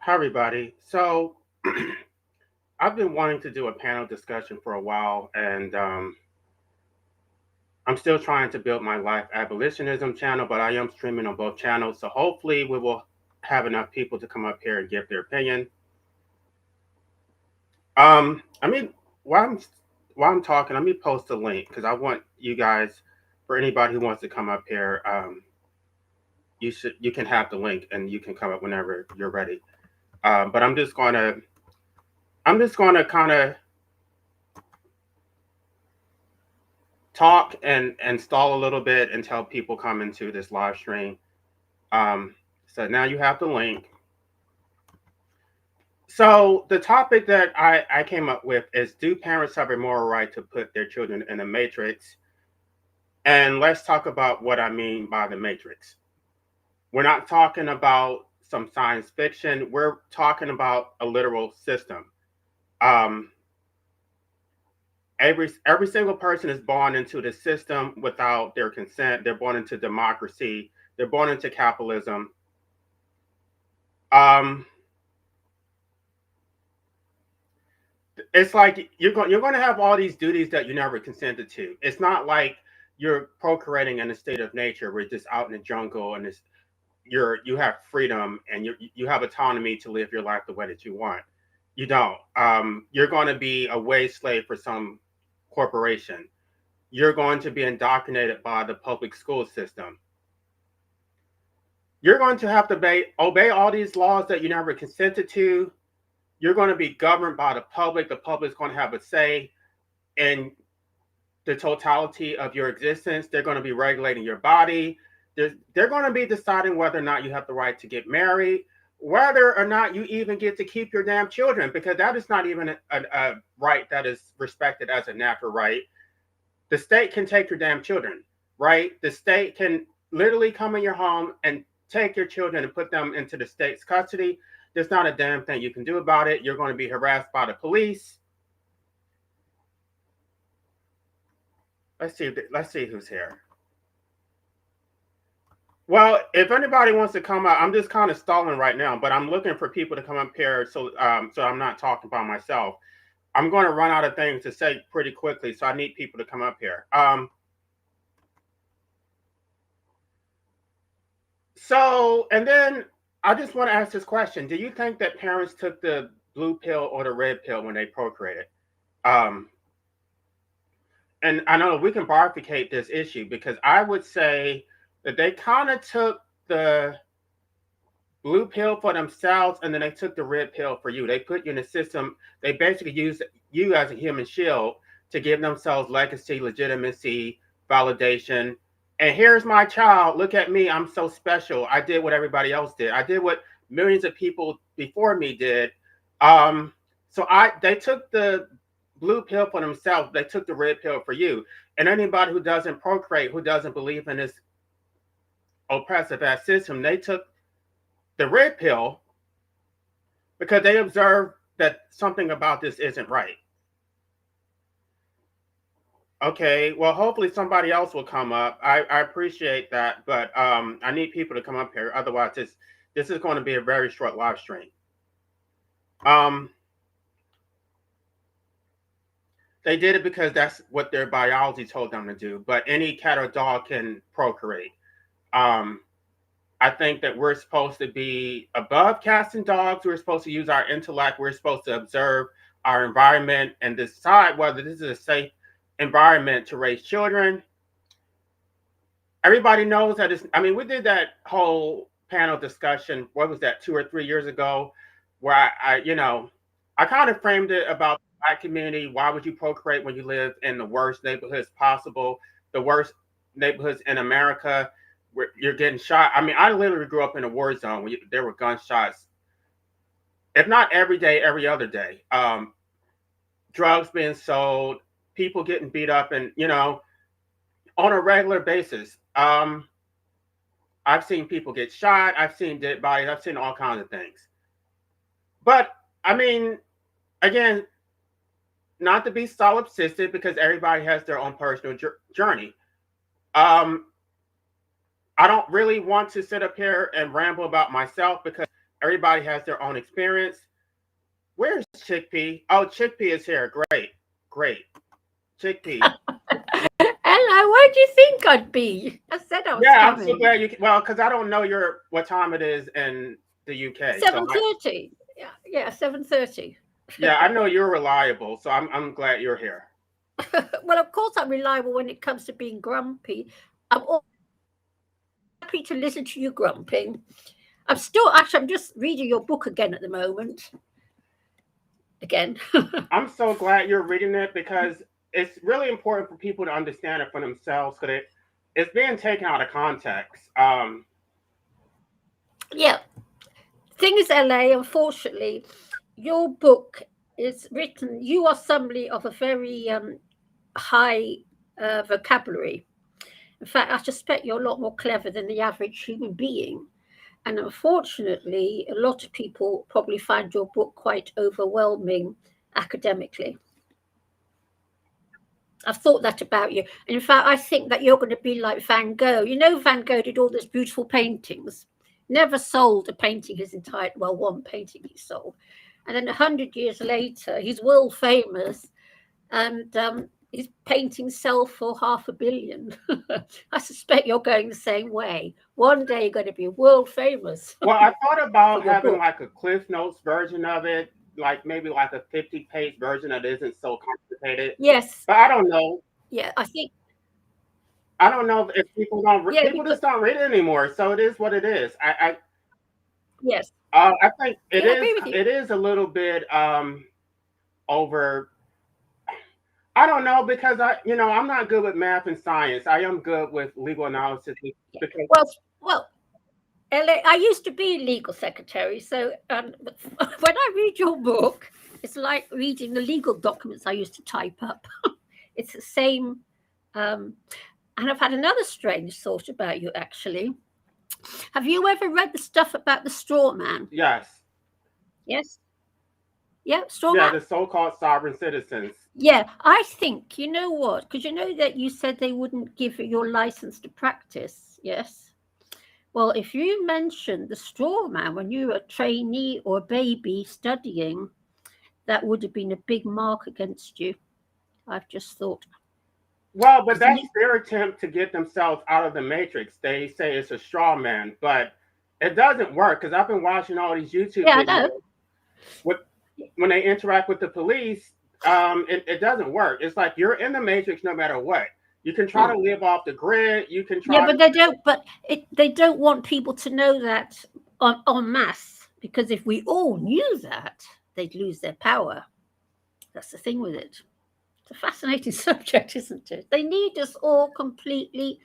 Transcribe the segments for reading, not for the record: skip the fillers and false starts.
Hi, everybody. So, I've been wanting to do a panel discussion for a while, and I'm still trying to build my life abolitionism channel, but I am streaming on both channels. So, hopefully, we will have enough people to come up here and give their opinion. I mean, while I'm while I'm talking, let me post a link because I want you guys, for anybody who wants to come up here, you can have the link and you can come up whenever you're ready. But I'm just gonna kind of talk and stall a little bit until people come into this live stream. So now you have the link. So the topic that I came up with is, do parents have a moral right to put their children in a matrix? And let's talk about what I mean by the matrix. We're not talking about some science fiction. We're talking about a literal system. Um, every single person is born into the system without their consent. They're born into democracy. They're born into capitalism. Um, it's like you're going to have all these duties that you never consented to. It's not like you're procreating in a state of nature where you're just out in the jungle and you have freedom and you have autonomy to live your life the way that you want. You don't. You're going to be a wage slave for some corporation. You're going to be indoctrinated by the public school system. You're going to have to obey all these laws that you never consented to. You're going to be governed by the public. The public's going to have a say in the totality of your existence. They're going to be regulating your body. They're going to be deciding whether or not you have the right to get married, whether or not you even get to keep your damn children, because that is not even a right that is respected as a natural right. The state can take your damn children, right? The state can literally come in your home and take your children and put them into the state's custody. There's not a damn thing you can do about it. You're going to be harassed by the police. Let's see who's here. Well, if anybody wants to come out, I'm just kind of stalling right now, but I'm looking for people to come up here so I'm not talking by myself. I'm going to run out of things to say pretty quickly, so I need people to come up here. And then I just want to ask this question: do you think that parents took the blue pill or the red pill when they procreated? Um, and I know we can bifurcate this issue, because I would say that they kind of took the blue pill for themselves and then they took the red pill for you. They put you in the system. They basically used you as a human shield to give themselves legacy, legitimacy, validation. And here's my child. Look at me. I'm so special. I did what everybody else did. I did what millions of people before me did. Um, so they took the blue pill for themselves. They took the red pill for you. And anybody who doesn't procreate, who doesn't believe in this oppressive ass system, they took the red pill because they observed that something about this isn't right. Okay, well, hopefully somebody else will come up. I appreciate that, but I need people to come up here. Otherwise, this is going to be a very short live stream. Um, they did it because that's what their biology told them to do. But any cat or dog can procreate. Um, I think that we're supposed to be above cats and dogs. We're supposed to use our intellect. We're supposed to observe our environment and decide whether this is a safe environment to raise children. Everybody knows that we did that whole panel discussion, what was that, 2 or 3 years ago, where I kind of framed it about the Black community. Why would you procreate when you live in the worst neighborhoods possible, the worst neighborhoods in America, where you're getting shot? I mean, I literally grew up in a war zone where there were gunshots, if not every day, every other day. Drugs being sold, people getting beat up, and on a regular basis. I've seen people get shot. I've seen dead bodies. I've seen all kinds of things. But I mean, again, not to be solipsistic, because everybody has their own personal journey. I don't really want to sit up here and ramble about myself, because Everybody has their own experience. Where's Chickpea? Oh, Chickpea is here. Great, great. Chickpea. Ella, where do you think I'd be? I said I was Yeah, I'm so coming. glad you. Well, because I don't know your what time it is in the UK. So I 7:30. Yeah, 7:30. yeah, I know you're reliable. So I'm glad you're here. Well, of course I'm reliable when it comes to being grumpy. I'm happy to listen to you grumping. I'm just reading your book again at the moment. Again. I'm so glad you're reading it because it's really important for people to understand it for themselves because it's being taken out of context. Yeah. Thing is, LA, unfortunately, your book is written, you are somebody of a very high vocabulary. In fact, I suspect you're a lot more clever than the average human being. And unfortunately, a lot of people probably find your book quite overwhelming academically. I've thought that about you. And in fact, I think that you're going to be like Van Gogh. You know, Van Gogh did all those beautiful paintings, never sold a painting his entire, well, one painting he sold. And then 100 years later, he's world famous and his paintings sell for 500 million. I suspect you're going the same way. One day you're going to be world famous Well, I thought for about your having book. like a Cliff Notes version of it, like maybe like a 50-page version that isn't so complicated. Yes. But I don't know. Yeah, I think, I don't know if people don't yeah, people because, just don't read it anymore. So it is what it is. yes. I think Yeah, I agree with you. it is a little bit over. I don't know because I'm not good with math and science. I am good with legal analysis Yeah. because Well, LA, I used to be legal secretary, so when I read your book, it's like reading the legal documents I used to type up. It's the same. Um, and I've had another strange thought about you, actually. Have you ever read the stuff about the straw man? yes, Yes? Yeah, straw yeah, man? the so-called sovereign citizens. Yeah, I think, you know what? Because you know that you said they wouldn't give you your license to practice. Yes? Well, if you mentioned the straw man when you were a trainee or a baby studying, that would have been a big mark against you. I've just thought. Well, but Because that's their attempt to get themselves out of the matrix. They say it's a straw man, but it doesn't work because I've been watching all these YouTube yeah, I know. videos with when they interact with the police. It doesn't work. It's like you're in the matrix no matter what. You can try Mm. to live off the grid. You can Yeah, try to. but they don't. They don't want people to know that en masse, because if we all knew that, they'd lose their power. That's the thing with it. It's a fascinating subject, isn't it? They need us all completely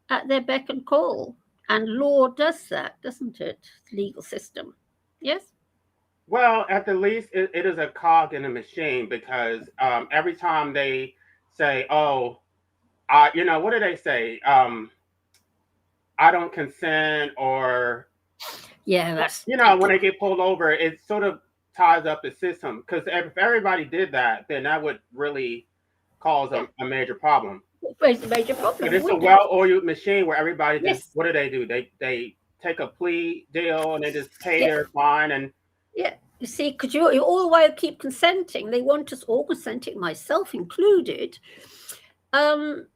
at their beck and call. And law does that, doesn't it? Legal system. Yes? Well, at the least, it is a cog in a machine because every time they say, "Oh, what do they say? I don't consent," or Yeah, that's when they get pulled over, it sort of ties up the system. Because if everybody did that, then that would really cause yeah, a major problem. it raised a major But problem, it's a wouldn't it? well-oiled machine where everybody just Yes. what do? They take a plea deal and they just pay Yeah, their fine and yeah. You see, because you all the while keep consenting. They want us all consenting, myself included. Um,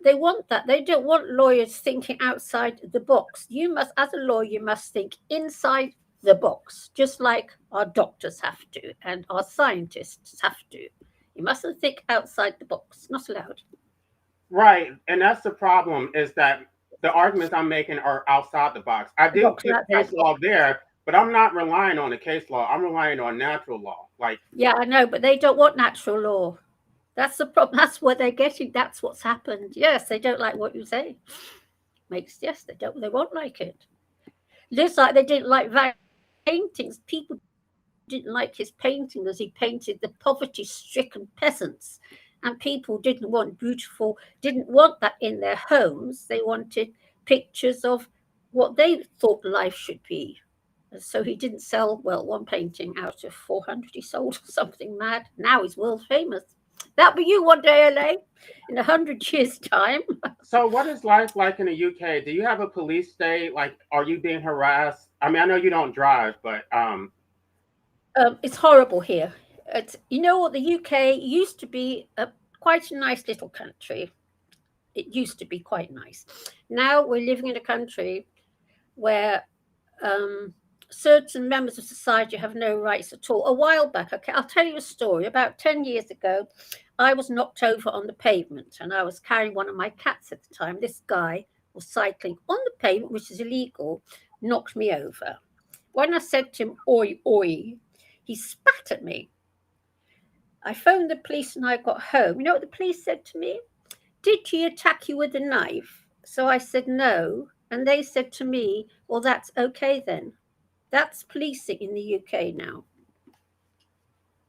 they want that. They don't want lawyers thinking outside the box. You must, as a lawyer, you must think inside the box, just like our doctors have to and our scientists have to. You mustn't think outside the box. Not allowed. right. And that's the problem is that the arguments I'm making are outside the box. I The do box put out there. case law there, but I'm not relying on the case law. I'm relying on natural law. Like Yeah, I know, but they don't want natural law. That's the problem. That's what they're getting. That's what's happened. Yes, they don't like what you say. Makes yes, they don't. They won't like it. Just like they didn't like Van Gogh's paintings. People didn't like his painting as he painted the poverty-stricken peasants, and people didn't want that in their homes. They wanted pictures of what they thought life should be. And so he didn't sell, well, one painting out of 400 he sold, something mad. Now he's world famous. That'll be you one day, LA, in 100 years' time. So, what is life like in the UK? Do you have a police state? Like, are you being harassed? I mean, I know you don't drive, but It's horrible here. It's, you know what, the UK used to be quite a nice little country. It used to be quite nice. Now we're living in a country where um, certain members of society have no rights at all. A while back, okay, I'll tell you a story. About 10 years ago, I was knocked over on the pavement and I was carrying one of my cats at the time. This guy was cycling on the pavement, which is illegal, knocked me over. When I said to him, oi, oi, he spat at me. I phoned the police and I got home. You know what the police said to me? Did he attack you with a knife? So I said no. And they said to me, well, that's okay then. That's policing in the UK now.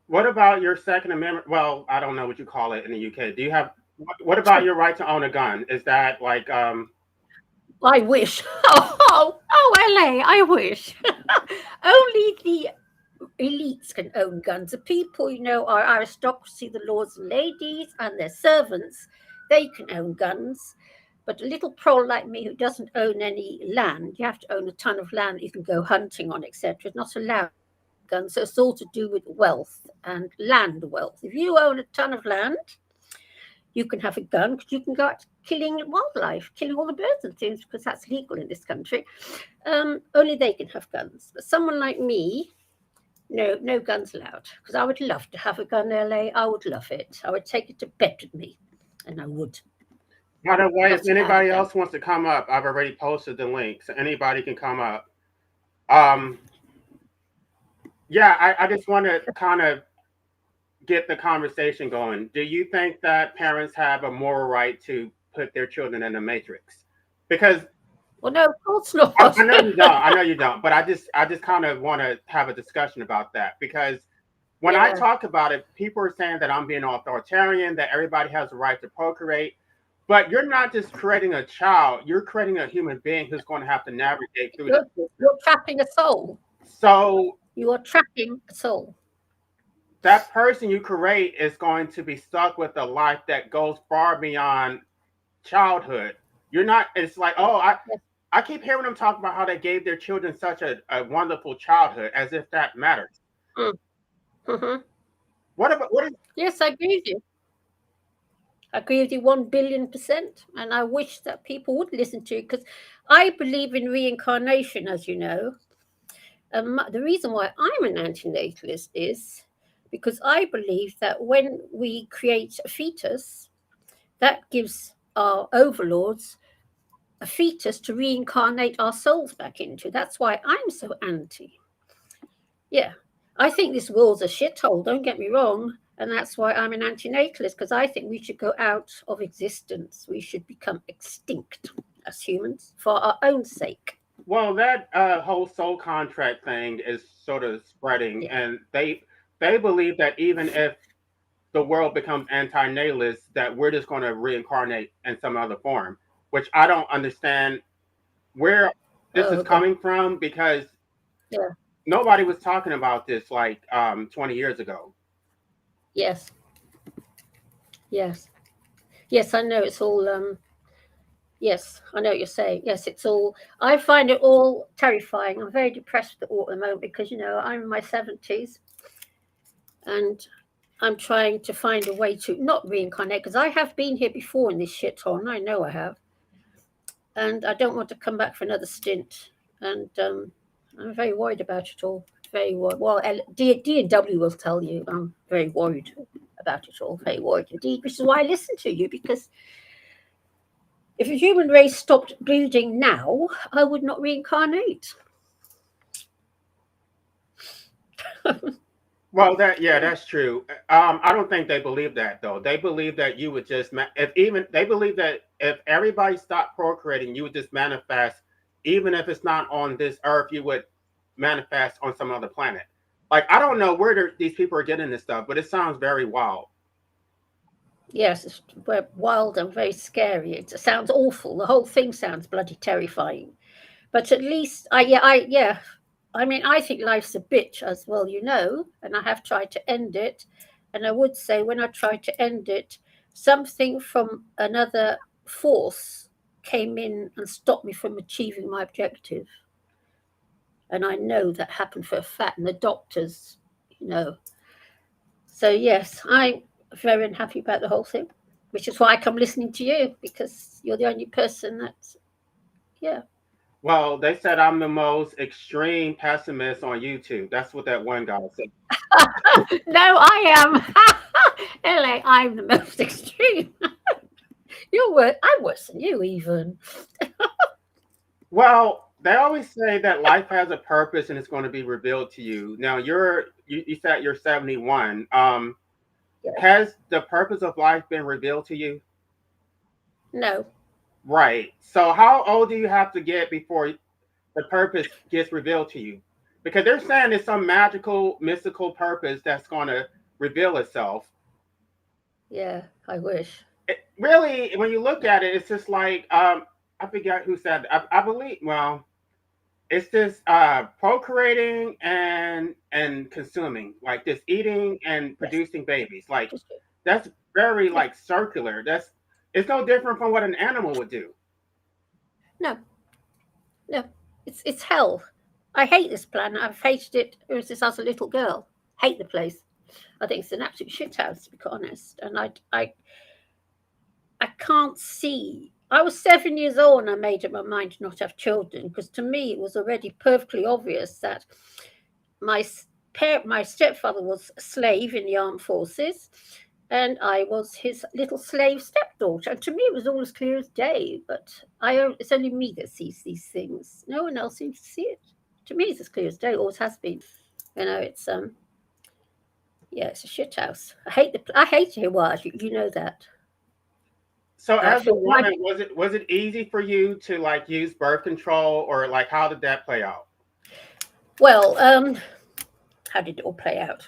what about your Second Amendment? Well, I don't know what you call it in the UK. Do you have what about your right to own a gun? Is that like I wish. LA, I wish. Only the elites can own guns. The people, our aristocracy, the lords and ladies, and their servants, they can own guns. But a little prole like me who doesn't own any land, you have to own a ton of land that you can go hunting on, etc., is not allowed to own guns. So it's all to do with wealth and land wealth. If you own a ton of land, you can have a gun because you can go out killing wildlife, killing all the birds and things because that's legal in this country. Only they can have guns. But someone like me, no, no guns allowed. Because I would love to have a gun, LA. I would love it. I would take it to bed with me, and I would by the way, love if to have a anybody gun. else wants to come up, I've already posted the link, so anybody can come up. Um, yeah, I just want to kind of get the conversation going. Do you think that parents have a moral right to put their children in the matrix? Because Well, no, of course not. I know you don't. I know you don't. But I just kind of want to have a discussion about that because when I Yeah. talk about it, people are saying that I'm being authoritarian, that everybody has a right to procreate. But you're not just creating a child; you're creating a human being who's going to have to navigate through the You're trapping a soul. so You are trapping a soul. that person you create is going to be stuck with a life that goes far beyond childhood. You're not. It's like, oh, I keep hearing them talk about how they gave their children such a wonderful childhood, as if that matters. Mm. Hmm. What about what is Yes, I agree with you. I agree with you 1 billion%. And I wish that people would listen to you because I believe in reincarnation, as you know. The reason why I'm an antinatalist is because I believe that when we create a fetus, that gives our overlords a fetus to reincarnate our souls back into. That's why I'm so anti. Yeah. I think this world's a shithole, don't get me wrong. And that's why I'm an antinatalist, because I think we should go out of existence. We should become extinct as humans for our own sake. well that whole soul contract thing is sort of spreading, Yeah. and they believe that even if the world becomes anti-natalist, that we're just going to reincarnate in some other form, which I don't understand where this Oh, is okay. coming from because Yeah. nobody was talking about this like 20 years ago. Yes. Yes. Yes, I know it's all yes, I know what you're saying. Yes, it's all I find it all terrifying. I'm very depressed with it all at the moment because I'm in my 70s and I'm trying to find a way to not reincarnate because I have been here before in this shithole, and I know I have, and I don't want to come back for another stint. And I'm very worried about it all. Very worried. Well, D&W will tell you I'm very worried about it all. Very worried indeed, which is why I listen to you because if the human race stopped breeding now, I would not reincarnate. Well, that's true. I don't think they believe that though. They believe that you would just if even they believe that if everybody stopped procreating, you would just manifest. Even if it's not on this earth, you would manifest on some other planet. Like I don't know where these people are getting this stuff, but it sounds very wild. Yes, it's wild and very scary. It sounds awful. The whole thing sounds bloody terrifying. But at least, yeah. I mean, I think life's a bitch as well, and I have tried to end it. And I would say when I tried to end it, something from another force came in and stopped me from achieving my objective. And I know that happened for a fact, and the doctors, you know. So, yes, I'm very unhappy about the whole thing, which is why I come listening to you, because you're the only person that's, yeah. Well, they said I'm the most extreme pessimist on YouTube. That's what that one guy said. No, I am. LA, I'm the most extreme. You're worse. I'm worse than you, even. Well, they always say that life has a purpose and it's going to be revealed to you. Now, you said you're 71. Yes. Has the purpose of life been revealed to you? No. Right. So, how old do you have to get before the purpose gets revealed to you? Because they're saying it's some magical, mystical purpose that's going to reveal itself. Yeah, I wish. Really, when you look at it, it's just like I forget who said. I believe. Well, it's just procreating and consuming, like just eating and Yes. producing babies. Like Just, that's very yeah. like circular. That's it's no different from what an animal would do. No, no. It's hell. I hate this planet. I've hated it ever since I was a little girl. Hate the place. I think it's an absolute shithouse, to be quite honest. And I can't see. I was 7 years old and I made up my mind to not have children because to me it was already perfectly obvious that my my stepfather was a slave in the armed forces, and I was his little slave stepdaughter. And to me, it was all as clear as day. But it's only me that sees these things. No one else seems to see it. To me, it's as clear as day. Always has been. It's yeah, it's a shit house. I hate it. Was you know that. So, as a For my woman, was it easy for you to like use birth control, or like how did that play out? well, how did it all play out?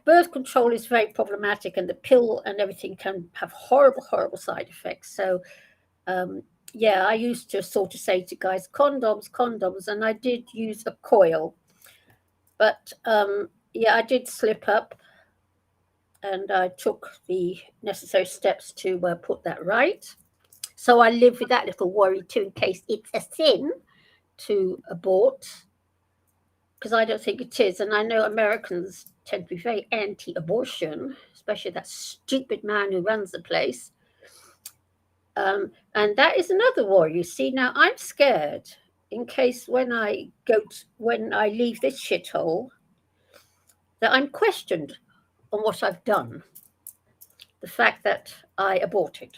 Birth control is very problematic, and the pill and everything can have horrible, horrible side effects. So, um, yeah, I used to sort of say to guys, condoms, condoms, and I did use a coil, but yeah, I did slip up, and I took the necessary steps to put that right. So I live with that little worry too, in case it's a sin to abort, because I don't think it is. And I know Americans tend to be very anti abortion, especially that stupid man who runs the place. And that is another worry. You see, now I'm scared in case when I leave this shithole, that I'm questioned on what I've done. The fact that I aborted,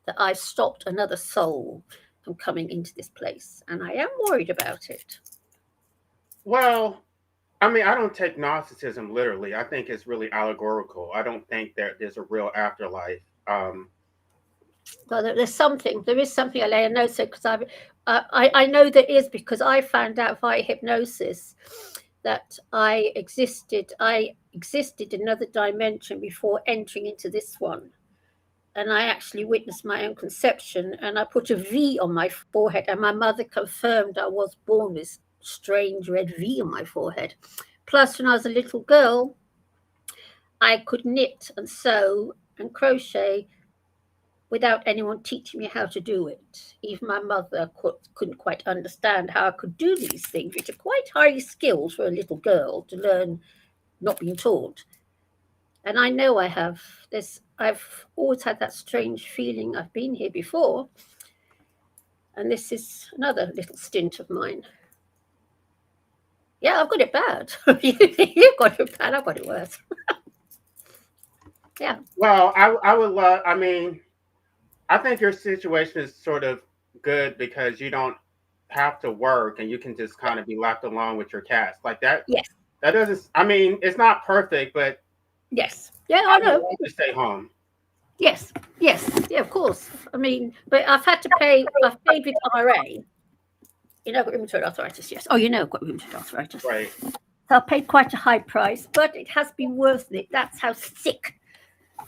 that I stopped another soul from coming into this place. And I am worried about it. Well, I mean, I don't take Gnosticism literally. I think it's really allegorical. I don't think that there's a real afterlife. So there is something I know. So because I know there is because I found out via hypnosis that I existed in another dimension before entering into this one, and I actually witnessed my own conception, and I put a V on my forehead, and my mother confirmed I was born with strange red V on my forehead. Plus, when I was a little girl, I could knit and sew and crochet without anyone teaching me how to do it. Even my mother couldn't quite understand how I could do these things, which are quite high skills for a little girl to learn not being taught. And I know I have this. I've always had that strange feeling I've been here before, and this is another little stint of mine. Yeah, I've got it bad. You've got it bad. I've got it worse. Yeah. Well, I would love. I mean, I think your situation is sort of good because you don't have to work and you can just kind of be left alone with your cats like that. Yes. That doesn't. I mean, it's not perfect, but Yes. Yeah, I I would know. love to stay home. Yes. Yes. Yeah, of course. I mean, but I've had to pay. I've paid with RA. You know, got rheumatoid arthritis. Yes. Oh, you know, I've got rheumatoid arthritis. Right. So I paid quite a high price, but it has been worth it. That's how sick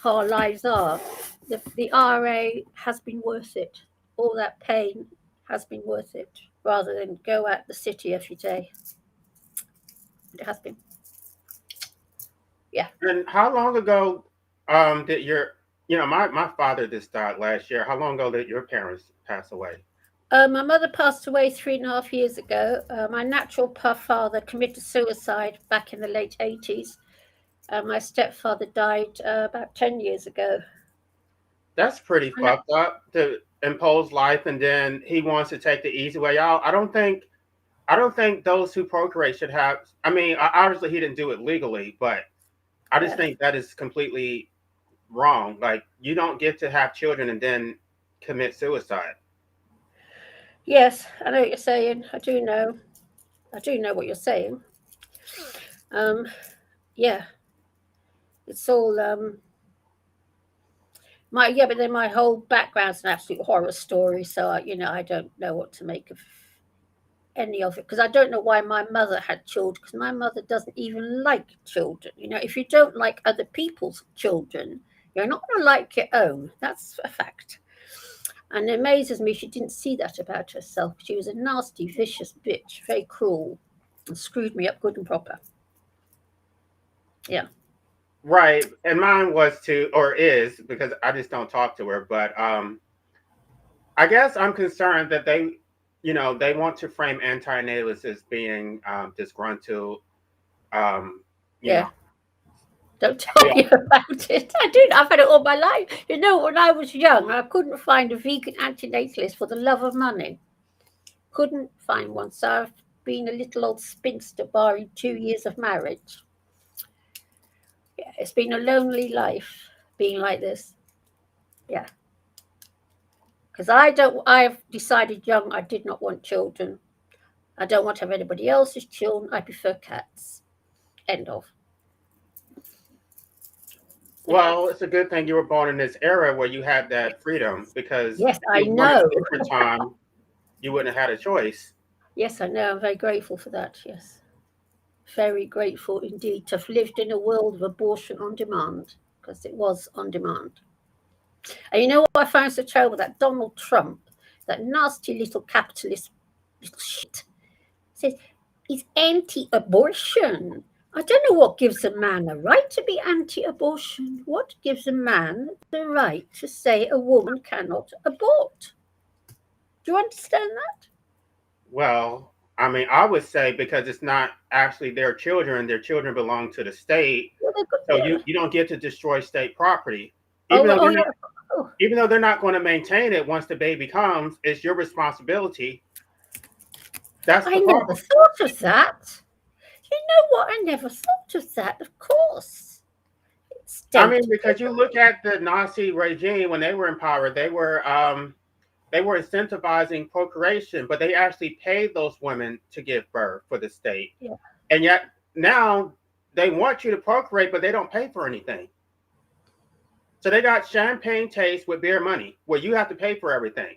our lives are. The RA has been worth it. All that pain has been worth it, rather than go out the city every day. It has been. Yeah. And how long ago did your, my father just died last year. How long ago did your parents pass away? My mother passed away 3.5 years ago. My natural father committed suicide back in the late 80s. My stepfather died about 10 years ago. That's pretty And fucked up to impose life and then he wants to take the easy way out. I don't think those who procreate should have. I mean, obviously he didn't do it legally, but I just yeah. think that is completely wrong. Like you don't get to have children and then commit suicide. Yes, I know what you're saying. I do know. I do know what you're saying. Um, yeah, it's all my yeah, but then my whole background's an absolute horror story. So I don't know what to make of any of it because I don't know why my mother had children because my mother doesn't even like children. If you don't like other people's children, you're not going to like your own. That's a fact. And it amazes me she didn't see that about herself. She was a nasty, vicious bitch, very cruel, and screwed me up good and proper. Yeah. Right. And mine was to, or is, because I just don't talk to her. But I guess I'm concerned that they want to frame antinatalists as being disgruntled. Um, you know, Yeah. Don't tell yeah. me about it. I do. I've had it all my life. When I was young, I couldn't find a vegan antinatalist for the love of money. Couldn't find one. So I've been a little old spinster barring 2 years of marriage. Yeah, it's been a lonely life being like this. Yeah. Because I've decided young I did not want children. I don't want to have anybody else's children. I prefer cats. End of. Yeah. Well, it's a good thing you were born in this era where you had that freedom because Yes, if I you were born at know. a different time, you wouldn't have had a choice. Yes, I know. I'm very grateful for that. Yes. Very grateful indeed to have lived in a world of abortion on demand because it was on demand. And you know what I found so terrible? That Donald Trump, that nasty little capitalist little shit, says he's anti abortion. I don't know what gives a man a right to be anti abortion. What gives a man the right to say a woman cannot abort? Do you understand that? Well, I mean, I would say because it's not actually their children belong to the state. Well, they could, So yeah. you don't get to destroy state property. Oh, Even though oh, they're not yeah. Oh, even though they're not going to maintain it once the baby comes, it's your responsibility. That's I the never problem. thought of that. You know what? I never thought of that. Of course, I state. mean, because you look at the Nazi regime when they were in power, they were incentivizing procreation, but they actually paid those women to give birth for the state. Yeah. And yet now they want you to procreate, but they don't pay for anything. So they got champagne taste with beer money, where you have to pay for everything.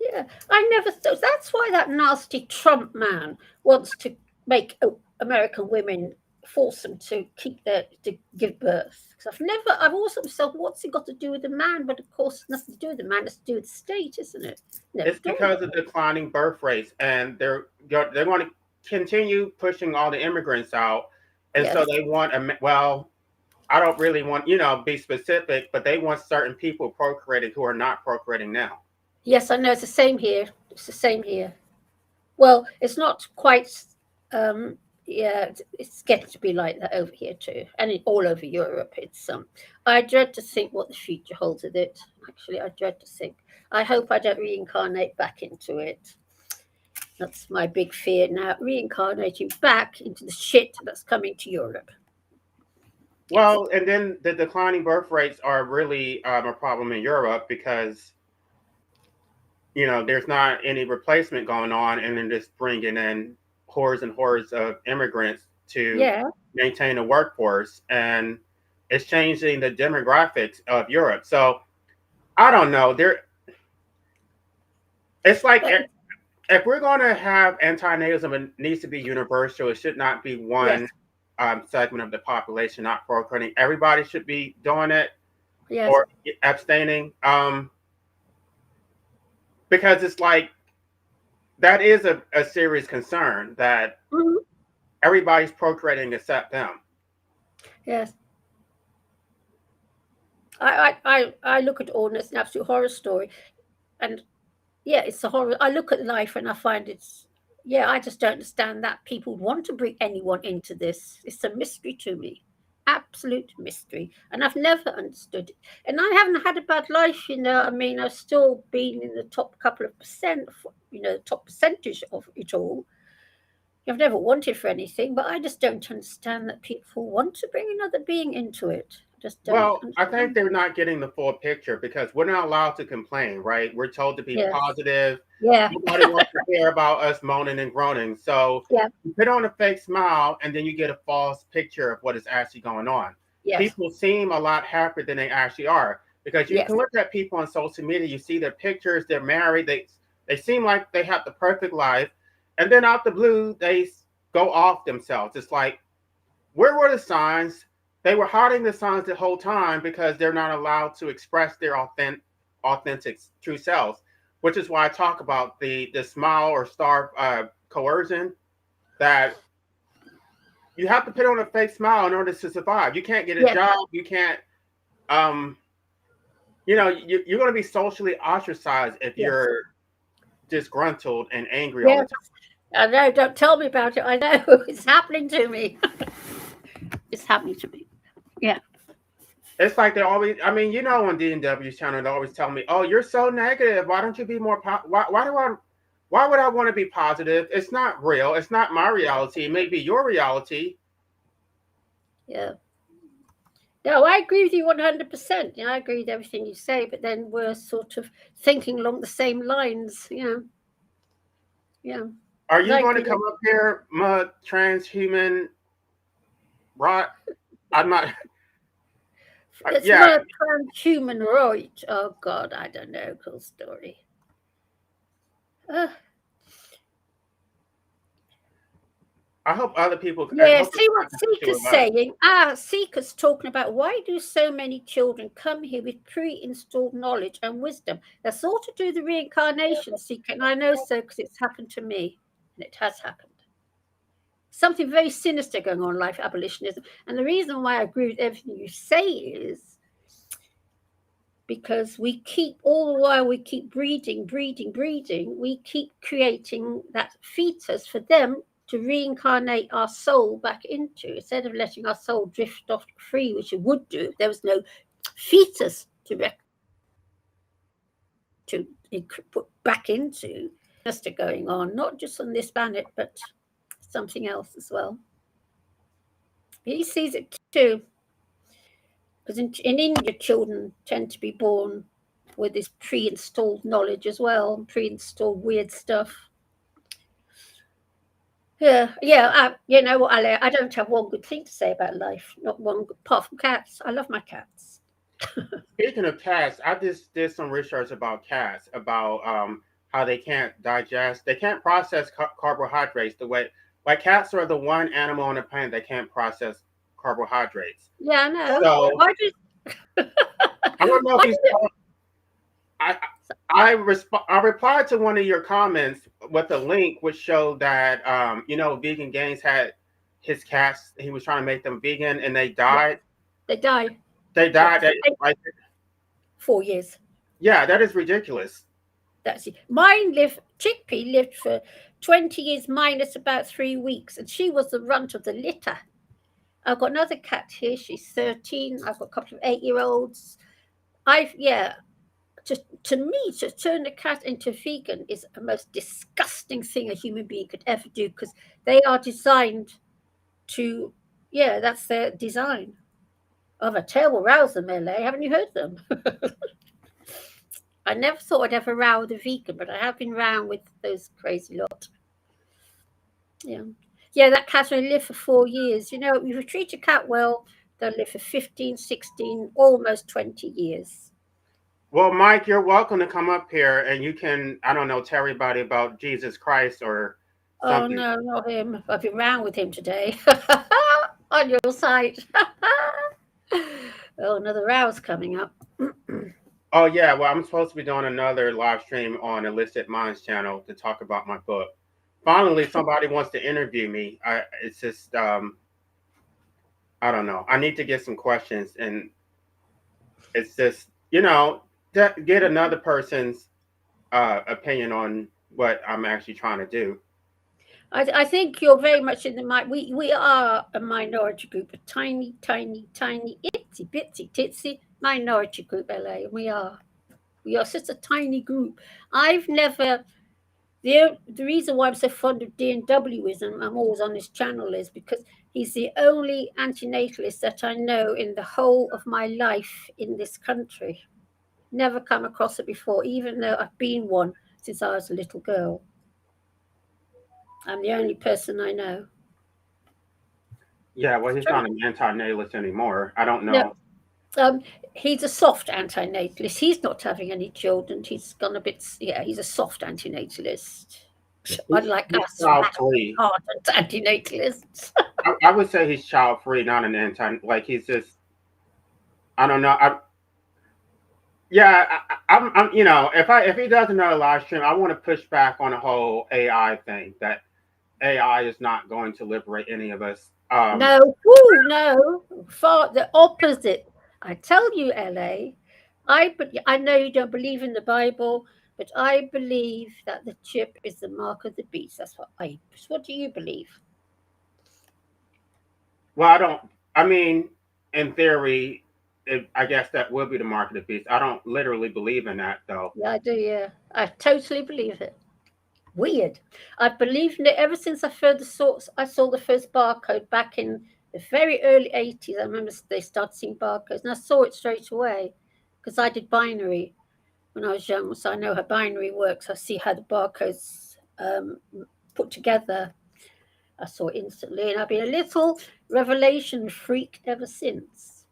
Yeah, I never thought. That's why that nasty Trump man wants to make American women force them to to give birth. Because I've always thought to myself, what's it got to do with the man? But of course, nothing to do with the man. It's to do with the state, isn't it? Never It's thought of because of declining birth rates, and they're going to continue pushing all the immigrants out, it. and so Yes, they want well. I don't really want be specific, but they want certain people procreating who are not procreating now. yes, I know. It's the same here. It's the same here. Well, it's not quite. Um, yeah, it's getting to be like that over here too, and all over Europe. I dread to think what the future holds with it. Actually, I dread to think. I hope I don't reincarnate back into it. That's my big fear now, reincarnating back into the shit that's coming to Europe. Yes. Well, and then the declining birth rates are really a problem in Europe because there's not any replacement going on, and then just bringing in hordes and hordes of immigrants to Yeah. maintain a workforce, and it's changing the demographics of Europe. So I don't know. It's like But if we're going to have anti-natalism, it needs to be universal. It should not be yes, one segment of the population not procreating. Everybody should be doing it yes. or abstaining, because it's like that is a serious concern that Mhm. everybody's procreating except them. Yes. I look at all and it's an absolute horror story. And yeah, it's a horror. I look at life and I find yeah, I just don't understand that people want to bring anyone into this. It's a mystery to me. Absolute mystery. And I've never understood it. And I haven't had a bad life, I mean, I've still been in the top couple of percent, the top percentage of it all. I've never wanted for anything, but I just don't understand that people want to bring another being into it. I just don't Well, I think understand. they're not getting the full picture because we're not allowed to complain, right? We're told to be Yes. positive. Yeah. Nobody wants to hear about us moaning and groaning. So Yeah. you put on a fake smile and then you get a false picture of what is actually going on. Yes. People seem a lot happier than they actually are because you can Yes. look at people on social media, you see their pictures, they're married, they seem like they have the perfect life, and then out the blue they go off themselves. It's like, where were the signs? They were hiding the signs the whole time because they're not allowed to express their authentic true selves, which is why I talk about the smile or star coercion, that you have to put on a fake smile in order to survive. You can't get a Yes. job. You can't, um, you're going to be socially ostracized if Yes. you're disgruntled and angry all the Yes. time. I know. Don't tell me about it. I know. It's happening to me. It's happening to me. Yeah. It's like they always, I mean, on D&W's channel, they always tell me, "Oh, you're so negative. Why don't you be more why would I want to be positive? It's not real. It's not my reality. It may be your reality." Yeah. No, I agree with you 100%. I agree with everything you say, but then we're sort of thinking along the same lines. Yeah. Are Because you I going to agree. come up here, transhuman rot? I'm not. It's Yeah, more transhuman, right? Oh, God. I don't know. Cool story. Uh, I hope other people. I Yeah, hope it's see not what just the two Seeker's of us. saying. Seeker's talking about why do so many children come here with pre-installed knowledge and wisdom? That's all to do with the reincarnation, Seeker, and I know so because it's happened to me, and it has happened. Something very sinister going on in life, abolitionism. And the reason why I agree with everything you say is because we keep, all the while we keep breeding, we keep creating that fetus for them to reincarnate our soul back into, instead of letting our soul drift off free, which it would do if there was no fetus to put back into. Just going on, not just on this planet, but something else as well. He sees it too, because in India, children tend to be born with this pre-installed knowledge as well, pre-installed weird stuff. Yeah, yeah. You know what, Ali? I don't have one good thing to say about life. Not one, apart from cats. I love my cats. Speaking of cats, I just did some research about cats, about how they can't digest, they can't process carbohydrates the way, like cats are the one animal on the planet that can't process carbohydrates. Yeah, I know. So Why do? I don't know if Why you do? saw, I I replied to one of your comments with a link which showed that Vegan Gaines had his cats. He was trying to make them vegan, and they Yeah, died. they die. They Yeah, died. Like, 4 years. yeah, that is ridiculous. That's it. Mine lived. Chickpea lived for 20 years minus about 3 weeks, and she was the runt of the litter. I've got another cat here. She's 13. I've got a couple of 8-year-olds. Yeah. To me, to turn a cat into vegan is the most disgusting thing a human being could ever do, because they are designed to, yeah, that's their design. Of a terrible rows them, LA. Haven't you heard them? I never thought I'd ever row with a vegan, but I have been round with those crazy lot. Yeah. Yeah, that cat only lived for 4 years. If you treat a cat well, they'll live for 15, 16, almost 20 years. Well, Mike, you're welcome to come up here, and you can, I don't know, tell everybody about Jesus Christ or Oh, something. no, not him. I've been round with him today. On your site. Oh, another row's coming up. Oh yeah, well, I'm supposed to be doing another live stream on Illicit Minds channel to talk about my book. Finally, somebody wants to interview me. It's just I don't know. I need to get some questions, and it's just to get another person's opinion on what I'm actually trying to do. I think you're very much in the we are a minority group, a tiny, tiny, tiny, itsy bitsy titsy minority group, LA, and we are such a tiny group. I've never the reason why I'm so fond of D&W and I'm always on his channel is because he's the only antinatalist that I know in the whole of my life in this country. Never come across it before, even though I've been one since I was a little girl. I'm the only person I know. Yeah, well, It's he's true. not an anti-natalist anymore. I don't No, know. um, he's a soft antinatalist. He's not having any children. He's gone a bit, yeah, he's a soft antinatalist. Unlike He's us, child radical, free. ardent antinatalists. I would say he's child free, not an anti. Like he's just. I don't know. Yeah, I'm. If he does another live stream, I want to push back on the whole AI thing. That AI is not going to liberate any of us. No, woo, no, far the opposite. I tell you, LA, I know you don't believe in the Bible, but I believe that the chip is the mark of the beast. That's what I. What do you believe? Well, I don't. I mean, in theory, I guess that would be the mark of the beast. I don't literally believe in that though. Yeah, I do. Yeah, I totally believe it. Weird. I've believed in it ever since I saw the first barcode back in the very early 80s. I remember they started seeing barcodes, and I saw it straight away because I did binary when I was young, so I know how binary works. I see how the barcodes put together. I saw it instantly, and I've been a little revelation freak ever since.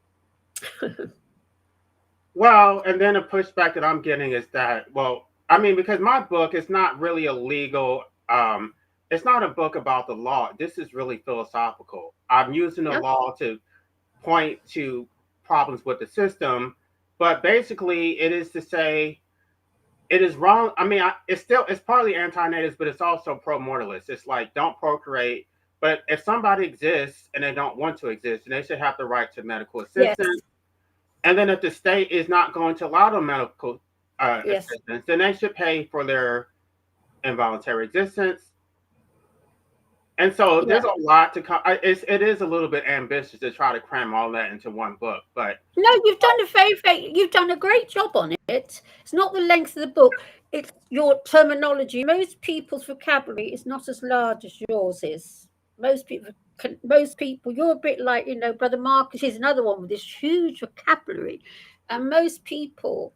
Well, and then a pushback that I'm getting is that, well, I mean, because my book is not really a legal, it's not a book about the law. This is really philosophical. I'm using the Yeah. law to point to problems with the system, but basically, it is to say it is wrong. I mean, it's partly anti-native, but it's also pro-mortalist. It's like don't procreate, but if somebody exists and they don't want to exist, and they should have the right to medical Yes. assistance. And then if the state is not going to allow them medical Yes. assistance, then they should pay for their involuntary existence. And so Yeah. there's a lot to come. It is a little bit ambitious to try to cram all that into one book, but No, you've done a great job on it. It's not the length of the book, it's your terminology. Most people's vocabulary is not as large as yours is. Most people, you're a bit like, Brother Marcus is another one with this huge vocabulary. And most people's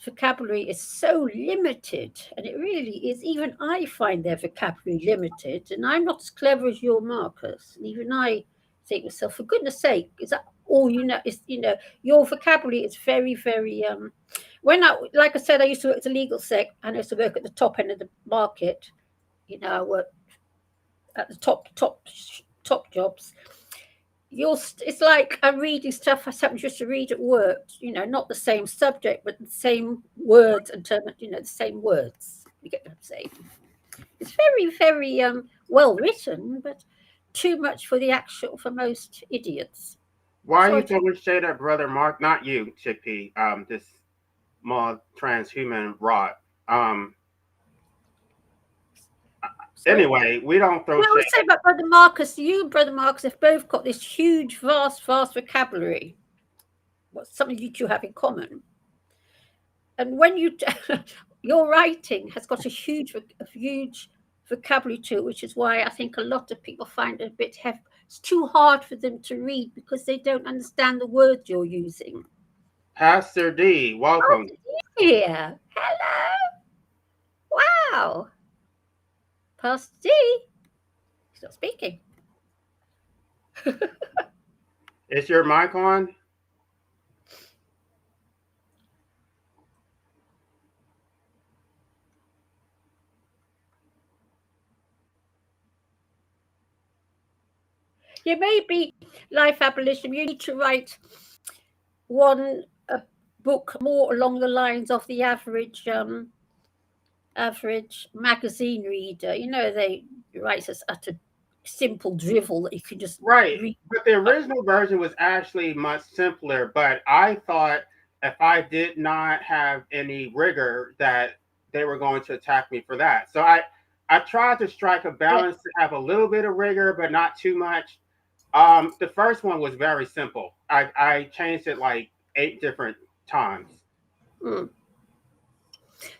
vocabulary is so limited, and it really is. Even I find their vocabulary limited, and I'm not as clever as your Marcus. And even I think to myself, for goodness sake, is that all you know? Is your vocabulary is very, very when I like I said, I used to work at a legal sec and I used to work at the top end of the market. I worked at the top jobs. It's like I'm reading stuff I sometimes used to read at work, not the same subject, but the same words and term, the same words. You get what I'm saying? It's very, very well written, but too much for most idiots. why are you Sorry to throwing shade at Brother Mark? Not you, Chippy. This more transhuman rot. Um, sorry. anyway, we don't throw Well, I shade. would say about Brother Marcus, you and Brother Marcus have both got this huge, vast, vast vocabulary. What's something you two have in common? And when your writing has got a huge vocabulary to it, which is why I think a lot of people find it a bit heavy. It's too hard for them to read because they don't understand the words you're using. Pastor D, Oh, welcome. yeah. Hello. Wow. Pastor D. He's not speaking. Is your mic on? You may be life abolition. You need to write one a book more along the lines of the average magazine reader. They write us at a simple drivel that you can just Right. read. But the original version was actually much simpler. But I thought if I did not have any rigor, that they were going to attack me for that. So I tried to strike a Yeah. balance to have a little bit of rigor, but not too much. The first one was very simple. I changed it like 8 different times. Mm.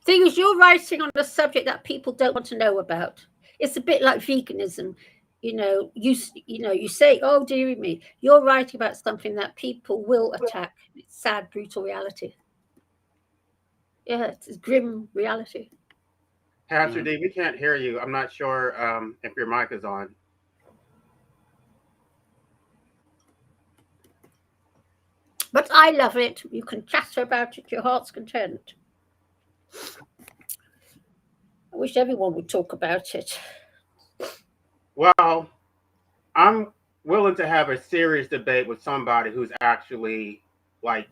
Thing is, you're writing on a subject that people don't want to know about. It's a bit like veganism. You say, "Oh dearie me," you're writing about something that people will attack. It's sad, brutal reality. Yeah, it's a grim reality. Pastor Yeah. D, we can't hear you. I'm not sure if your mic is on. But I love it. You can chatter about it, your heart's content. I wish everyone would talk about it. Well, I'm willing to have a serious debate with somebody who's actually like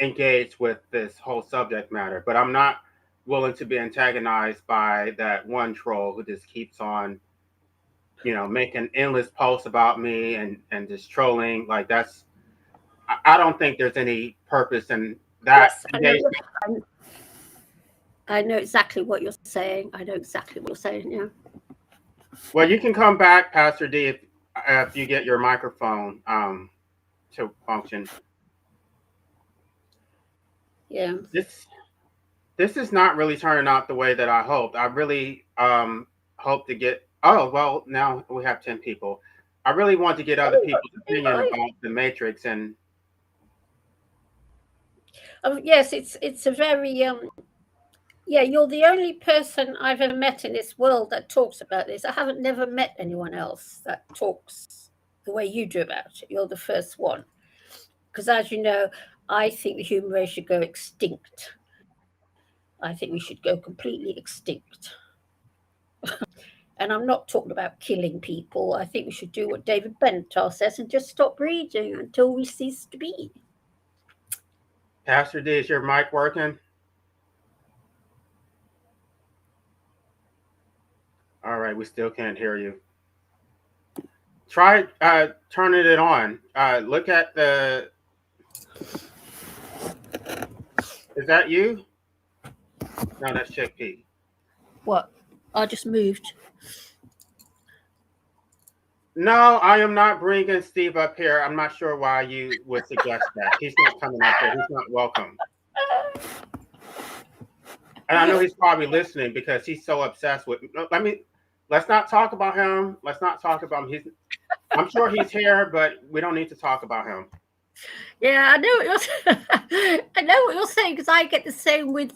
engaged with this whole subject matter, but I'm not willing to be antagonized by that one troll who just keeps on, making endless posts about me and just trolling. Like that's, I don't think there's any purpose in that Yes, engagement. I know exactly what you're saying. I know exactly what you're saying. Yeah. Well, you can come back, Pastor D, if you get your microphone to function. Yeah. This is not really turning out the way that I hoped. I really hope to get. Oh well, now we have 10 people. I really want to get other people's opinion about the Matrix, and Yes, it's a very yeah. You're the only person I've ever met in this world that talks about this. I haven't never met anyone else that talks the way you do about it. You're the first one. Because as you know, I think the human race should go extinct. I think we should go completely extinct. And I'm not talking about killing people. I think we should do what David Bentar says and just stop breeding until we cease to be. Pastor D, is your mic working? All right, we still can't hear you. Try turning it on. Look at the. Is that you? No, that's Chickpea. What? I just moved. No, I am not bringing Steve up here. I'm not sure why you would suggest that. He's not coming up here. He's not welcome. And I know he's probably listening because he's so obsessed with. Let's not talk about him. Let's not talk about him. I'm sure he's here, but we don't need to talk about him. Yeah, I know what you're. I know what you're saying because I get the same with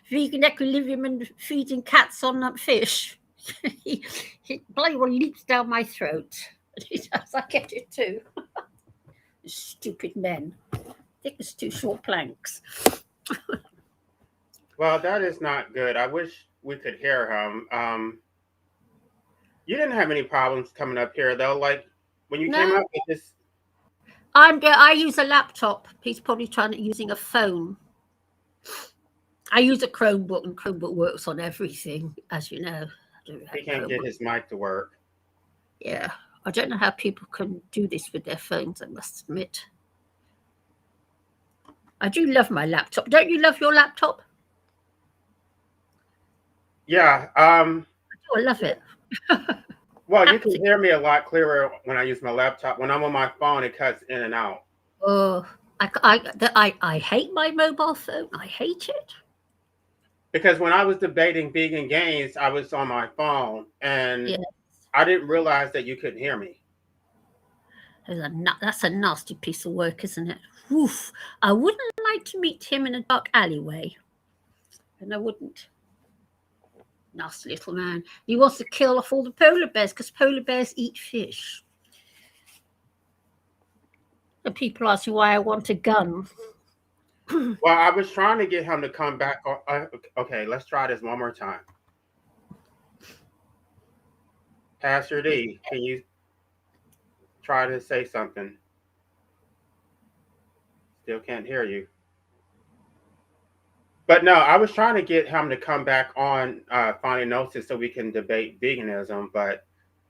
vegan equilibrium and feeding cats on fish. he bloody well leaps down my throat. He does. I get it too. Stupid men. Think it's too short planks. Well, that is not good. I wish we could hear him. You didn't have any problems coming up here though. Like when you came No, up with this. I use a laptop. He's probably trying to using a phone. I use a Chromebook, and Chromebook works on everything, as you know. He can't get his mic to work. Yeah, I don't know how people can do this with their phones. I must admit. I do love my laptop. Don't you love your laptop? Yeah. Oh, I love it. Well, you can hear me a lot clearer when I use my laptop. When I'm on my phone, it cuts in and out. Oh, I hate my mobile phone. I hate it. Because when I was debating vegan gains, I was on my phone and Yeah, I didn't realize that you couldn't hear me. that's a nasty piece of work, isn't it? Oof. I wouldn't like to meet him in a dark alleyway. And I wouldn't. Nasty little man. He wants to kill off all the polar bears because polar bears eat fish. And people ask me why I want a gun. Well, I was trying to get him to come back. Okay, let's try this one more time. Pastor D, can you try to say something? Still can't hear you. But no, I was trying to get him to come back on Finding Gnosis so we can debate veganism, but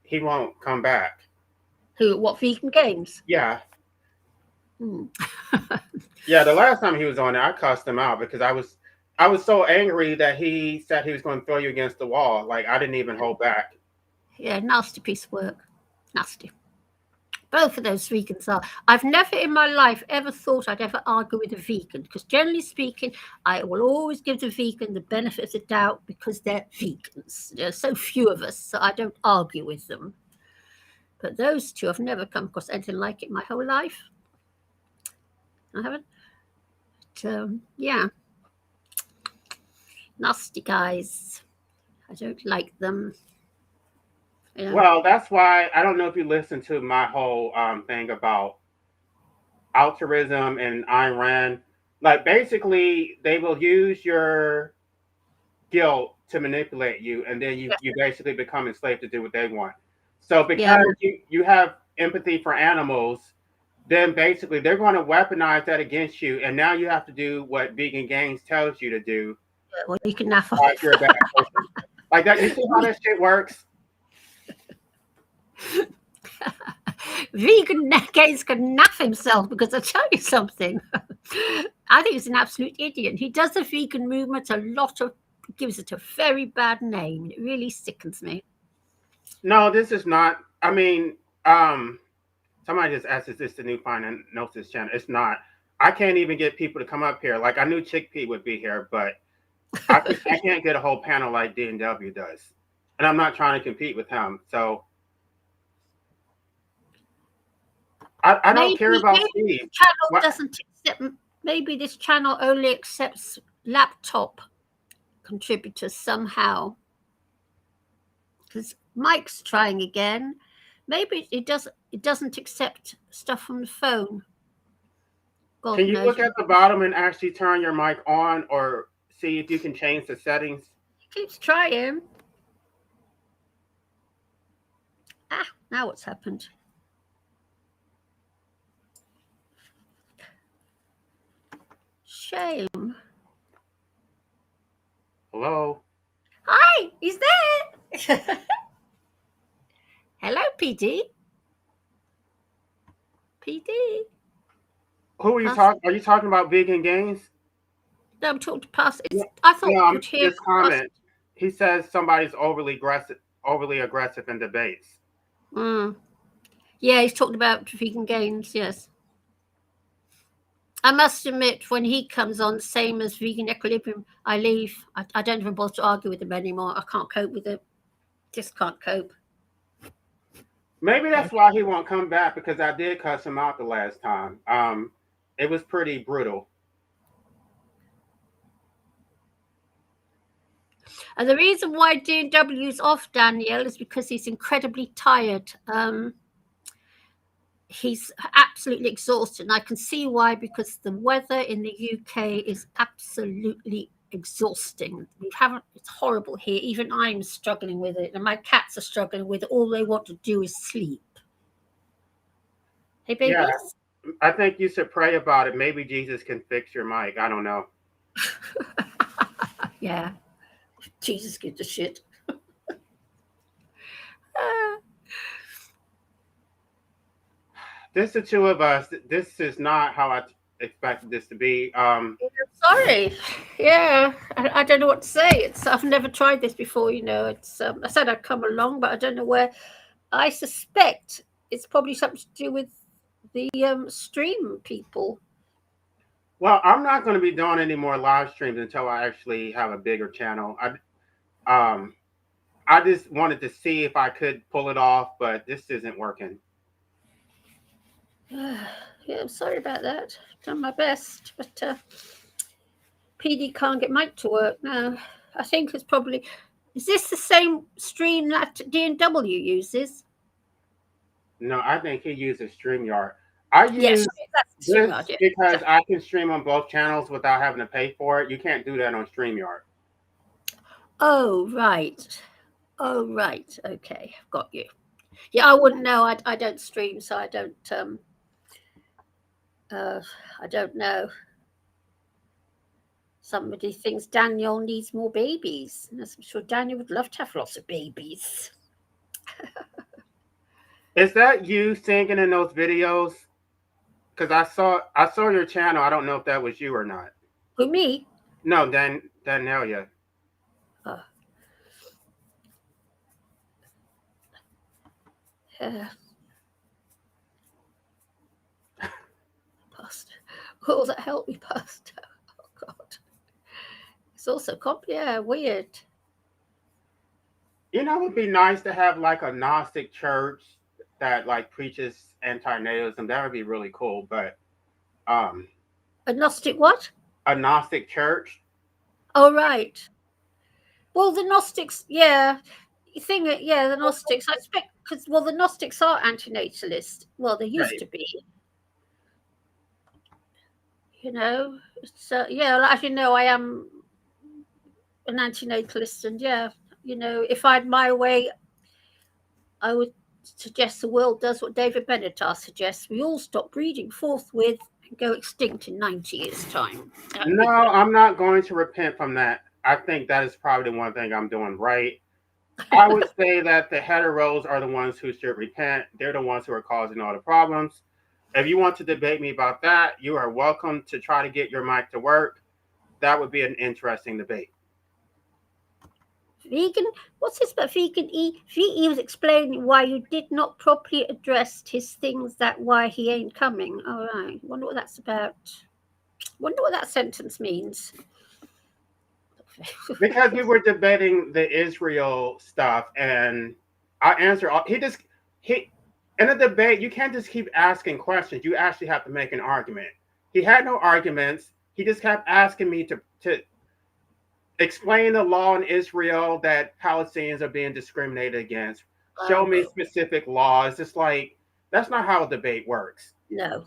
he won't come back. Who? What vegan games? Yeah, Hmm. yeah. The last time he was on there, I cussed him out because I was so angry that he said he was going to throw you against the wall. Like I didn't even hold back. Yeah, nasty piece of work. Nasty. Both of those vegans are. I've never in my life ever thought I'd ever argue with a vegan because, generally speaking, I will always give the vegan the benefit of the doubt because they're vegans. There are so few of us, so I don't argue with them. But those two, I've never come across anything like it my whole life. I haven't. But, yeah, nasty guys. I don't like them. You know. Well, that's why I don't know if you listened to my whole thing about altruism and Ayn Rand. Like basically, they will use your guilt to manipulate you, and then you basically become enslaved to do what they want. So Yeah, because you have empathy for animals, then basically they're going to weaponize that against you, and now you have to do what vegan games tells you to do. well, you can naff Like off. you're a bad person. Like that. You see how that shit works? Vegan gays can naff himself because I tell you something. I think he's an absolute idiot. He does the vegan movement a lot of gives it a very bad name. It really sickens me. No, this is not. I mean, um, somebody just asked, "Is this the new Gnosis channel?" It's not. I can't even get people to come up here. Like I knew Chickpea would be here, but I can't get a whole panel like D&W does, and I'm not trying to compete with him. So I don't maybe care about this Steve. channel What? doesn't accept. Maybe this channel only accepts laptop contributors somehow. Because Mike's trying again. Maybe it does. It doesn't accept stuff from the phone. Can God you knows. look at the bottom and actually turn your mic on, or see if you can change the settings? He keeps trying. Ah, now what's happened? Shame. Hello. Hi, he's there. Hello, PD. PD. Who are you Pastor. talking? Are you talking about vegan games? No, I'm talking to Pastor. Yeah. I thought No, you'd hear this Pastor. comment. He says somebody's overly aggressive in debates. Mm. Yeah, he's talking about vegan games. Yes. I must admit, when he comes on, same as Vegan Equilibrium, I leave. I don't even bother to argue with him anymore. I can't cope with it. Just can't cope. Maybe Okay. that's why he won't come back because I did cuss him out the last time. It was pretty brutal. And the reason why D&W's off Danielle is because he's incredibly tired. He's absolutely exhausted, and I can see why, because the weather in the UK is absolutely exhausting. We haven't. It's horrible here. Even I'm struggling with it, and my cats are struggling with it. All they want to do is sleep. Hey, Yeah, babies. I think you should pray about it. Maybe Jesus can fix your mic. I don't know. Yeah, Jesus gives a shit. Ah, This the two of us. This is not how I expected this to be. sorry. Yeah, I don't know what to say. I've never tried this before. It's I said I'd come along, but I don't know where. I suspect it's probably something to do with the stream people. Well, I'm not going to be doing any more live streams until I actually have a bigger channel. Um, I just wanted to see if I could pull it off, but this isn't working. Yeah, I'm sorry about that. Done my best, but PD can't get Mike to work now. I think it's probably. Is this the same stream that D&W uses? No, I think he uses StreamYard. I Yes, use that's the this StreamYard. Yeah, because exactly. I can stream on both channels without having to pay for it. You can't do that on StreamYard. Oh right. Oh right. Okay, got you. Yeah, I wouldn't know. I don't stream, so I don't. Uh, I don't know. Somebody thinks Daniel needs more babies. And I'm sure Daniel would love to have lots of babies. Is that you singing in those videos? Because I saw your channel. I don't know if that was you or not. Who, me? No, Danelia. Oh, yeah, Pastor. Oh, that helped me, Pastor. Oh, God. It's also, yeah, weird. It would be nice to have like a Gnostic church that like preaches anti-natalism. That would be really cool. But um, Agnostic what? a Gnostic church, Oh, right. Well, the Gnostics, yeah. You think, yeah, the Gnostics, I expect, because, well, the Gnostics are antinatalist. Well, they used right? to be, you know. So, yeah, like, as you know, I am an antinatalist, and yeah, if I had my way, I would suggest the world does what David Benatar suggests. We all stop breeding forthwith and go extinct in 90 years' time. That would No, be great. I'm not going to repent from that. I think that is probably the one thing I'm doing right. I would say that the heteros are the ones who should repent. They're the ones who are causing all the problems. If you want to debate me about that, you are welcome to try to get your mic to work. That would be an interesting debate. Vegan, what's this about vegan E? VE was explaining why you did not properly address his things, that why he ain't coming. All right. Wonder what that's about. Wonder what that sentence means. Because we were debating the Israel stuff, and I answer. He in a debate. You can't just keep asking questions. You actually have to make an argument. He had no arguments. He just kept asking me to explain the law in Israel that Palestinians are being discriminated against. Show Oh, me specific laws. It's like that's not how a debate works. no.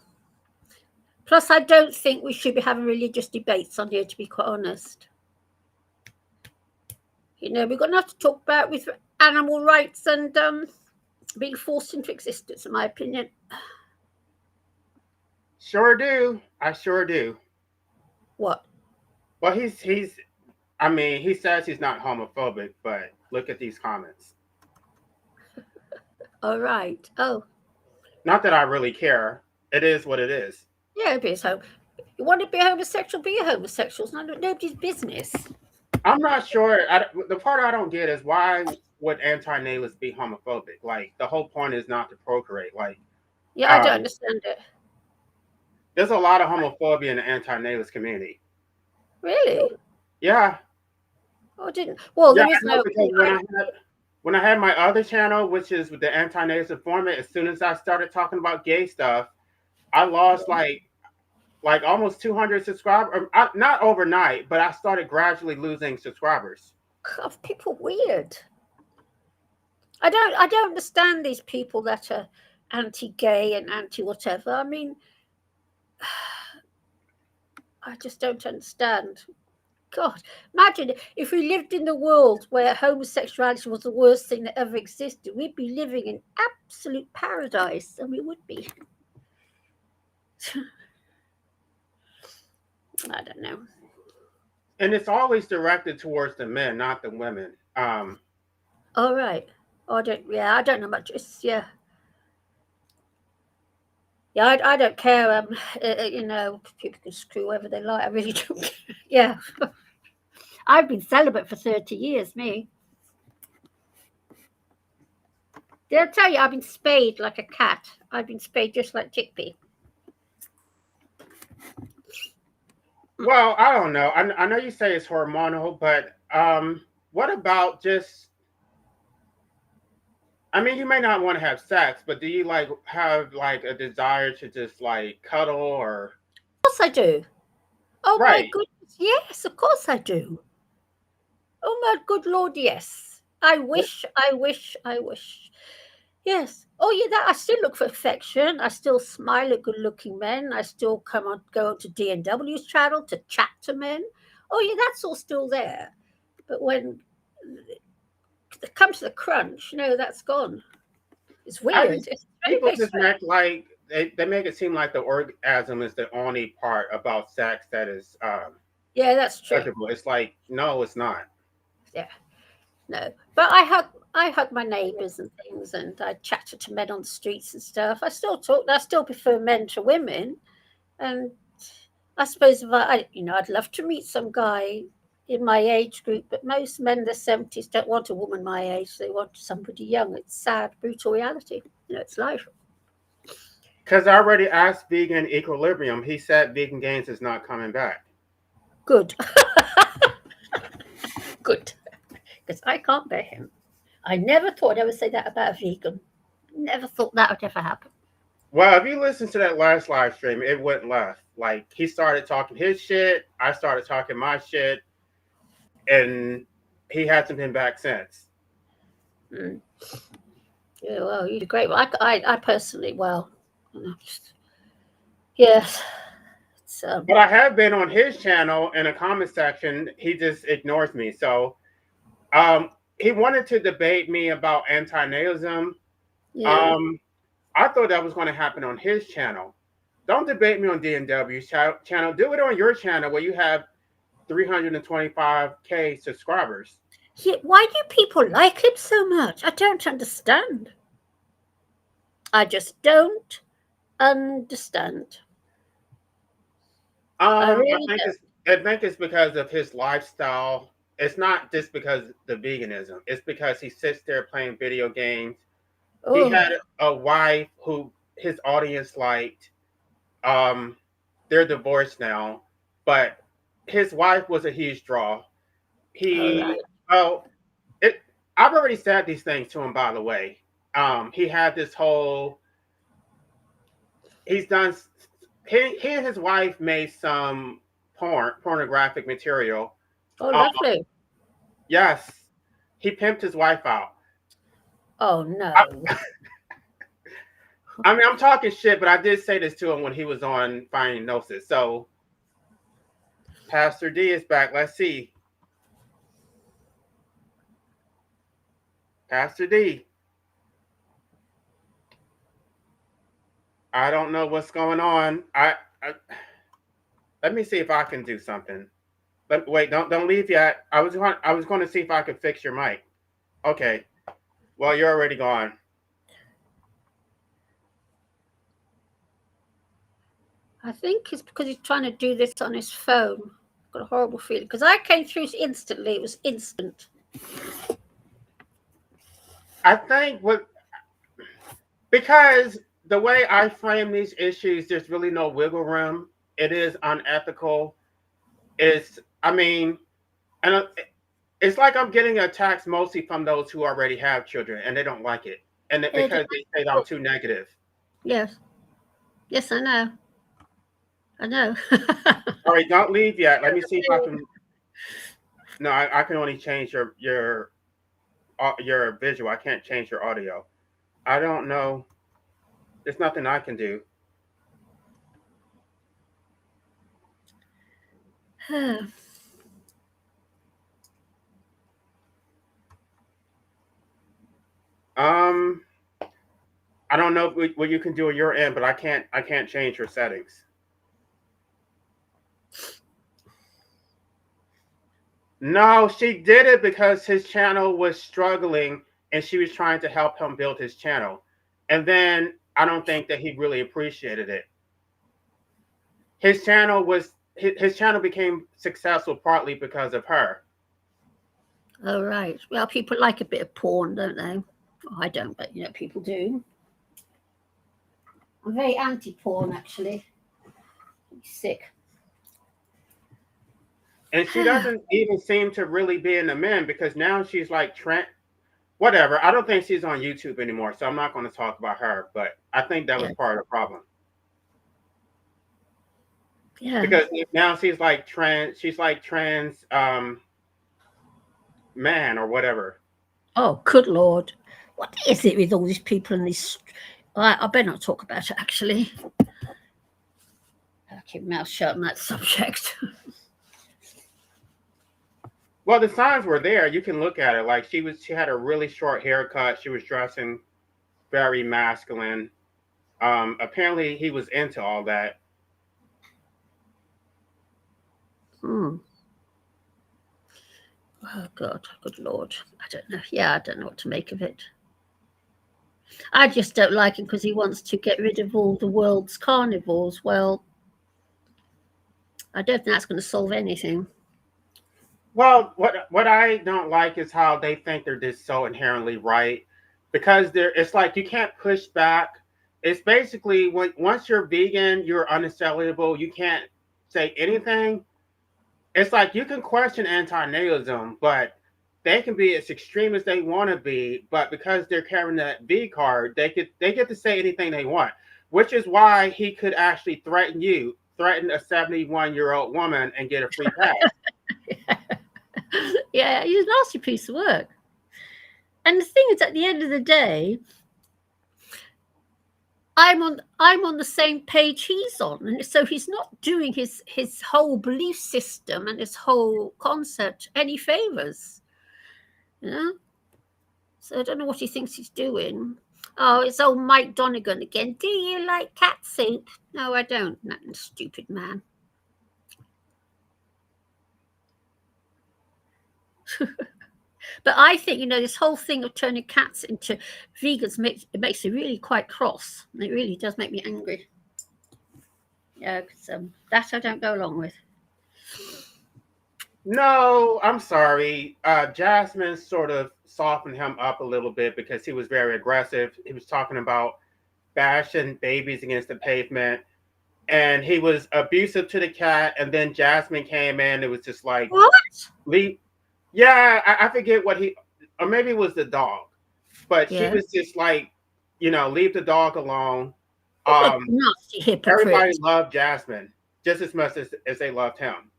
Plus, I don't think we should be having religious debates on here, to be quite honest. We're going to have to talk about with animal rights and being forced into existence, in my opinion. Sure do. I sure do. What? Well, he's. I mean, he says he's not homophobic, but look at these comments. All right. Oh, Not that I really care. It is what it is. yeah, be so. You want to be a homosexual? Be a homosexual. It's nobody's business. I'm not sure. The part I don't get is why would anti-natalists be homophobic? Like the whole point is not to procreate. Like Yeah, I don't um, understand it. there's a lot of homophobia in the anti-natalist community. Really? Yeah, Oh, I didn't. Well, yeah, there I is know no. because when I had my other channel, which is with the anti-natalist informant, as soon as I started talking about gay stuff, I lost like almost 200 subscribers. Not overnight, but I started gradually losing subscribers. God, people weird. I don't understand these people that are anti-gay and anti-whatever. I mean, I just don't understand. God, imagine if we lived in the world where homosexuality was the worst thing that ever existed. We'd be living in absolute paradise, and we would be. I don't know. And it's always directed towards the men, not the women. All right. Oh, I don't know much. Yeah. Yeah, I don't care. People can screw whoever they like. I really don't care. Yeah. I've been celibate for 30 years, me. Did I tell you I've been spayed like a cat? I've been spayed just like Chickpea. Well, I don't know. I know you say it's hormonal, but what about just? I mean, you may not want to have sex, but do you like have like a desire to just like cuddle or? Of course I do. Oh my Right. goodness. Yes, of course I do. Oh my good Lord, yes. I wish. Yes. Oh yeah, that I still look for affection. I still smile at good-looking men. I still go to D&W's channel to chat to men. Oh yeah, that's all still there. But when it comes to the crunch, no, that's gone. It's I weird. just It's people very just strange. make like they make it seem like the orgasm is the only part about sex that is Yeah, that's true. pleasurable. It's like no, it's not. Yeah. no. But I hug my neighbours and things, and I chatted to men on the streets and stuff. I still talk. I still prefer men to women, and I suppose if I'd love to meet some guy in my age group, but most men in their 70s don't want a woman my age. They want somebody young. It's sad, brutal reality. It's life. Because I already asked Vegan Equilibrium. He said Vegan Gains is not coming back. Good. Good. Because I can't bear him. I never thought I'd ever say that about a vegan. Never thought that would ever happen. Well, if you listen to that last live stream, it went left. Like he started talking his shit, I started talking my shit, and he hasn't been back since. Mm. Yeah, well, you do great. Well, I personally, well, yes. It's, But I have been on his channel in a comment section. He just ignores me. So he wanted to debate me about anti-natalism. yeah. Um, I thought that was going to happen on his channel. Don't debate me on DNW's channel. Do it on your channel where you have 325K subscribers. Yeah. Why do people like him so much? I don't understand. I just don't understand. I I really think don't. it's because of his lifestyle. It's not just because the veganism. It's because he sits there playing video games. He Oh, had a wife who his audience liked. Um, they're divorced now, but his wife was a huge draw. all right. He oh it. I've already said these things to him, by the way. He had this whole. He's done. He and his wife made some pornographic material. Oh, Uh, lovely. yes, he pimped his wife out. Oh I, no. I mean, I'm talking shit, but I did say this to him when he was on Finding Gnosis. So Pastor D is back. Let's see. Pastor D. I don't know what's going on. I let me see if I can do something. Wait, don't leave yet. I was going to see if I could fix your mic. Okay. Well, you're already gone. I think it's because he's trying to do this on his phone. I've got a horrible feeling because I came through instantly. It was instant. I think what because the way I frame these issues, there's really no wiggle room. It is unethical. I mean, and it's like I'm getting attacks mostly from those who already have children and they don't like it, and It, because they say that I'm too negative. yes, yes, I know. I know. All right, don't leave yet. Let me see if I can. No, I can only change your visual. I can't change your audio. I don't know. There's nothing I can do. Um, I don't know what you can do on your end, but I can't change your settings. No, she did it because his channel was struggling and she was trying to help him build his channel. And then I don't think that he really appreciated it. His channel became successful partly because of her. All right. Well, people like a bit of porn, don't they? Oh, I don't, but people do. I'm very anti-porn, actually. I'm sick. And she doesn't even seem to really be in the men because now she's like Trent. Whatever. I don't think she's on YouTube anymore, so I'm not going to talk about her. But I think that was Yeah, part of the problem yeah. because now she's like trans man or whatever. Oh, good Lord. What is it with all these people and this? I better not talk about it, actually. I'll keep my mouth shut on that subject. Well, the signs were there. You can look at it. Like she had a really short haircut. She was dressing very masculine. Apparently, he was into all that. Hmm. Oh God, good Lord, I don't know. Yeah, I don't know what to make of it. I just don't like him because he wants to get rid of all the world's carnivores. Well, I don't think that's going to solve anything. Well, what I don't like is how they think they're just so inherently right, because they're it's like you can't push back. It's basically when once you're vegan, you're unassailable. You can't say anything. It's like you can question anti-natalism, but they can be as extreme as they want to be. But because they're carrying that V card, they get to say anything they want, which is why he could actually threaten a 71-year-old woman and get a free pass. Yeah, he's a nasty piece of work. And the thing is, at the end of the day, I'm on the same page he's on, and so he's not doing his whole belief system and his whole concept any favors. You know, so I don't know what he thinks he's doing. Oh, it's old Mike Donegan again. Do you like cat soup? No, I don't. That stupid man. But I think this whole thing of turning cats into vegans makes me really quite cross. It really does make me angry. Yeah, because that I don't go along with. No, I'm sorry. Jasmine sort of softened him up a little bit because he was very aggressive. He was talking about bashing babies against the pavement, and he was abusive to the cat. And then Jasmine came in. It was just like, What? leave. Yeah, I forget what he, or maybe it was the dog, but she Yeah. was just like, leave the dog alone. What a Um, nasty Everybody hypocrite. loved Jasmine just as much as they loved him.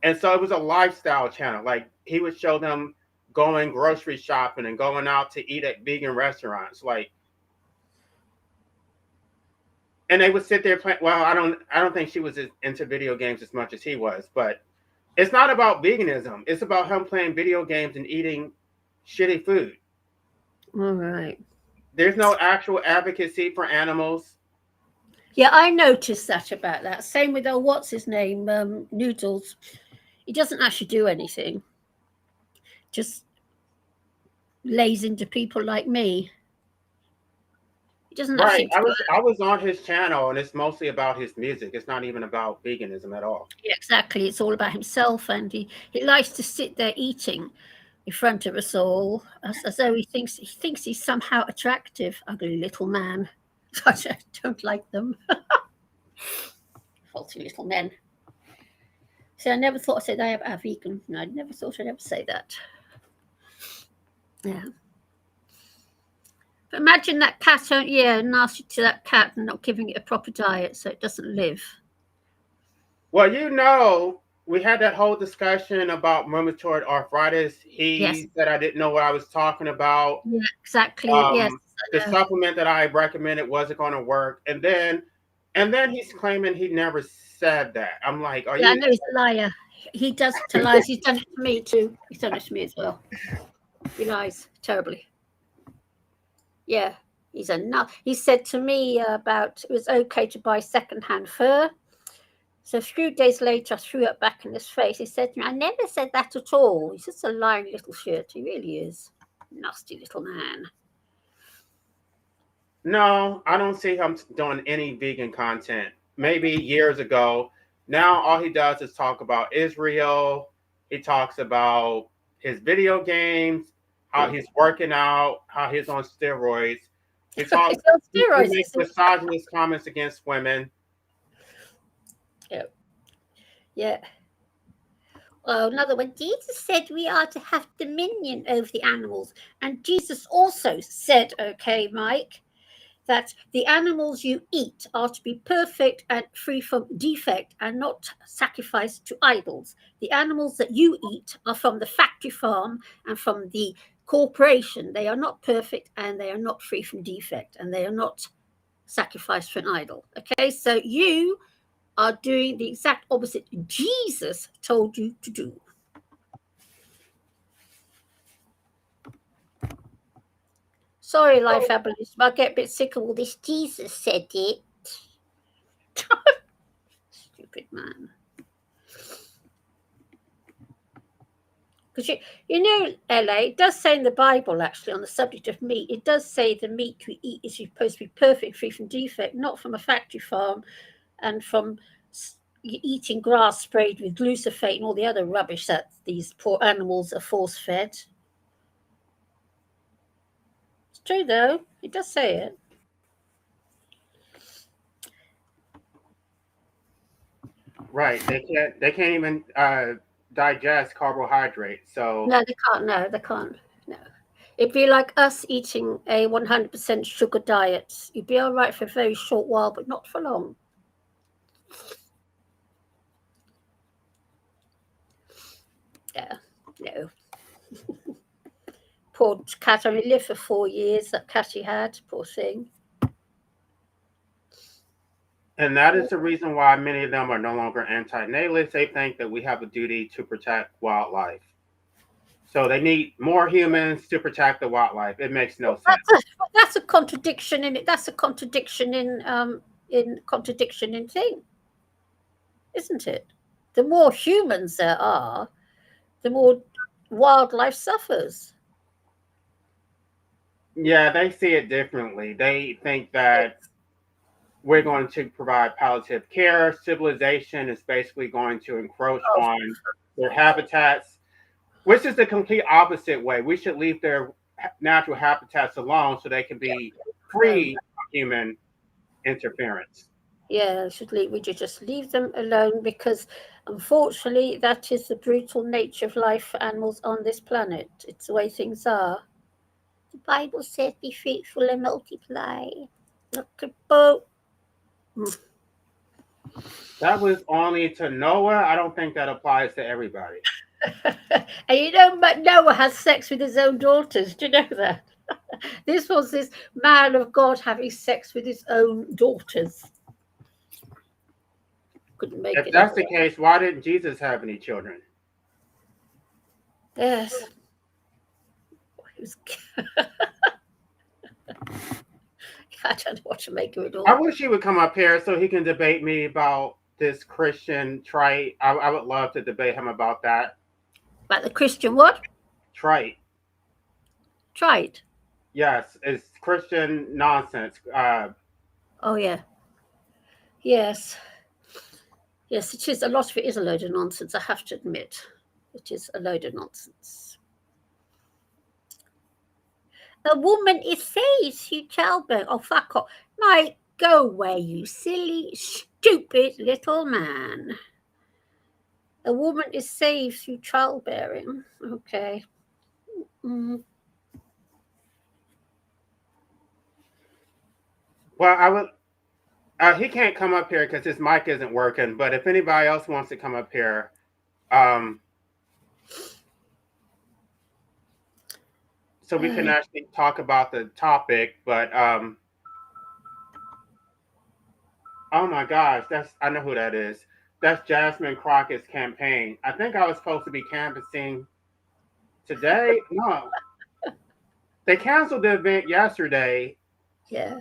And so it was a lifestyle channel. Like he would show them going grocery shopping and going out to eat at vegan restaurants. Like, and they would sit there playing. Well, I don't think she was into video games as much as he was, but it's not about veganism. It's about him playing video games and eating shitty food. All right. There's no actual advocacy for animals. Yeah, I noticed that about that. Same with what's his name, Noodles. He doesn't actually do anything. Just lays into people like me. He doesn't Right. actually do it. I was on his channel and it's mostly about his music. It's not even about veganism at all. Yeah, exactly. It's all about himself, and he likes to sit there eating in front of us all, as though he thinks he's somehow attractive. Ugly little man. I don't like them. Faulty little men. See, I never thought I'd say that about a vegan. No, I never thought I'd ever say that. Yeah. But imagine that cat, yeah, nasty to that cat and not giving it a proper diet so it doesn't live. Well, we had that whole discussion about rheumatoid arthritis. Yes. He said I didn't know what I was talking about. Yeah, exactly. Yes. The supplement that I recommended wasn't going to work, and then he's claiming he never said that. I'm like, are Yeah, I you? know he's a liar. He does to lies. He's done it to me too. He's done it to me as well. He lies terribly. Yeah, he's a nut. He said to me about it was okay to buy second-hand fur. So a few days later, I threw it back in his face. He said to me, "I never said that at all." He's just a lying little shit. He really is. Nasty little man. No, I don't see him doing any vegan content. Maybe years ago. Now all he does is talk about Israel. He talks about his video games, how he's working out, how he's on steroids. He talks. He's on He steroids. makes misogynist comments against women. Yeah. Yeah. Well, another one. Jesus said we are to have dominion over the animals. And Jesus also said, okay, Mike, that the animals you eat are to be perfect and free from defect and not sacrificed to idols. The animals that you eat are from the factory farm and from the corporation. They are not perfect and they are not free from defect and they are not sacrificed for an idol. Okay, so you are doing the exact opposite Jesus told you to do. Sorry, life abolitionist, I get a bit sick of all this. Jesus said it. Stupid man. Because you know, LA, it does say in the Bible, actually, on the subject of meat, it does say the meat we eat is supposed to be perfect, free from defect, not from a factory farm and from eating grass sprayed with glyphosate and all the other rubbish that these poor animals are force fed. It's true, though. It does say it. Right. They can't even digest carbohydrates. So No, they can't. No, they can't. No. It'd be like us eating a 100% sugar diet. You'd be all right for a very short while, but not for long. Yeah, no. Poor cat only lived for 4 years, that cat he had, poor thing. and that is the reason why many of them are no longer anti-natalists. They think that we have a duty to protect wildlife. So they need more humans to protect the wildlife. It makes no Well, sense. that's a contradiction in it. That's a contradiction in thing, isn't it? The more humans there are, the more wildlife suffers. Yeah, they see it differently. They think that we're going to provide palliative care. Civilization is basically going to encroach Oh, on their habitats, which is the complete opposite way. We should leave their natural habitats alone so they can be no. free of human interference. Yeah, we should just leave them alone because unfortunately that is the brutal nature of life for animals on this planet. It's the way things are. The Bible says be fruitful and multiply. Look at boat. That was only to Noah. I don't think that applies to everybody. And you know, but Noah has sex with his own daughters. Do you know that? This was this man of God having sex with his own daughters. Couldn't make If it up. that's the case, why didn't Jesus have any children? Yes. He was, I don't know what to make of it I all. wish he would come up here so he can debate me about this Christian trite. I would love to debate him about that. But the Christian what? Trite. Tried. Yes, it's Christian nonsense. Oh yeah. Yes. Yes, it is. A lot of it is a load of nonsense, I have to admit. It is a load of nonsense. A woman is saved through childbirth. Oh, fuck off. Mate, go away, you silly, stupid little man. A woman is saved through childbearing. Okay. Mm. Well, I would. He can't come up here because his mic isn't working. But if anybody else wants to come up here, um, so we can actually talk about the topic. But oh my gosh, I know who that is. That's Jasmine Crockett's campaign. I think I was supposed to be canvassing today. No, they canceled the event yesterday, Yeah.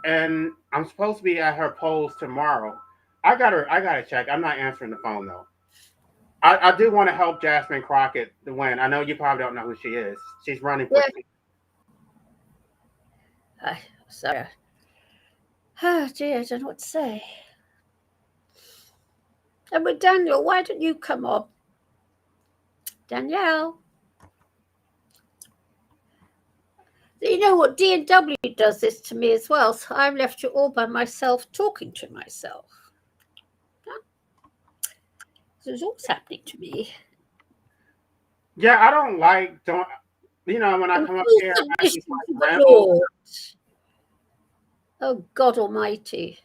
and I'm supposed to be at her polls tomorrow. I gotta check. I'm not answering the phone though. I do want to help Jasmine Crockett to win. I know you probably don't know who she is. She's running for. Yeah. Sorry. Oh dear, I don't know what to say. And with Daniel, why don't you come up? Danielle. You know what? D&W does this to me as well. So I'm left here all by myself talking to myself. This is always happening to me. Yeah, I don't when I And come up full here, I submission just like to the ramble. Lord. Oh God Almighty.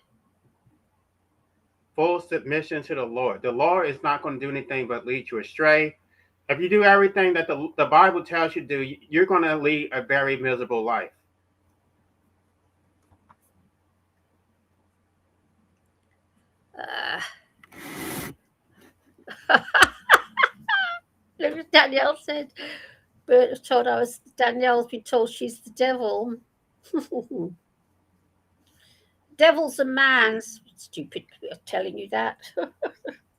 Full submission to the Lord. The Lord is not going to do anything but lead you astray. If you do everything that the Bible tells you to do, you're going to lead a very miserable life. Danielle said, Bert was told Danielle's been told she's the devil. Devil's a man. Stupid telling you that.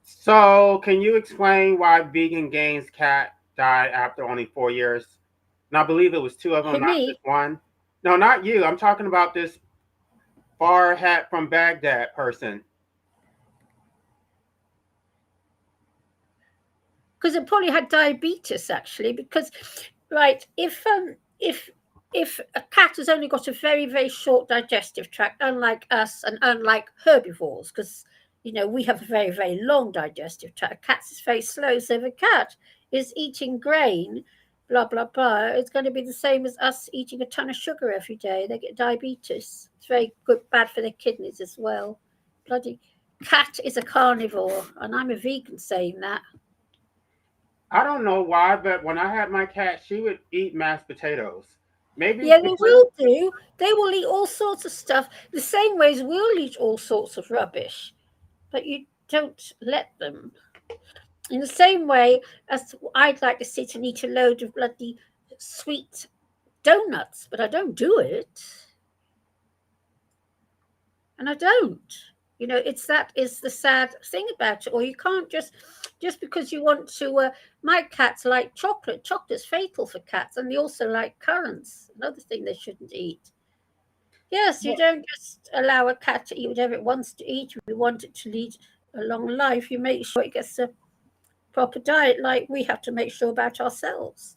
So, can you explain why vegan gains cat died after only 4 years. And I believe it was two of them, Who, not me? just one. No, not you. I'm talking about this far hat from Baghdad person. Because it probably had diabetes actually. Because, right, if a cat has only got a very very short digestive tract, unlike us and unlike herbivores, because we have a very very long digestive tract. A cat's is very slow, so if a cat is eating grain, blah blah blah, it's going to be the same as us eating a ton of sugar every day. They get diabetes. It's very good, bad for their kidneys as well. Bloody cat is a carnivore, and I'm a vegan saying that. I don't know why, but when I had my cat, she would eat mashed potatoes. Maybe Yeah, it's they because, will do. They will eat all sorts of stuff, the same way as we'll eat all sorts of rubbish, but you don't let them. In the same way as I'd like to sit and eat a load of bloody sweet donuts, but I don't do it. And I don't. It's that is the sad thing about it. Or you can't just because you want to. My cats like chocolate. Chocolate's fatal for cats, and they also like currants. Another thing they shouldn't eat. Yes, you well, don't just allow a cat to eat whatever it wants to eat. If you want it to lead a long life, you make sure it gets a proper diet, like we have to make sure about ourselves.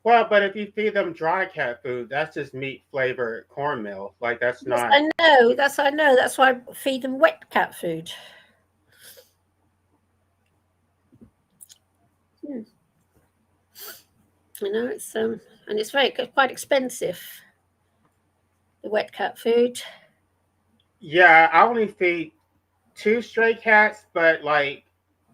but if you feed them dry cat food, that's just meat flavored cornmeal. Like that's Yes, not. I know. I know. That's why I feed them wet cat food. Hmm. And it's very quite expensive. The wet cat food. Yeah, I only feed two stray cats, but like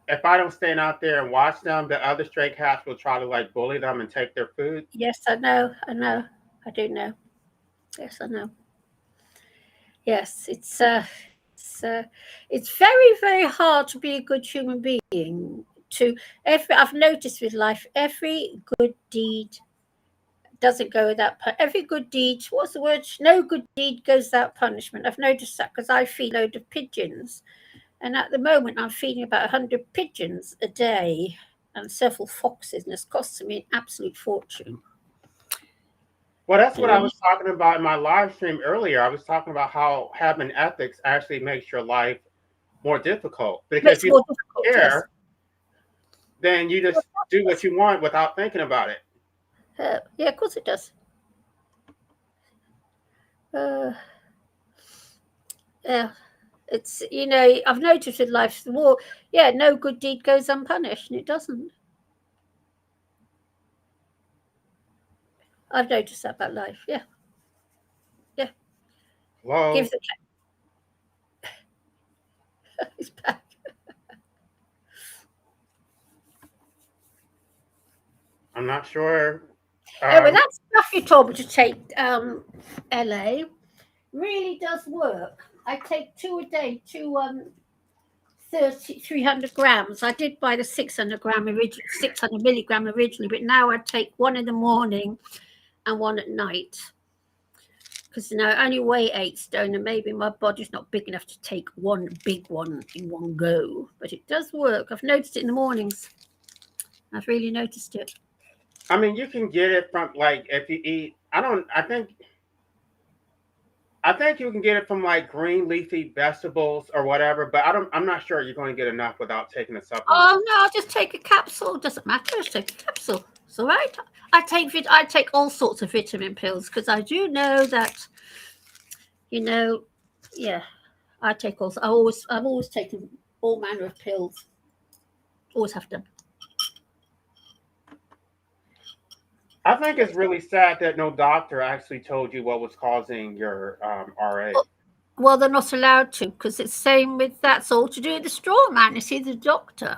if I don't stand out there and watch them, the other stray cats will try to like bully them and take their food. Yes, I know. I know. I do know. Yes, I know. Yes, it's very very hard to be a good human being. To every I've noticed with life, every good deed doesn't go without every good deed. What's the word? No good deed goes without punishment. I've noticed that because I feed a load of pigeons, and at the moment I'm feeding about 100 pigeons a day and several foxes, and it's costing me an absolute fortune. Well, that's You what I know, was talking about in my live stream earlier. I was talking about how having ethics actually makes your life more difficult because makes it you more don't difficult. Yes, care, then you yeah, just do what you want without thinking about it. yeah, of course it does. Uh, yeah, it's I've noticed in life the more, yeah, no good deed goes unpunished, and it doesn't. I've noticed that about life. Yeah, yeah. Give Well, the cat his back. I'm not sure. Oh, well, Um, that stuff you told me to take, LA, really does work. I take two a day, two 300 grams. I did buy the 600 milligram originally, but now I take one in the morning and one at night. Because I only weigh 8 stone, and maybe my body's not big enough to take one big one in one go. But it does work. I've noticed it in the mornings. I've really noticed it. I mean, you can get it from like if you eat. I don't. I think you can get it from like green leafy vegetables or whatever, but I don't. I'm not sure you're going to get enough without taking a supplement. Oh no, I'll just take a capsule. Doesn't matter. Just take a capsule. It's all right. I take all sorts of vitamin pills because I do know that you know, yeah. I take also. I've always taken all manner of pills. Always have done. I think it's Yes. really sad that no doctor actually told you what was causing your RA. Well, they're not allowed to because it's same with that's all to do with the straw man. You see, the doctor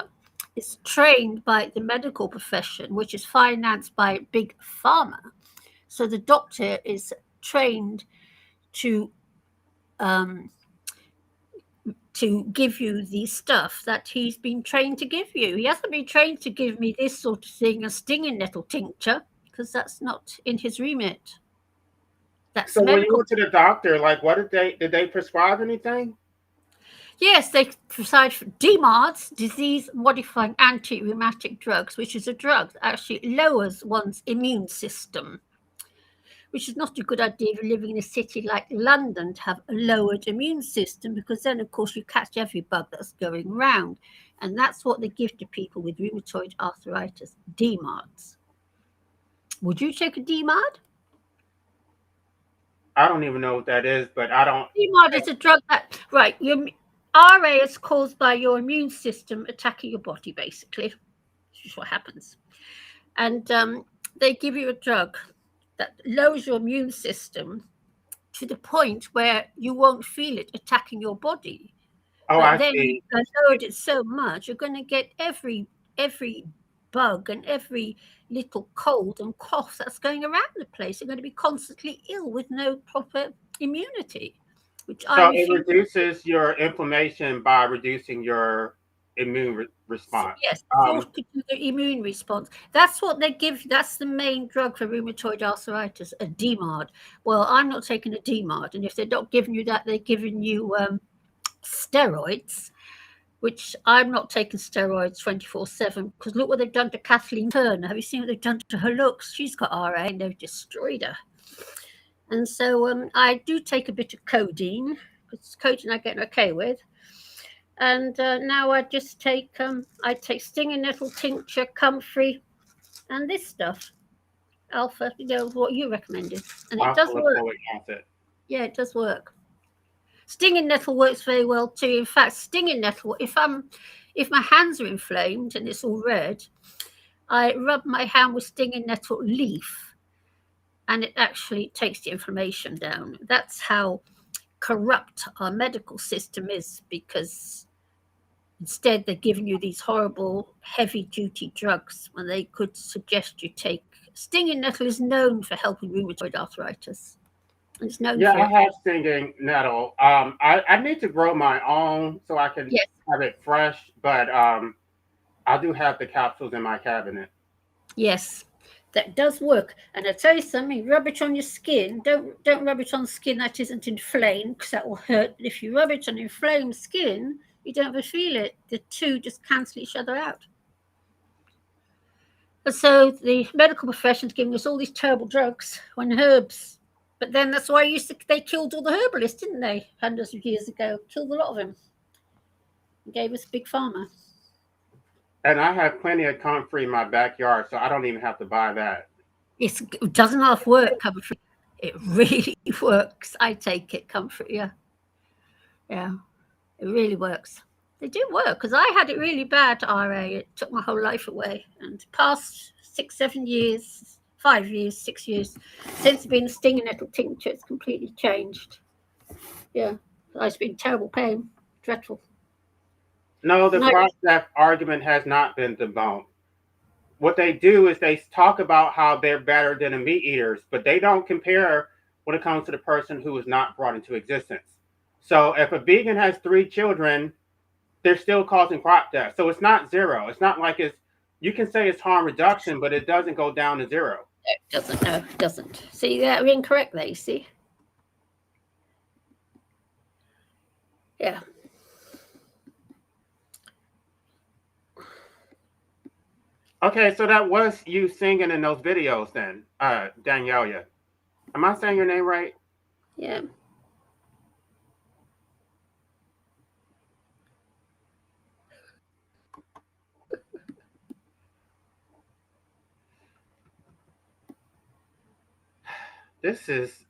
is trained by the medical profession, which is financed by big pharma. So the doctor is trained to um, to give you the stuff that he's been trained to give you. He hasn't been trained to give me this sort of thing, a stinging nettle tincture, because that's not in his remit. That's So the when you medical. went to the doctor, like, what did they prescribe anything? Yes, they prescribe DMARDs, disease-modifying anti-rheumatic drugs, which is a drug that actually lowers one's immune system, which is not a good idea if you're living in a city like London to have a lowered immune system, because then, of course, you catch every bug that's going round. And that's what they give to people with rheumatoid arthritis, DMARDs. Would you take a DMARD? I don't even know what that is, but I don't. DMARD is a drug that, right, your RA is caused by your immune system attacking your body, basically. This is what happens. And they give you a drug that lowers your immune system to the point where you won't feel it attacking your body. Oh, But I then see. you've lowered it so much, you're going to get every bug and every little cold and cough that's going around the place. You're going to be constantly ill with no proper immunity, which I So it refuse. reduces your inflammation by reducing your response. Yes, Um, fortitude the immune response. That's what they give. That's the main drug for rheumatoid arthritis, a DMARD. Well, I'm not taking a DMARD, and if they're not giving you that, they're giving you steroids, which I'm not taking steroids 24/7 because look what they've done to Kathleen Turner. Have you seen what they've done to her looks? She's got RA and they've destroyed her. And so I do take a bit of codeine because codeine I get okay with. And now I take stinging nettle tincture, comfrey, and this stuff, alpha. You know what you recommended, and it does work. alpha-lipoic acid. Yeah, it does work. Stinging nettle works very well too. In fact, stinging nettle, if my hands are inflamed and it's all red, I rub my hand with stinging nettle leaf, and it actually takes the inflammation down. That's how corrupt our medical system is, because instead they're giving you these horrible heavy duty drugs when they could suggest you take. Stinging nettle is known for helping rheumatoid arthritis. It's known Yeah, for I it. have stinging nettle. I need to grow my own so I can Yes, have it fresh, but I do have the capsules in my cabinet. yes, that does work. And I tell you something, rub it on your skin. Don't rub it on skin that isn't inflamed, because that will hurt. But if you rub it on inflamed skin, you don't ever feel it. The two just cancel each other out. And so the medical profession's giving us all these terrible drugs when herbs. But then that's why they killed all the herbalists, didn't they? Hundreds of years ago, killed a lot of them, and gave us big pharma. And I have plenty of comfrey in my backyard, so I don't even have to buy that. It doesn't half work, comfort. It really works. I take it, comfort. Yeah, yeah, it really works. They do work because I had it really bad. RA. It took my whole life away, and past 6, 7 years, 5 years, 6 years since being a stinging nettle tincture, it's completely changed. Yeah, I was in terrible pain, dreadful. No, the No, crop depth argument has not been debunked. What they do is they talk about how they're better than the meat eaters, but they don't compare when it comes to the person who is not brought into existence. So if a vegan has 3 children, they're still causing crop death. So it's not zero. It's not like it's, you can say it's harm reduction, but it doesn't go down to zero. it doesn't. No, it doesn't. See, they're incorrect there. You see. Yeah. Okay, so that was you singing in those videos then, Daniela. Am I saying your name right? Yeah. This is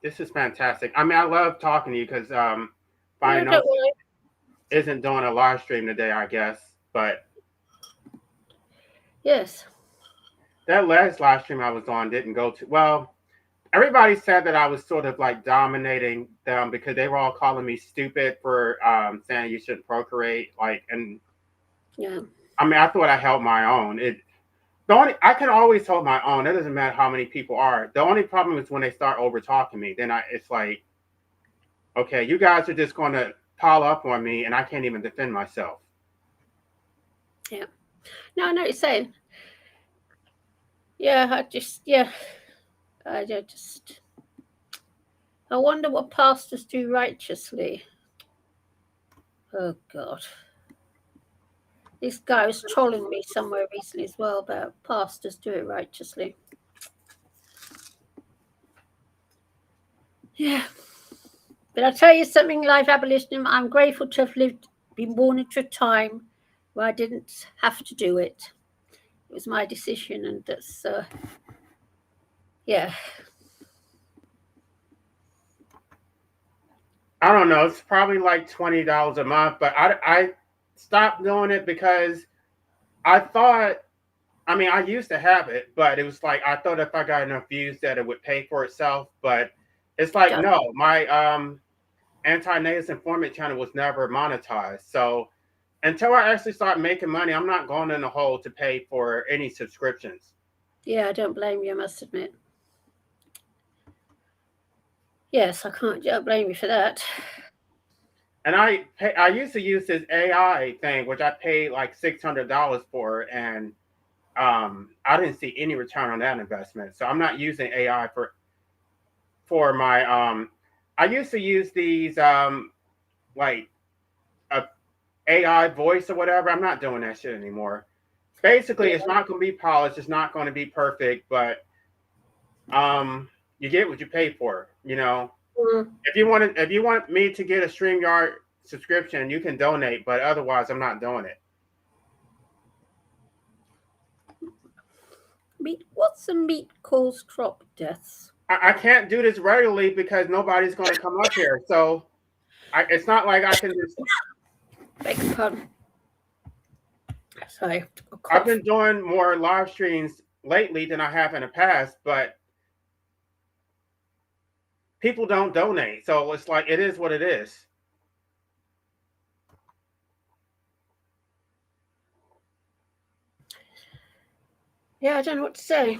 this is fantastic. I mean, I love talking to you because No, Fine don't Notes worry. isn't doing a live stream today, I guess. But Yes. that last live stream I was on didn't go to well. Everybody said that I was sort of like dominating them because they were all calling me stupid for saying you shouldn't procreate. Like, and Yeah. I mean, I thought I held my own. The only I can always hold my own. It doesn't matter how many people are. The only problem is when they start over talking me. Then it's like, okay, you guys are just going to pile up on me, and I can't even defend myself. Yeah. No, I know what you're saying. Yeah, yeah, I just, I wonder what pastors do righteously. Oh God. This guy was trolling me somewhere recently as well about pastors do it righteously. Yeah. But I'll tell you something, Life Abolitionism, I'm grateful to have been born into a time where I didn't have to do it. It was my decision, and that's, yeah. I don't know. It's probably like $20 a month, but I stopped doing it because I thought. I mean, I used to have it, but it was like I thought if I got enough views that it would pay for itself. But it's like Don't. no, my anti-native informant channel was never monetized. So until I actually start making money, I'm not going in the hole to pay for any subscriptions. Yeah, I don't blame you, I must admit. Yes, I can't blame you for that. And I used to use this AI thing, which I paid like $600 for, and I didn't see any return on that investment. So I'm not using AI for my I used to use these like a AI voice or whatever. I'm not doing that shit anymore. Basically, Yeah. it's not going to be polished. It's not going to be perfect, but you get what you pay for. You know, Mm. if you want me to get a StreamYard subscription, you can donate, but otherwise, I'm not doing it. What's a meat cause crop deaths? I can't do this regularly because nobody's going to come up here. So it's not like I can just. Beg your pardon. Sorry, a I've cough. been doing more live streams lately than I have in the past, but people don't donate. So it's like it is what it is. Yeah, I don't know what to say.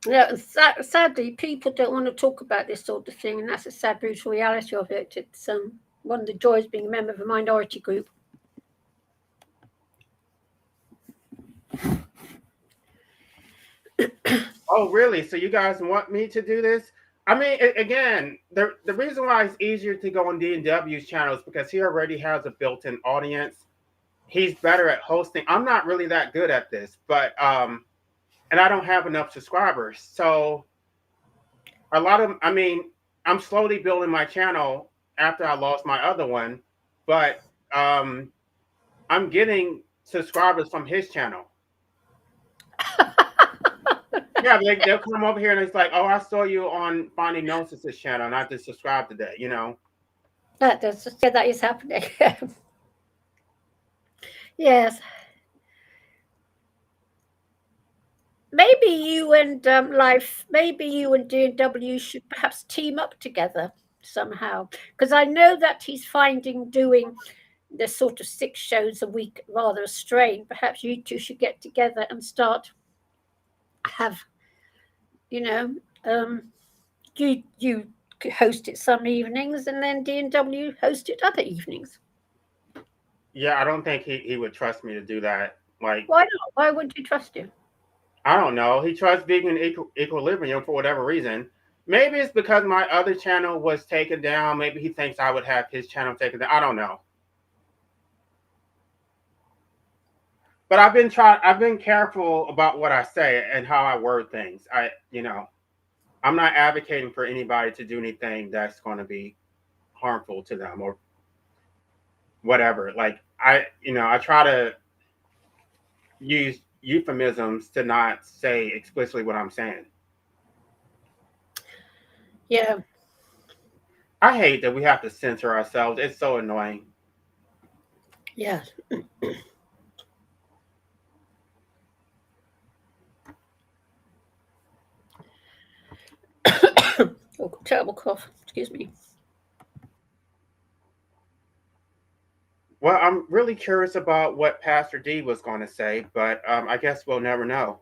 Yeah, sadly, people don't want to talk about this sort of thing, and that's a sad, brutal reality of it. It's one of the joys of being a member of a minority group. Oh, really? So you guys want me to do this? I mean, again, the reason why it's easier to go on D&W's channel is because he already has a built-in audience. He's better at hosting. I'm not really that good at this, but and I don't have enough subscribers. So a lot of, I mean, I'm slowly building my channel after I lost my other one, but um, I'm getting subscribers from his channel. Yeah, they'll come over here and it's like, oh, I saw you on Finding Gnosis' channel and I just subscribed today, you know? That is happening. Yes, maybe you and maybe you and D&W should perhaps team up together somehow, because I know that he's finding doing the sort of 6 shows a week rather a strain. Perhaps you two should get together and start have you know you host it some evenings and then D&W host it other evenings. Yeah, I don't think he would trust me to do that. Like, Why not? Why wouldn't you trust you? I don't know. He trusts being in equilibrium for whatever reason. Maybe it's because my other channel was taken down. Maybe he thinks I would have his channel taken down. I don't know. But I've been careful about what I say and how I word things. I'm not advocating for anybody to do anything that's going to be harmful to them or whatever. Like I try to use euphemisms to not say explicitly what I'm saying. Yeah. I hate that we have to censor ourselves. It's so annoying. Yeah. Oh, terrible cough. Excuse me. Well, I'm really curious about what Pastor D was going to say, but I guess we'll never know.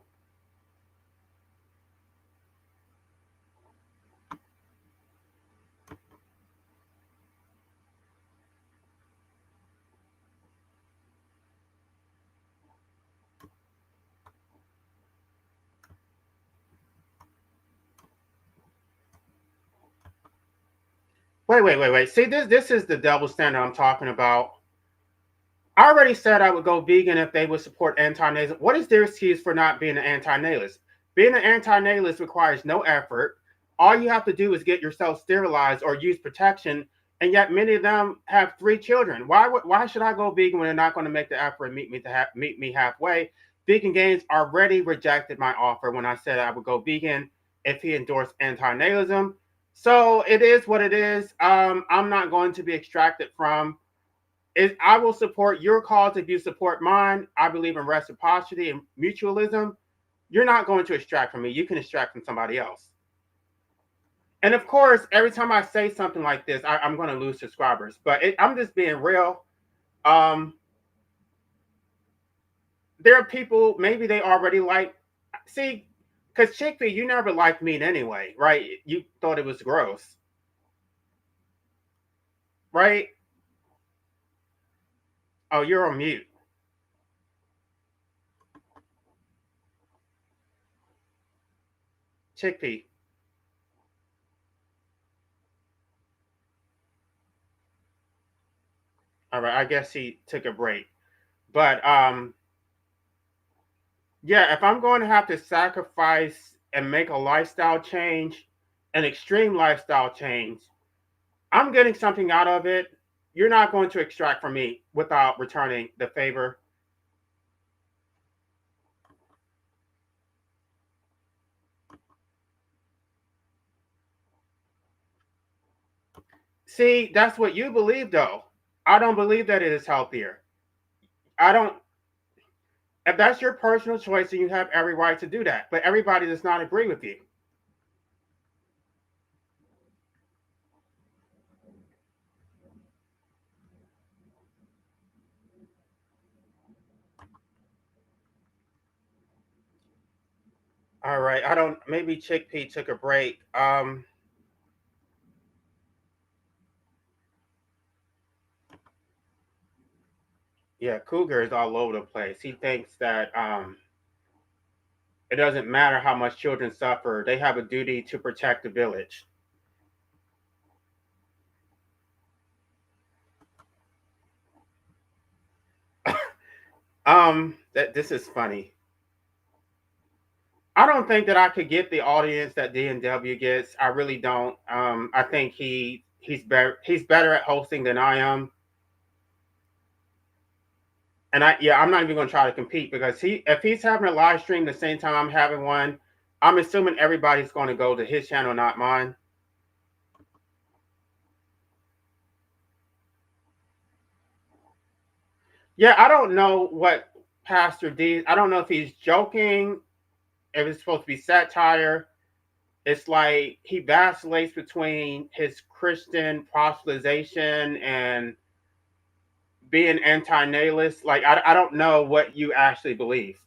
Wait. See, this is the double standard I'm talking about. I already said I would go vegan if they would support anti-natalist. What is their excuse for not being an anti-natalist? Being an anti-natalist requires no effort. All you have to do is get yourself sterilized or use protection, and yet many of them have 3 children. Why should I go vegan when they're not going to make the effort and meet me halfway? Vegan Games already rejected my offer when I said I would go vegan if he endorsed anti-natalism. So it is what it is. I'm not going to be extracted from. I will support your cause if you support mine. I believe in reciprocity and mutualism. You're not going to extract from me. You can extract from somebody else. And of course, every time I say something like this, I'm going to lose subscribers. But I'm just being real. Um, there are people, maybe they already like, see, because chickpea, you never liked meat anyway, right? You thought it was gross, right? Oh, you're on mute. Chickpea. All right, I guess he took a break. But yeah, if I'm going to have to sacrifice and make a lifestyle change, an extreme lifestyle change, I'm getting something out of it. You're not going to extract from me without returning the favor. See, that's what you believe, though. I don't believe that it is healthier. I don't. If that's your personal choice, then you have every right to do that. But everybody does not agree with you. All right. I don't. Maybe Chickpea took a break. Yeah, Cougar is all over the place. He thinks that it doesn't matter how much children suffer; they have a duty to protect the village. That this is funny. I don't think that I could get the audience that DNW gets. I really don't. I think he's better. He's better at hosting than I am. And I'm not even going to try to compete because if he's having a live stream the same time I'm having one, I'm assuming everybody's going to go to his channel, not mine. Yeah, I don't know what Pastor D. I don't know if he's joking, if it's supposed to be satire. It's like he vacillates between his Christian proselytization and being anti-natalist. Like I don't know what you actually believe.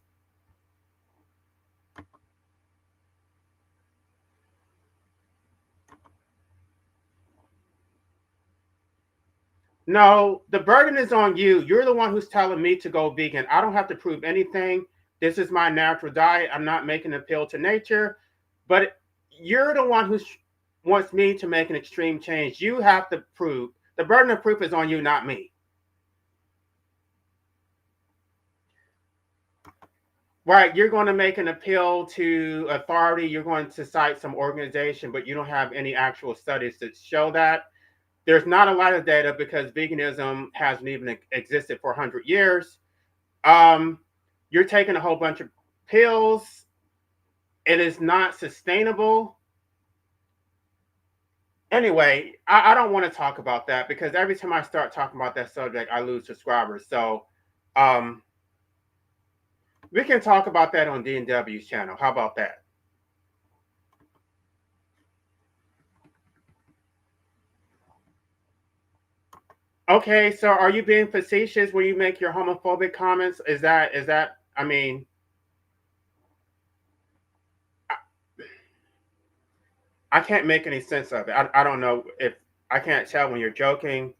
No, the burden is on you. You're the one who's telling me to go vegan. I don't have to prove anything. This is my natural diet. I'm not making an appeal to nature, but you're the one who wants me to make an extreme change. You have to prove. The burden of proof is on you, not me. Right, you're going to make an appeal to authority. You're going to cite some organization, but you don't have any actual studies that show that. There's not a lot of data because veganism hasn't even existed for 100 years. Um, you're taking a whole bunch of pills. It is not sustainable. Anyway, I don't want to talk about that because every time I start talking about that subject, I lose subscribers. So um, we can talk about that on D&W's channel. How about that? Okay, so are you being facetious when you make your homophobic comments? Is that? I mean, I, I can't make any sense of it. I don't know if I can't tell when you're joking.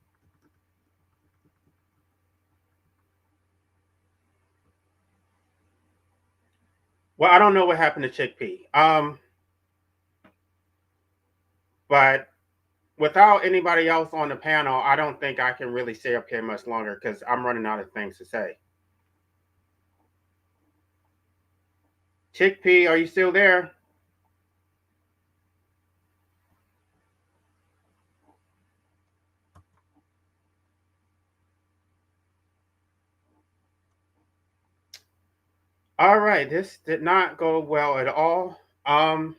Well, I don't know what happened to Chickpea. But without anybody else on the panel, I don't think I can really stay up here much longer because I'm running out of things to say. Chickpea, are you still there? All right, this did not go well at all. All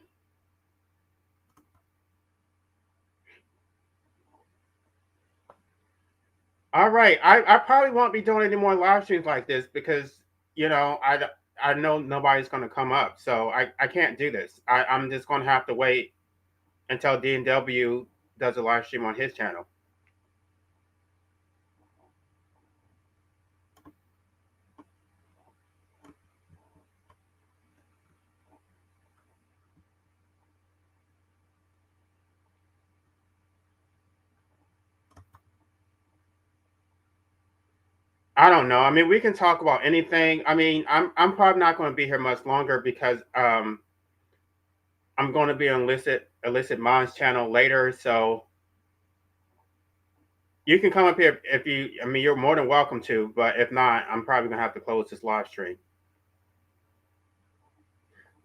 right, I probably won't be doing any more live streams like this because I know nobody's going to come up, so I can't do this. I'm just going to have to wait until D&W does a live stream on his channel. I don't know. I mean, we can talk about anything. I mean, I'm probably not going to be here much longer because I'm going to be on illicit minds channel later. So you can come up here if you. I mean, you're more than welcome to. But if not, I'm probably going to have to close this live stream.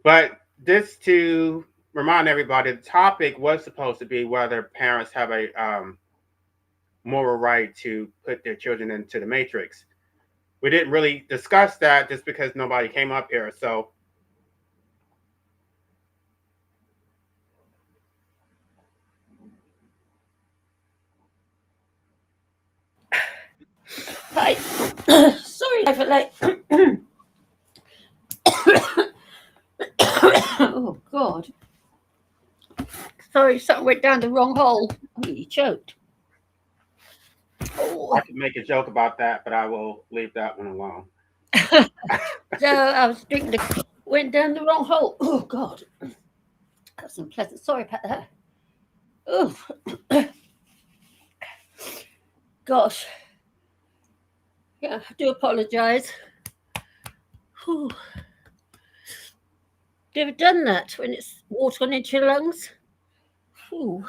But this to remind everybody, the topic was supposed to be whether parents have a moral right to put their children into the matrix. We didn't really discuss that just because nobody came up here. So Hi. Sorry, I'm late. Oh God. Sorry, something went down the wrong hole. I really choked. I could make a joke about that, but I will leave that one alone. So I was drinking the went down the wrong hole. Oh God. That's unpleasant. Sorry about that. Oh gosh. Yeah, I do apologise. Whew. You ever done that when it's water gone into your lungs? Ooh.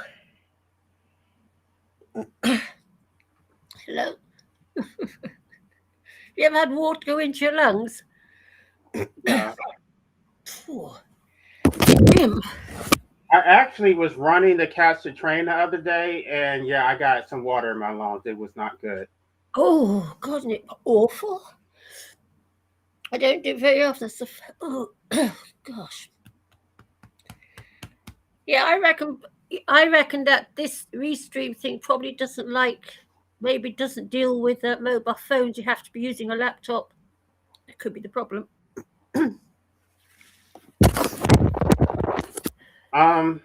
Hello. You ever had water go into your lungs? Yeah. Ooh. Damn. I actually was running to catch the train the other day, and yeah, I got some water in my lungs. It was not good. Oh God, isn't it awful? I don't do it very often. So, oh gosh. Yeah, I reckon that this restream thing probably doesn't maybe doesn't deal with mobile phones. You have to be using a laptop. It could be the problem. Um,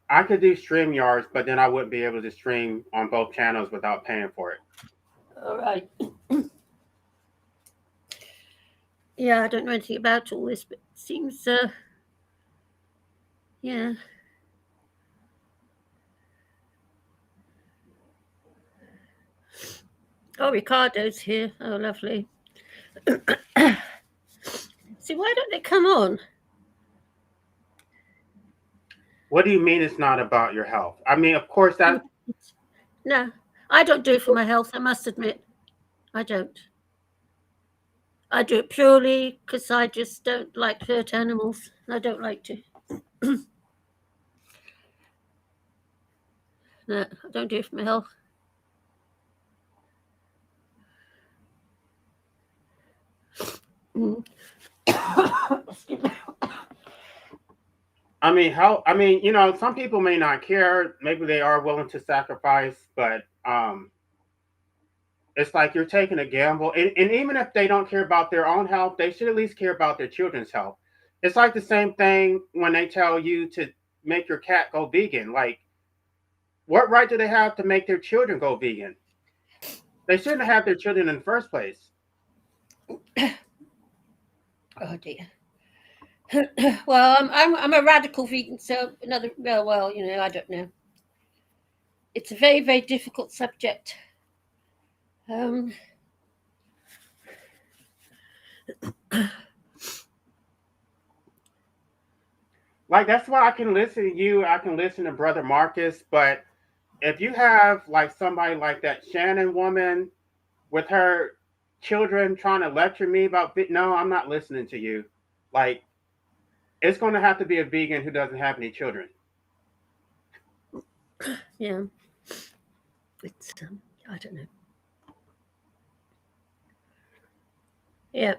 I could do StreamYards, but then I wouldn't be able to stream on both channels without paying for it. All right. Yeah, I don't know anything about all this, but it seems, yeah. Oh, Ricardo's here. Oh, lovely. See, why don't they come on? What do you mean it's not about your health? I mean, of course that. No, I don't do it for my health, I must admit. I don't. I do it purely because I just don't like to hurt animals. I don't like to. No, I don't do it for my health. Mm. I mean, how? I mean, some people may not care. Maybe they are willing to sacrifice, but it's like you're taking a gamble. And even if they don't care about their own health, they should at least care about their children's health. It's like the same thing when they tell you to make your cat go vegan. Like, what right do they have to make their children go vegan? They shouldn't have their children in the first place. Oh dear. Well, I'm a radical vegan, so well, I don't know. It's a very, very difficult subject. Like, that's why I can listen to you. I can listen to Brother Marcus, but if you have like somebody like that Shannon woman with her children trying to lecture me about no, I'm not listening to you. Like, it's going to have to be a vegan who doesn't have any children. Yeah, it's I don't know. Yeah.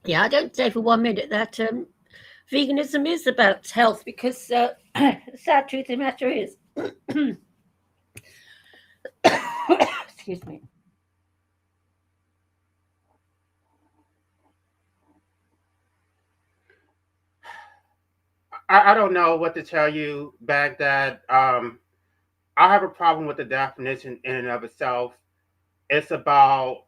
Yeah, I don't say for 1 minute that veganism is about health, because the sad truth of the matter is, excuse me. I don't know what to tell you, Baghdad. I have a problem with the definition in and of itself. It's about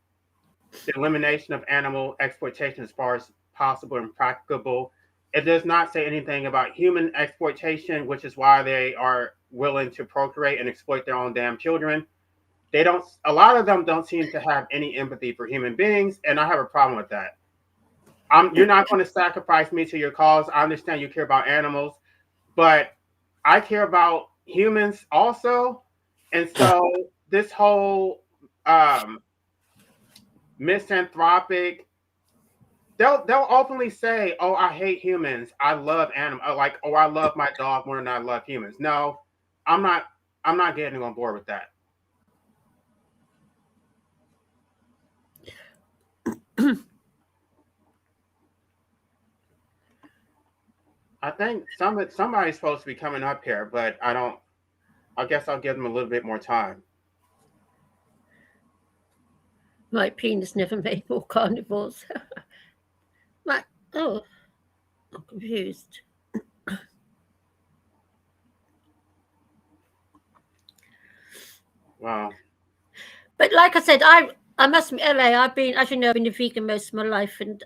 the elimination of animal exploitation as far as possible and practicable. It does not say anything about human exploitation, which is why they are willing to procreate and exploit their own damn children. They don't. A lot of them don't seem to have any empathy for human beings, and I have a problem with that. You're not going to sacrifice me to your cause. I understand you care about animals, but I care about humans also. And so this whole um, misanthropic, they'll openly say, "Oh, I hate humans. I love animals." Like, "Oh, I love my dog more than I love humans." No, I'm not. I'm not getting on board with that. I think somebody's supposed to be coming up here, but I don't. I guess I'll give them a little bit more time. My penis never made more carnivores. My, oh, I'm confused. Wow. But like I said, I must admit, LA. I've been, as you know, I've been a vegan most of my life, and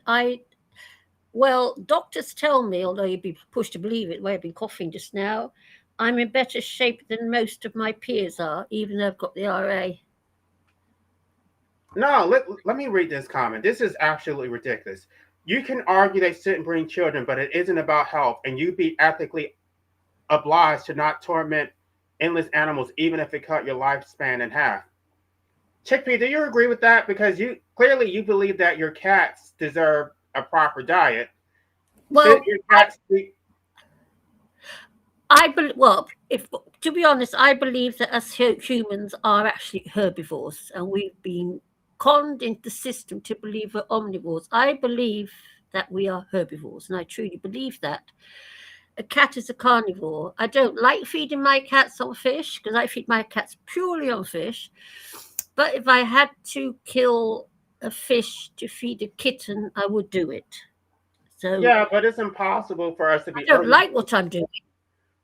well, doctors tell me, although you'd be pushed to believe it, the way I've been coughing just now, I'm in better shape than most of my peers are, even though I've got the RA. No, let me read this comment. This is absolutely ridiculous. You can argue they shouldn't bring children, but it isn't about health, and you'd be ethically obliged to not torment endless animals, even if it cut your lifespan in half. Chickpea, do you agree with that? Because you clearly you believe that your cats deserve a proper diet. Should Well, your cats be? well, if to be honest, I believe that us humans are actually herbivores, and we've been conned into the system to believe we're omnivores. I believe that we are herbivores, and I truly believe that. A cat is a carnivore. I don't like feeding my cats on fish because I feed my cats purely on fish. But if I had to kill a fish to feed a kitten, I would do it. So Yeah, but it's impossible for us to I be don't like herbivores what I'm doing.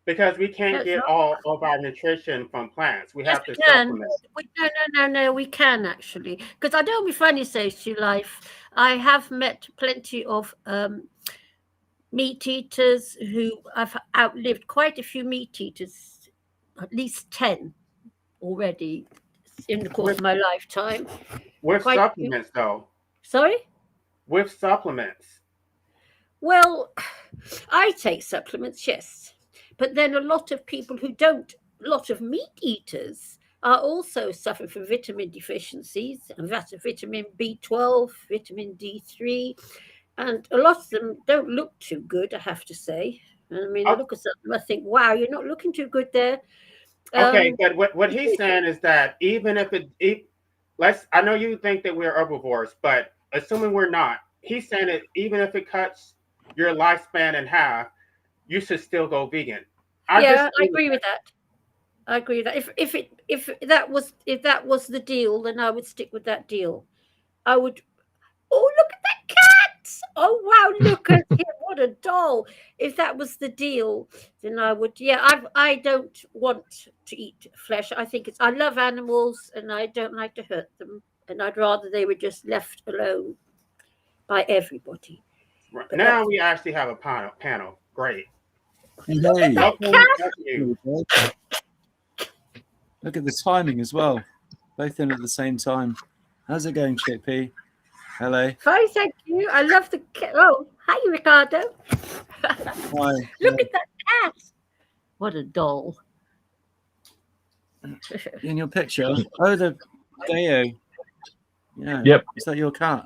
because we No, can't it's get not. all of our nutrition from plants. We Yes, have to we can. supplement. No. We can actually, because I don't be funny say to you, life. I have met plenty of meat eaters who I've outlived quite a few meat eaters, at least 10 already in the course with of my lifetime. with Quite a few. supplements though. Sorry. With supplements. Well, I take supplements, yes, but then a lot of people who don't, a lot of meat eaters are also suffering from vitamin deficiencies, and that's vitamin B12, vitamin D3, and a lot of them don't look too good, I have to say. I mean, I Oh, look at something, I think, wow, you're not looking too good there. okay, Um, but what he's saying is that even if let's, I know you think that we're herbivores, but assuming we're not, he's saying that even if it cuts your lifespan in half, you should still go vegan. I yeah, I disagree with agree with that. I agree with that. If that was the deal, then I would stick with that deal. I would. Oh, look at that cat! Oh wow, look at him! What a doll! If that was the deal, then I would. Yeah, I don't want to eat flesh. I think it's. I love animals, and I don't like to hurt them. And I'd rather they were just left alone by everybody. that. But Now that's we actually have a panel. Great. look at Hey, that Okay, cat. that's you. look at the timing as well. Both in at the same time. How's it going, Chippy? Hello. Fine, thank you. I love the cat. Oh, hi, Ricardo. Hi. Look at that cat. What a doll. In your picture. Oh, the Deo. Yeah. Yep. Is that your cat?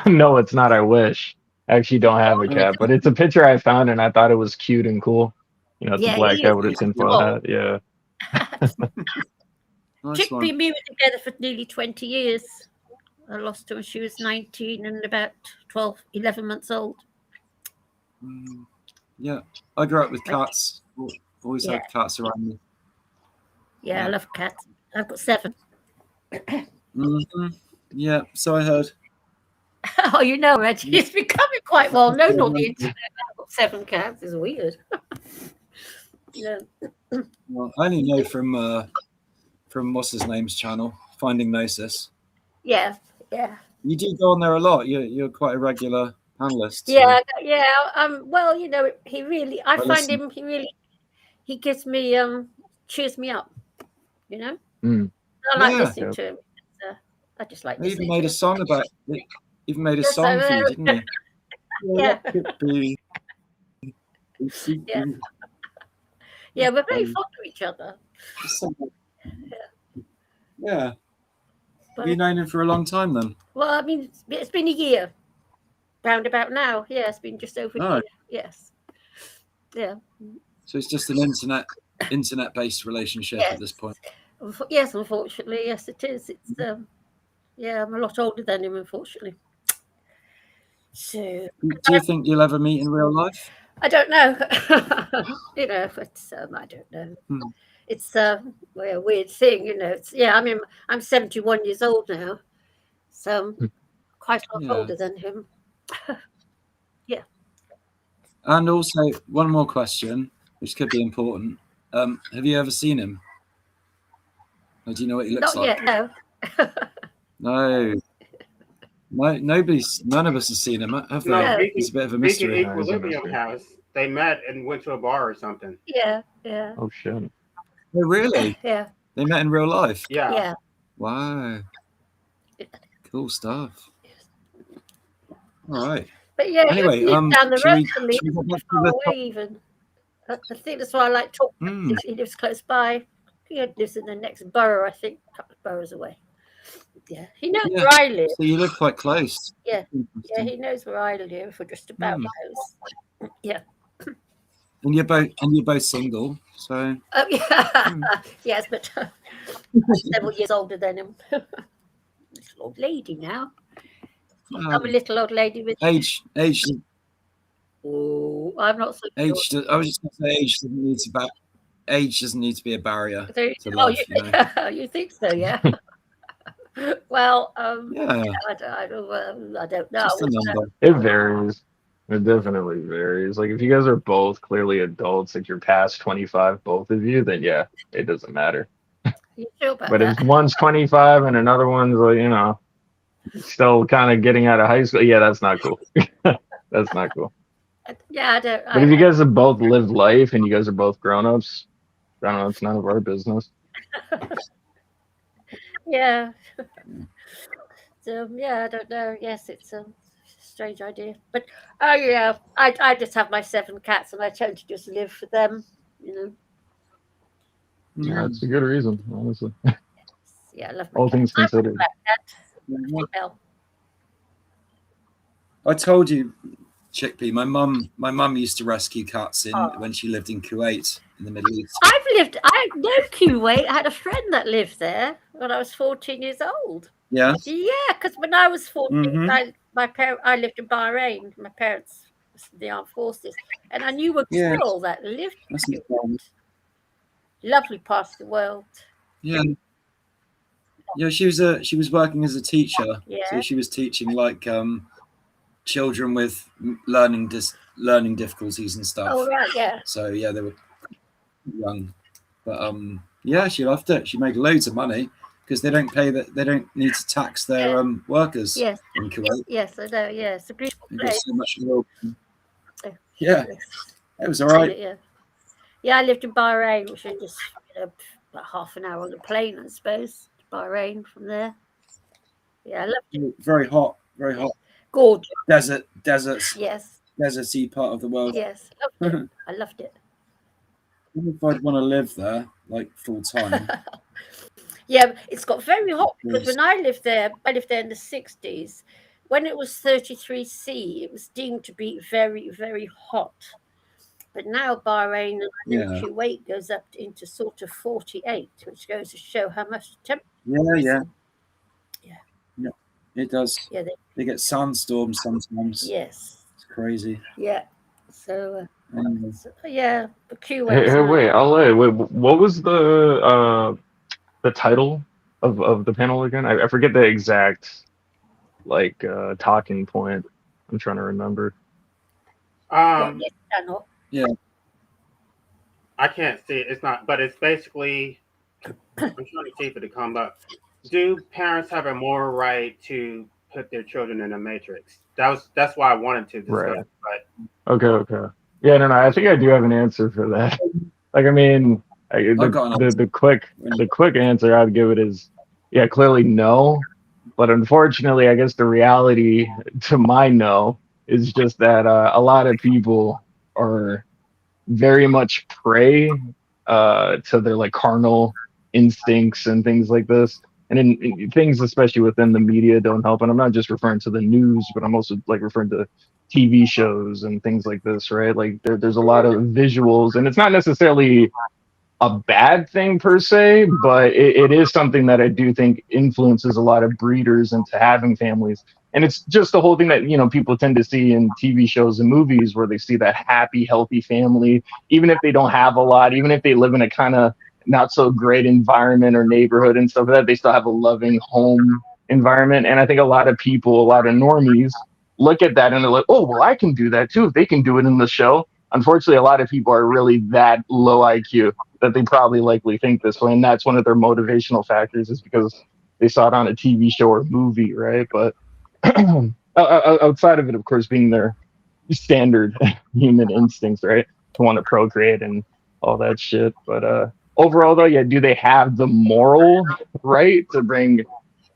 No, it's not. I wish. I actually don't have a Okay. cat, but it's a picture I found and I thought it was cute and cool. You know, it's Yeah, a black he cat is. with a He's tinfoil cool. hat. Yeah. Nice Chickpea one. and me were together for nearly 20 years. I lost her when she was 19 and about 12, 11 months old. Yeah. I grew up with cats. Always Yeah. had cats around me. Yeah, I love cats. I've got 7. Yeah, so I heard. Oh, you know, Reggie, it's becoming quite well known on the internet. I've got 7 cats. It's weird. Yeah. Well, I only know from what's his name's channel, Finding Gnosis. Yeah. You do go on there a lot. You're quite a regular panelist. so- Yeah. Well, you know, I find listen. him, he gives me, cheers me up, you know? Mm. I like Yeah. listening to him. I just like He even listening made to a him. song about it. Even made a Yes, song I for you, know. didn't he? Yeah. Let it be. Yeah. Yeah, we're very fond of each other. Yeah. But, Have you known him for a long time then? well, I mean, it's been a year. Round about now. Yeah, it's been just over a Oh. year. Yes. Yeah. So it's just an internet-based relationship Yes. at this point. Yes, unfortunately, yes, it is. It's yeah, I'm a lot older than him, unfortunately. So Do you think you'll ever meet in real life? I don't know. You know, it's I don't know. It's a weird thing, you know. It's I mean, I'm 71 years old now, so I'm quite a lot Yeah. older than him. And also, one more question, which could be important. Have you ever seen him? Or do you know what he looks Not like? yet, no. No. None of us has seen him, have No, they? Vicky, It's a bit of a Vicky mystery. Equilibrium House. They met and went to a bar or something. Yeah. Oh shit. Oh, really? Yeah. They met in real life? Yeah. Wow. Cool stuff. All right. But yeah, Anyway, he lives down the shall road we- from me, shall we go back to far the away even. I think that's why I like talking. He lives close by. He lives in the next borough, I think, a couple of boroughs away. Yeah, he knows Yeah. where I live. So you live quite close. Yeah. Yeah, Interesting. he knows where I live, or just about knows. Yeah. And you're both single, so Oh, yeah. Yes, but I'm several years older than him. Little old lady now. I'm a little old lady with age. Oh, I'm not so sure. I was just going to say age doesn't need to be a barrier to Oh, love. You know? you think so? Yeah. Well, Yeah. I don't know. Just a number. It varies. It definitely varies. Like if you guys are both clearly adults, like you're past 25, both of you, then yeah, it doesn't matter. You sure about But that? if one's 25 and another one's like, you know, still kind of getting out of high school, yeah, that's not cool. That's not cool. Yeah, I don't. But if you guys have both lived life and you guys are both grown-ups, I don't know, it's none of our business. Yeah. So yeah, I don't know. Yes, it's a strange idea, but oh yeah, I just have my 7 cats, and I tend to just live for them. You know. Yeah, it's a good reason, honestly. Yeah, I love my All cat. things I'm a considered. black cat. Well, I told you, Chickpea. My mum used to rescue cats when she lived in Kuwait in the Middle East. I know Kuwait. I had a friend that lived there when I was 14 years old. Yeah. Yeah, because when I was 14, I lived in Bahrain. My parents was in the armed forces, and I knew a Yeah. girl that lived That's in Kuwait. Lovely part of the world. Yeah. Yeah, she was working as a teacher. Yeah. So she was teaching like children with learning difficulties and stuff. Oh right, yeah. So yeah, they were young, but yeah, she loved it. She made loads of money because they don't need to tax their workers Yes. in Kuwait. Yes, I know. Yeah, it's a beautiful They've got place. so much more. Yeah. Yeah, Yes. it was all right. Yeah. Yeah, I lived in Bahrain, which is just about half an hour on the plane, I suppose. To Bahrain from there. Yeah, I loved it. Very hot, Gorgeous. deserts, Yes. deserty part of the world. Yes. I loved it. if I'd want to live there, like full time. Yeah, it's got very hot because Yes. when I lived there in the 60s. When it was 33°C, it was deemed to be very, very hot. But now Bahrain and I know Yeah. Kuwait goes up into sort of 48, which goes to show how much the temperature Yeah, is. yeah. Yeah. Yeah, it does. Yeah, They get sandstorms sometimes. yes. It's crazy. Yeah. So, Anyway. yeah, but Hey, Kuwait's hey, nice. wait, what was the title of the panel again? I forget the exact like talking point. I'm trying to remember. What, Um, this channel? Yeah. I can't see it. It's not, but it's basically. I'm trying to see if it'll come up. Do parents have a moral right to put their children in a matrix? That's why I wanted to discuss. Right. But Okay. Yeah, no. I think I do have an answer for that. Like, I mean, I got an the quick answer I'd give it is, yeah, clearly no. But unfortunately, I guess the reality to my no is just that a lot of people are very much prey to their like carnal instincts and things like this. And in things, especially within the media, don't help. And I'm not just referring to the news, but I'm also like referring to TV shows and things like this, right? Like there's a lot of visuals, and it's not necessarily a bad thing per se, but it is something that I do think influences a lot of breeders into having families. And it's just the whole thing that, people tend to see in TV shows and movies where they see that happy, healthy family, even if they don't have a lot, even if they live in a kind of not so great environment or neighborhood and stuff like that, they still have a loving home environment. And I think a lot of people, a lot of normies look at that and they're like, oh, well, I can do that too if they can do it in the show. Unfortunately, a lot of people are really that low IQ that they probably likely think this way, and that's one of their motivational factors is because they saw it on a TV show or movie, right? But outside of it, of course, being their standard human instincts, right, to want to procreate and all that shit. But overall, though, yeah, do they have the moral right to bring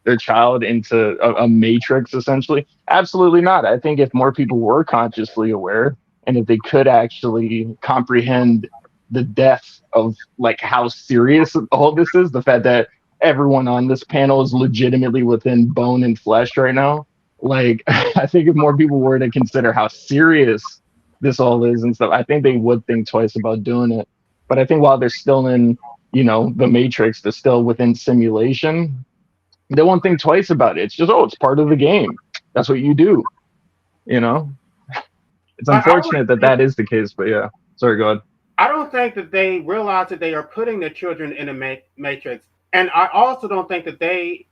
their child into a matrix essentially? Absolutely not. I think if more people were consciously aware and if they could actually comprehend the depth of like how serious all this is, the fact that everyone on this panel is legitimately within bone and flesh right now, like I think if more people were to consider how serious this all is and stuff, I think they would think twice about doing it. But I think while they're still in, the matrix, they're still within simulation, they won't think twice about it. It's just, oh, it's part of the game. That's what you do. You know, it's I would unfortunate that think, that is the case, but yeah. Sorry, go ahead. I don't think that they realize that they are putting their children in a matrix, and I also don't think that they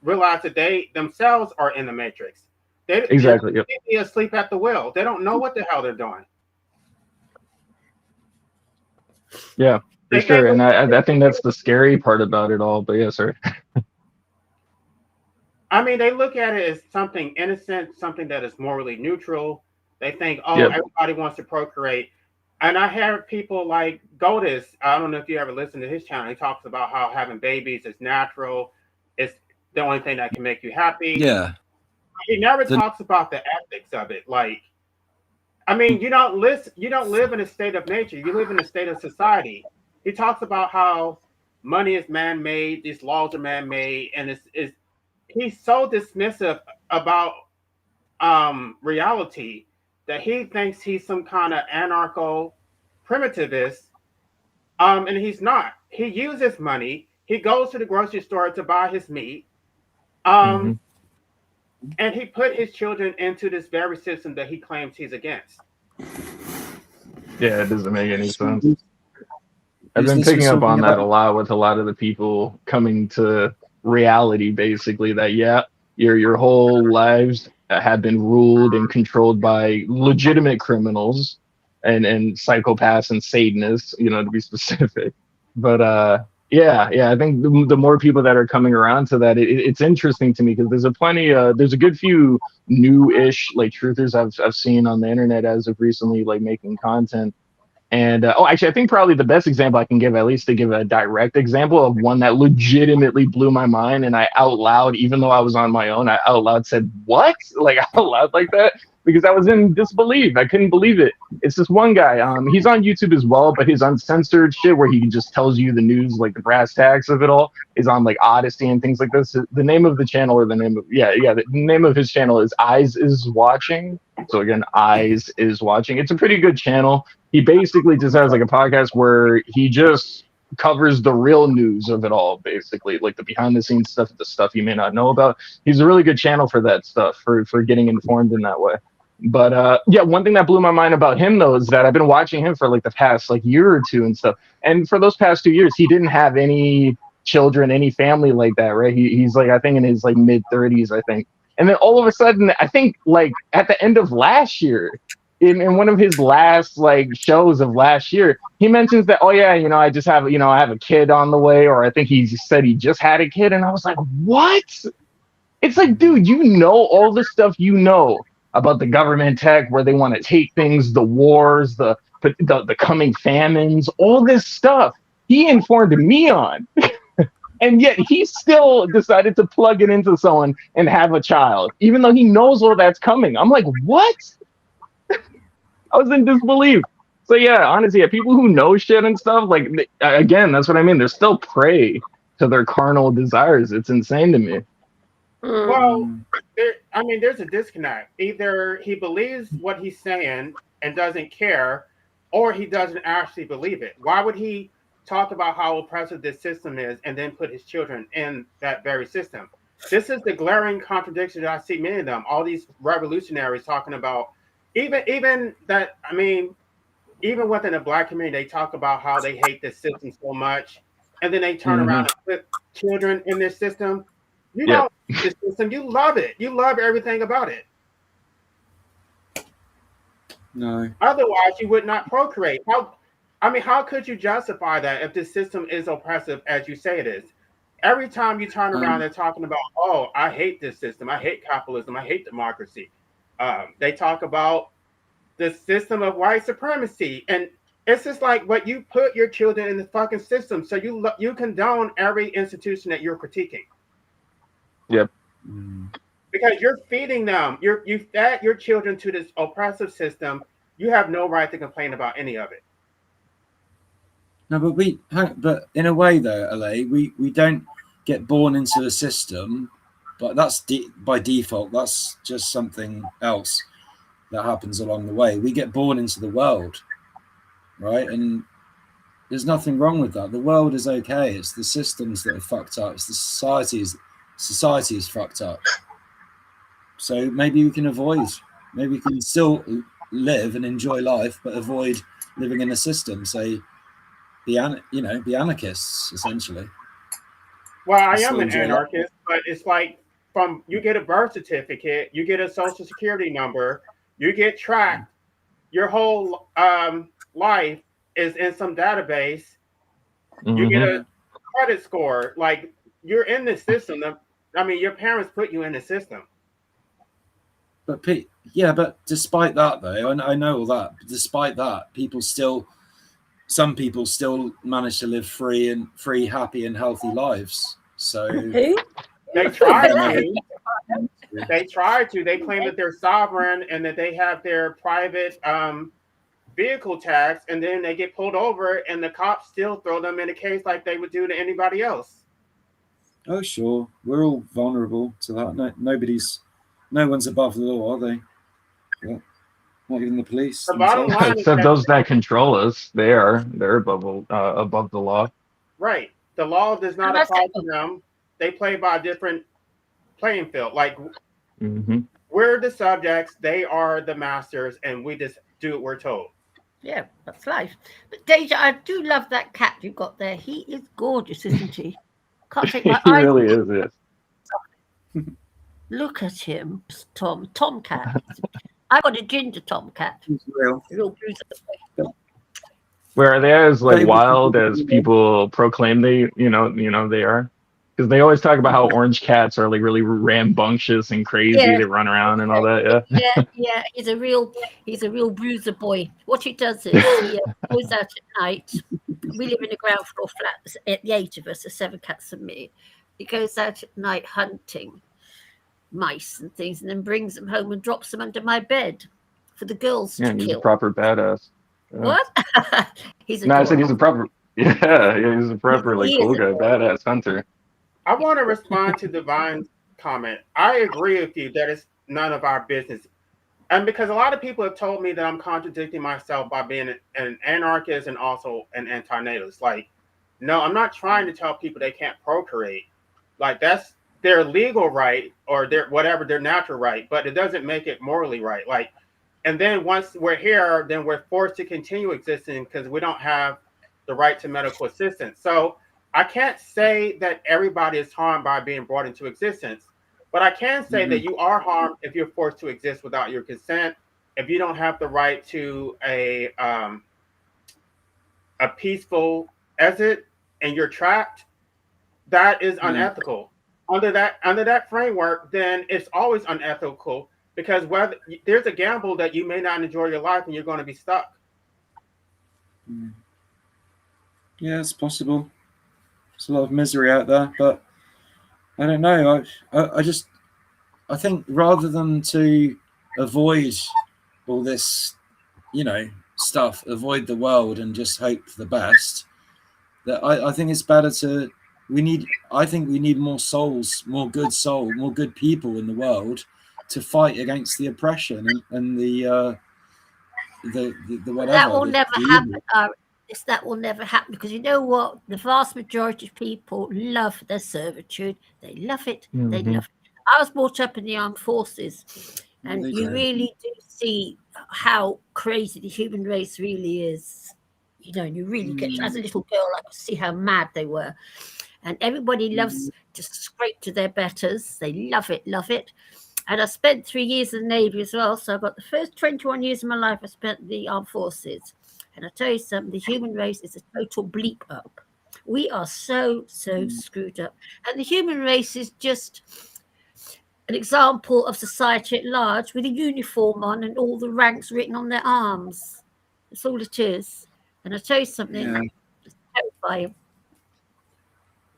realize that they themselves are in the matrix. They're Exactly. Yep. completely asleep at the wheel. They don't know what the hell they're doing. Yeah, for They sure. can't. And I think that's the scary part about it all. But yeah, sorry. I mean, they look at it as something innocent, something that is morally neutral. They think, oh, Yep. everybody wants to procreate. And I hear people like Goldis. I don't know if you ever listen to his channel. He talks about how having babies is natural. It's the only thing that can make you happy. Yeah. He never talks about the ethics of it. Like, I mean, you don't live in a state of nature. You live in a state of society. He talks about how money is man-made, these laws are man-made, and it's he's so dismissive about reality that he thinks he's some kind of anarcho primitivist, and he's not. He uses money. He goes to the grocery store to buy his meat, Mm-hmm. and he put his children into this very system that he claims he's against. Yeah, it doesn't make any So sense. I've been this was picking up something on that about a lot with a lot of the people coming to reality, basically, that yeah, your whole lives have been ruled and controlled by legitimate criminals and psychopaths and Satanists, to be specific. But yeah, I think the more people that are coming around to that, it's interesting to me because there's a good few new-ish like truthers I've seen on the internet as of recently, like making content. And actually, I think probably the best example I can give, at least to give a direct example of one that legitimately blew my mind, and I out loud, even though I was on my own, I out loud said, "What?" Like out loud like that. because I was in disbelief. I couldn't believe it. It's this one guy. He's on YouTube as well, but his uncensored shit, where he just tells you the news, like the brass tacks of it all, is on like Odyssey and things like this. The name of the channel, or the name of the name of his channel is Eyes is Watching. So again, Eyes is Watching. It's a pretty good channel. He basically just has like a podcast where he just covers the real news of it all, basically, like the behind the scenes stuff, the stuff you may not know about. He's a really good channel for that stuff, for getting informed in that way. But yeah, one thing that blew my mind about him though is that I've been watching him for like the past like year or two and stuff. And for those past 2 years, he didn't have any children, any family like that, right? He's like, I think in his like mid-30s, I think. And then all of a sudden, I think like at the end of last year, in one of his last like shows of last year, he mentions that, oh yeah, I just have, I have a kid on the way, or I think he said he just had a kid. And I was like, what? It's like, dude, all the stuff about the government tech, where they want to take things, the wars, the coming famines, all this stuff he informed me on. And yet he still decided to plug it into someone and have a child, even though he knows all that's coming. I'm like, what? I was in disbelief. So yeah, honestly, yeah, people who know shit and stuff, like, again, that's what I mean. They're still prey to their carnal desires. It's insane to me. Well, there's a disconnect. Either he believes what he's saying and doesn't care, or he doesn't actually believe it. Why would he talk about how oppressive this system is and then put his children in that very system? This is the glaring contradiction that I see many of them. All these revolutionaries talking about, even within the Black community, they talk about how they hate this system so much, and then they turn around and put children in this system. You don't hate this system, you love it. You love everything about it. No. Otherwise, you would not procreate. How could you justify that if this system is oppressive as you say it is? Every time you turn around, they're talking about, oh, I hate this system. I hate capitalism. I hate democracy. They talk about the system of white supremacy. And it's just like, what you put your children in the fucking system. So you condone every institution that you're critiquing. Yep. Because you're feeding them. You fed your children to this oppressive system. You have no right to complain about any of it. No, but in a way though, LA, we don't get born into a system, but that's by default. That's just something else that happens along the way. We get born into the world, right? And there's nothing wrong with that. The world is okay. It's the systems that are fucked up. It's the society is fucked up. So maybe we can still live and enjoy life, but avoid living in a system. Say, be anarchists, essentially. Well, I am an anarchist, but it's like, you get a birth certificate, you get a social security number, you get tracked, your whole life is in some database, you get a credit score, like, you're in the system. Your parents put you in the system. But despite that, though, I know all that. But despite that, some people still manage to live free, happy, and healthy lives. So they try to. They try to. They claim that they're sovereign and that they have their private vehicle tax, and then they get pulled over, and the cops still throw them in a case like they would do to anybody else. Oh, sure. We're all vulnerable to that. No one's above the law, are they? Yeah. Not even the police. The bottom line except those that control us, they're above the law. Right. The law does not apply to them. They play by a different playing field. Like, we're the subjects, they are the masters, and we just do what we're told. Yeah, that's life. But Deja, I do love that cat you got there. He is gorgeous, isn't he? Can't take my He eyes. really is. Yes. Look at him, Tomcat. I got a ginger tomcat. He's real. Where are they as like wild as people proclaim they are? Because they always talk about how orange cats are like really rambunctious and crazy. Yeah. They run around and all that. Yeah. He's a real bruiser boy. What he does is he goes out at night. We live in a ground floor flat. The 8 of us, the 7 cats and me. He goes out at night hunting. mice and things, and then brings them home and drops them under my bed for the girls Yeah, to he's a kill. proper badass. Yeah. What? He's No, I said adorable. he's a proper. Yeah, he's a proper like He cool is guy, adorable. badass hunter. I want to respond to Divine's comment. I agree with you that it's none of our business. And because a lot of people have told me that I'm contradicting myself by being an anarchist and also an anti-natalist. Like, no, I'm not trying to tell people they can't procreate. Like, that's their legal right or their whatever, their natural right, but it doesn't make it morally right. Like, and then once we're here, then we're forced to continue existing because we don't have the right to medical assistance. So I can't say that everybody is harmed by being brought into existence, but I can say that you are harmed if you're forced to exist without your consent, if you don't have the right to a peaceful exit and you're trapped. That is unethical. Under that framework, then it's always unethical because whether there's a gamble that you may not enjoy your life and you're going to be stuck. Yeah, it's possible. There's a lot of misery out there, but I don't know. I think rather than to avoid all this, stuff, avoid the world and just hope for the best, that I think it's better to. I think we need more souls, more good people in the world to fight against the oppression and the whatever. That will the never evil. happen. That will never happen because you know what? The vast majority of people love their servitude. They love it. They love it. I was brought up in the armed forces, and They you do. really do see how crazy the human race really is. And you really get, as a little girl, I could see how mad they were. And everybody loves to scrape to their betters. They love it, love it. And I spent 3 years in the Navy as well. So I got the first 21 years of my life I spent in the armed forces. And I tell you something, the human race is a total bleep up. We are so screwed up. And the human race is just an example of society at large with a uniform on and all the ranks written on their arms. That's all it is. And I tell you something, it's terrifying.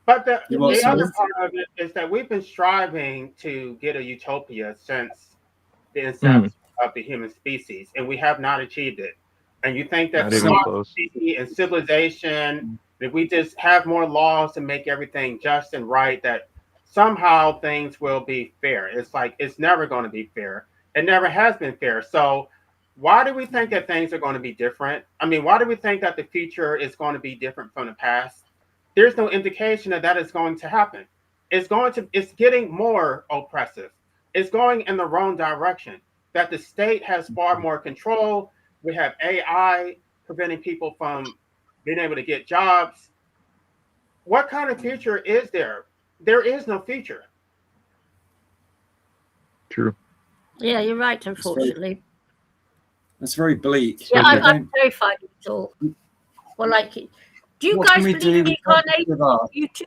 But the, You what, the sorry? other part of it is that we've been striving to get a utopia since the inception of the human species, and we have not achieved it. And you think that Not even close. democracy and civilization, if we just have more laws to make everything just and right, that somehow things will be fair. It's like it's never going to be fair. It never has been fair. So why do we think that things are going to be different? I mean, why do we think that the future is going to be different from the past? There's no indication that is going to happen. It's getting more oppressive. It's going in the wrong direction. That the state has far more control. We have AI preventing people from being able to get jobs. What kind of future is there? There is no future. True. Yeah, you're right, unfortunately. That's very bleak. Yeah, Especially- I'm terrified of it all. Well, like, do you What guys can we believe in do? reincarnation? You too?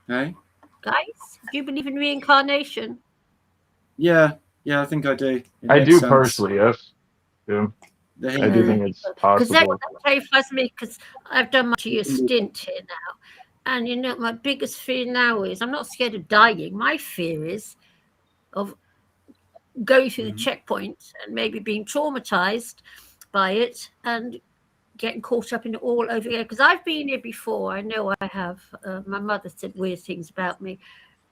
Hey? Guys, do you believe in reincarnation? Yeah, I think I do. It I makes do sense. personally, yes. Yeah. I do think it's Because that possible. terrifies me because I've done my 2-year stint here now. And my biggest fear now is I'm not scared of dying. My fear is of going through the checkpoint and maybe being traumatized by it and getting caught up in it all over again. Because I've been here before. I know I have. My mother said weird things about me.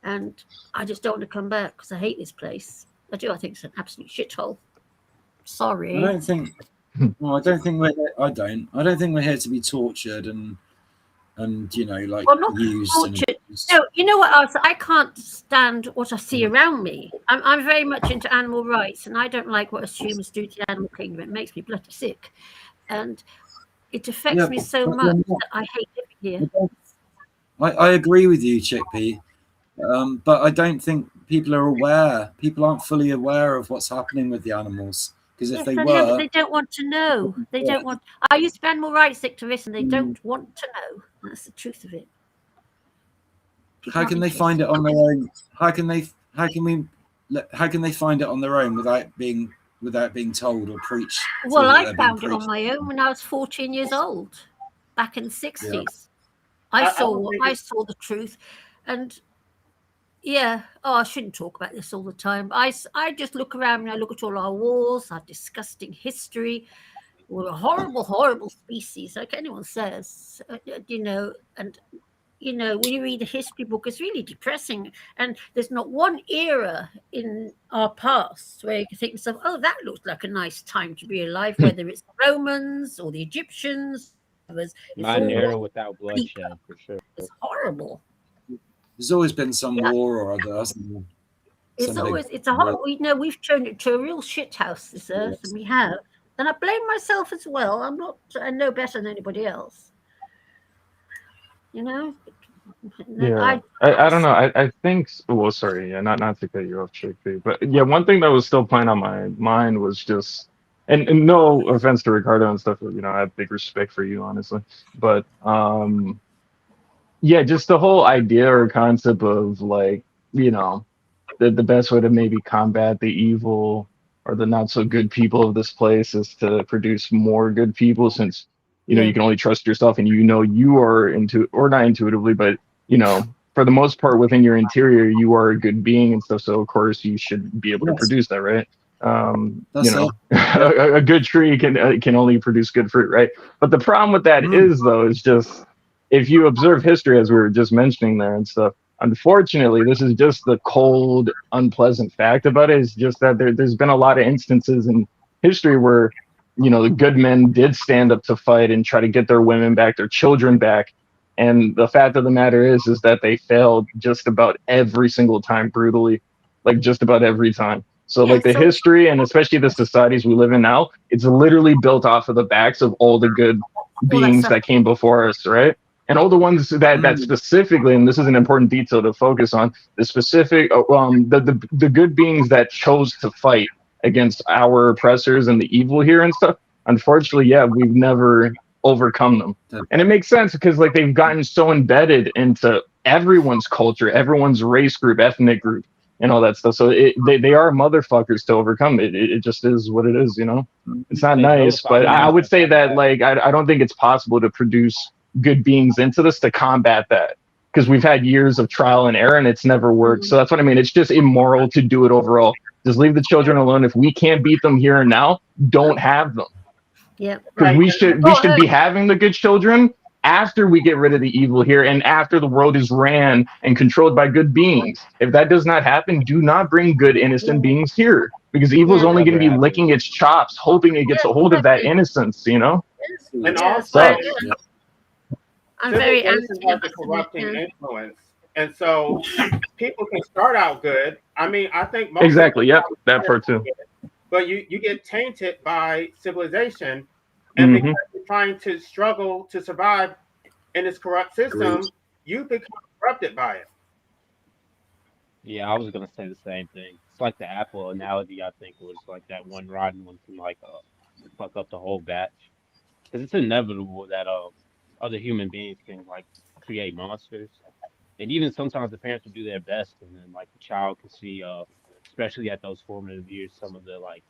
And I just don't want to come back because I hate this place. I do. I think it's an absolute shithole. Sorry. I don't think we're here to be tortured and like Well, not used. tortured. No, you know what else? I can't stand what I see around me. I'm very much into animal rights, and I don't like what humans do to the animal kingdom. It makes me bloody sick, and it affects me so much that I hate living here. I agree with you, Chickpea, but I don't think people are aware. People aren't fully aware of what's happening with the animals. Because if they were, but they don't want to know. They don't want. I used to be animal rights activist, and they don't want to know. That's the truth of it. How can they find it on their own? How can they find it on their own without being told or preached? Well, I found it on my own when I was 14 years old, back in the 60s. I saw the truth, and Yeah. Oh, I shouldn't talk about this all the time. I just look around and I look at all our wars, our disgusting history. We're a horrible, horrible species, like anyone says, and when you read a history book, it's really depressing. And there's not one era in our past where you can think to yourself, oh, that looks like a nice time to be alive, whether it's the Romans or the Egyptians. It's Not an all era without bleak. bloodshed for sure. It's horrible. There's always been some Yeah. war or other, hasn't there? It's Some big always, it's a war. horrible, we've turned it to a real shit house, this earth, and we have. And I blame myself as well. I know better than anybody else. You know? Yeah, I don't know. I think. Well, sorry, yeah, not to cut you off, Chickpea, but yeah, one thing that was still playing on my mind was just, and no offense to Ricardo and stuff, I have big respect for you, honestly, but yeah, just the whole idea or concept of like, the best way to maybe combat the evil or the not so good people of this place is to produce more good people, since Yeah. you can only trust yourself, and you are into, or not intuitively, but for the most part within your interior you are a good being and stuff, so of course you should be able to Yes. produce that, right? That's it. A good tree can only produce good fruit, right? But the problem with that is, though, is just, if you observe history, as we were just mentioning there and stuff, unfortunately, this is just the cold, unpleasant fact about it, is just that there's been a lot of instances in history where, the good men did stand up to fight and try to get their women back, their children back. And the fact of the matter is that they failed just about every single time, brutally, like just about every time. So Yeah, like the so- history, and especially the societies we live in now, it's literally built off of the backs of all the good beings that came before us, right? And all the ones that specifically, and this is an important detail to focus on, the specific, the good beings that chose to fight against our oppressors and the evil here and stuff. Unfortunately, yeah, we've never overcome them, and it makes sense because like they've gotten so embedded into everyone's culture, everyone's race group, ethnic group, and all that stuff. So they are motherfuckers to overcome it. It just is what it is, It's not nice, but I would say that like I don't think it's possible to produce good beings into this to combat that, because we've had years of trial and error and it's never worked. So that's what I mean. It's just immoral to do it overall. Just leave the children alone. If we can't beat them here and now, don't have them. Yeah. Because Right. we should be having the good children after we get rid of the evil here and after the world is ran and controlled by good beings. If that does not happen, do not bring good innocent beings here, because evil is Yeah. only going to be Never licking its chops, hoping it gets a hold of that innocence, And Yes, also, I'm very civilization has a anti. corrupting influence, and so people can start out good. I mean, I think most Exactly. people Yep. That part too. but you get tainted by civilization, and Mhm. because you're trying to struggle to survive in this corrupt system, Agreed. you become corrupted by it. Yeah, I was gonna say the same thing. It's like the apple analogy. I think was like that one rotten one can like fuck up the whole batch. Because it's inevitable that other human beings can like create monsters, and even sometimes the parents will do their best, and then like the child can see, especially at those formative years, some of the like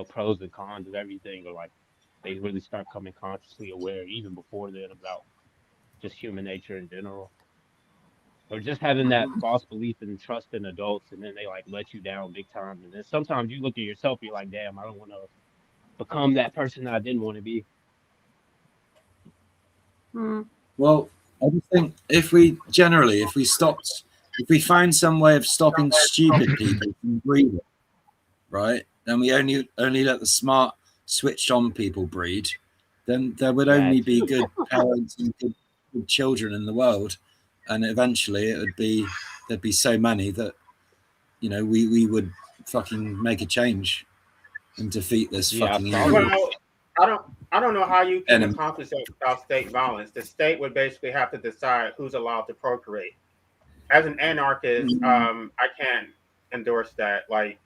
pros and cons of everything, or like they really start coming consciously aware even before then about just human nature in general, or just having that false belief and trust in adults, and then they like let you down big time, and then sometimes you look at yourself, you're like, damn, I don't want to become that person that I didn't want to be. Well, I just think if we find some way of stopping stupid people from breeding, right, then we only let the smart, switched on people breed, then there would only be good parents and good children in the world, and eventually there'd be so many that we would fucking make a change and defeat this fucking evil. Well, I don't know how you can accomplish that without state violence. The state would basically have to decide who's allowed to procreate. As an anarchist, I can't endorse that. Like,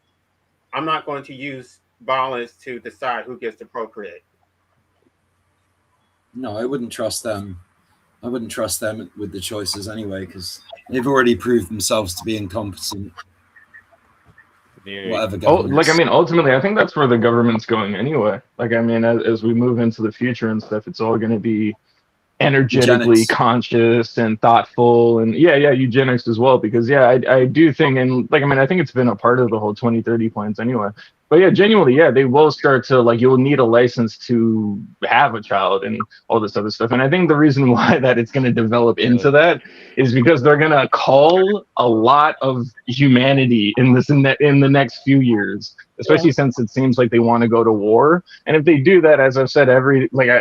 I'm not going to use violence to decide who gets to procreate. No, I wouldn't trust them. I wouldn't trust them with the choices anyway, because they've already proved themselves to be incompetent. Whatever like, I mean, ultimately, I think that's where the government's going anyway. Like, I mean, as we move into the future and stuff, it's all going to be energetically Eugenics. conscious and thoughtful, and yeah, eugenics as well, because yeah, I do think, and like, I mean, I think it's been a part of the whole 2030 plans anyway, but yeah, genuinely, yeah, they will start to, like, you'll need a license to have a child and all this other stuff. And I think the reason why that it's going to develop into that is because they're going to call a lot of humanity in the next few years, especially since it seems like they want to go to war. And if they do that, as I've said, I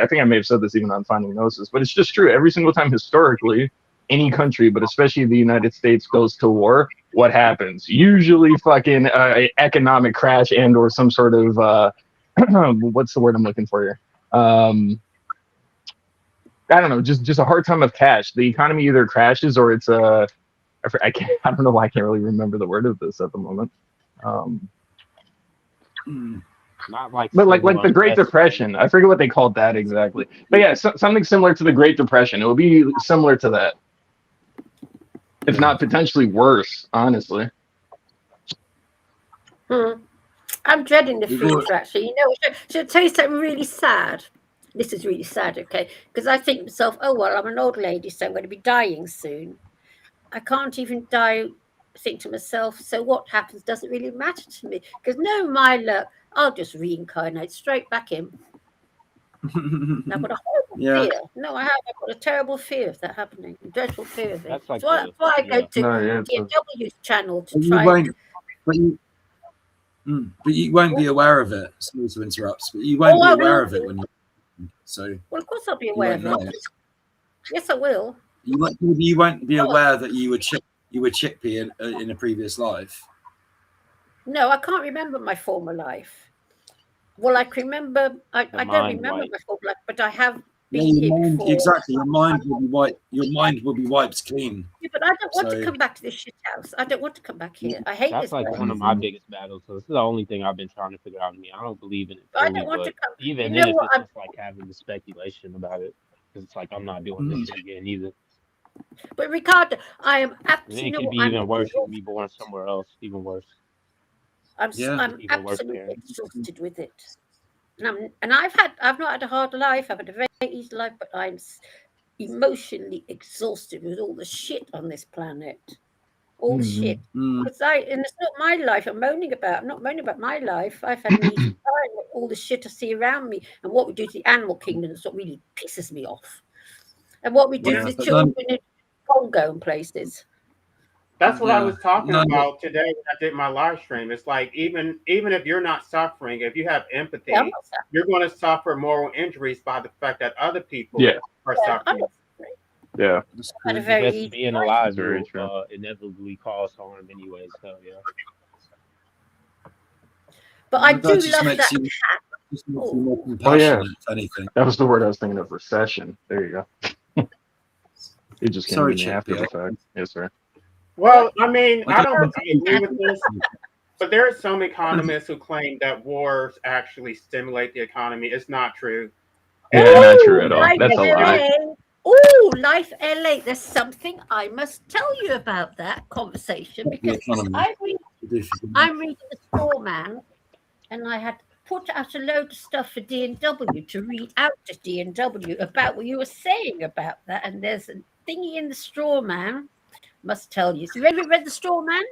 think I may have said this even on Finding Gnosis, but it's just true. Every single time historically, any country, but especially the United States, goes to war, what happens? Usually fucking economic crash and or some sort of what's the word I'm looking for here? I don't know, just a hard time of cash. The economy either crashes or it's I don't know why I can't really remember the word of this at the moment. Not like, but like the Great Depression. I forget what they called that exactly. But yeah, something similar to the Great Depression. It will be similar to that, if not potentially worse, honestly. I'm dreading the future, actually. You know, should I tell you something really sad? This is really sad, okay? Because I think to myself, oh, well, I'm an old lady, so I'm going to be dying soon. I can't even die, think to myself, so what happens doesn't really matter to me. Because no, my luck, I'll just reincarnate straight back in. And I've got a horrible fear. No, I have. I've got a terrible fear of that happening. A dreadful fear of it. That's like that's why I go to DNW's channel to try. But you won't be aware of it. Sorry to interrupt, but you won't be aware of it when you. So. Well, of course I'll be aware of it. Yes, I will. You won't be aware that you were chickpea in a previous life. No, I can't remember my former life. Well, I can remember. I don't remember my former life, but I have been here before. Exactly, your mind will be wiped. Your mind will be wiped clean. Yeah, but I don't want to come back to this shit house. I don't want to come back here. I hate this. That's like one of my biggest battles. So this is the only thing I've been trying to figure out in me. I don't believe in it. Fully, I don't want to come. Even then, it's just like having the speculation about it, because it's like I'm not doing this again either. But Ricardo, I am absolutely. It could be even worse. You could be born somewhere else, even worse. I'm absolutely exhausted with it. And I've not had a hard life. I've had a very easy life, but I'm emotionally exhausted with all the shit on this planet. All the shit. And it's not my life I'm moaning about. I'm not moaning about my life. I've had an easy time with all the shit I see around me and what we do to the animal kingdom is what really pisses me off. And what we do to the children in Congo and places. That's what I was talking about today when I did my live stream. It's like even if you're not suffering, if you have empathy, you're going to suffer moral injuries by the fact that other people are suffering. Yeah, just being alive will inevitably cause harm anyway. So yeah. But I do love that. Oh yeah, anything. That was the word I was thinking of. Recession. There you go. It just came in after the fact. Yes, sir. Well, I mean, I don't agree with this, but there are some economists who claim that wars actually stimulate the economy. It's not true. Yeah, not true at all. That's a lie. Oh, Life LA. There's something I must tell you about that conversation because I'm reading The Straw Man, and I had put out a load of stuff for DNW to read out to DNW about what you were saying about that. And there's a thingy in The Straw Man. Must tell you. So, have you read The Straw Man?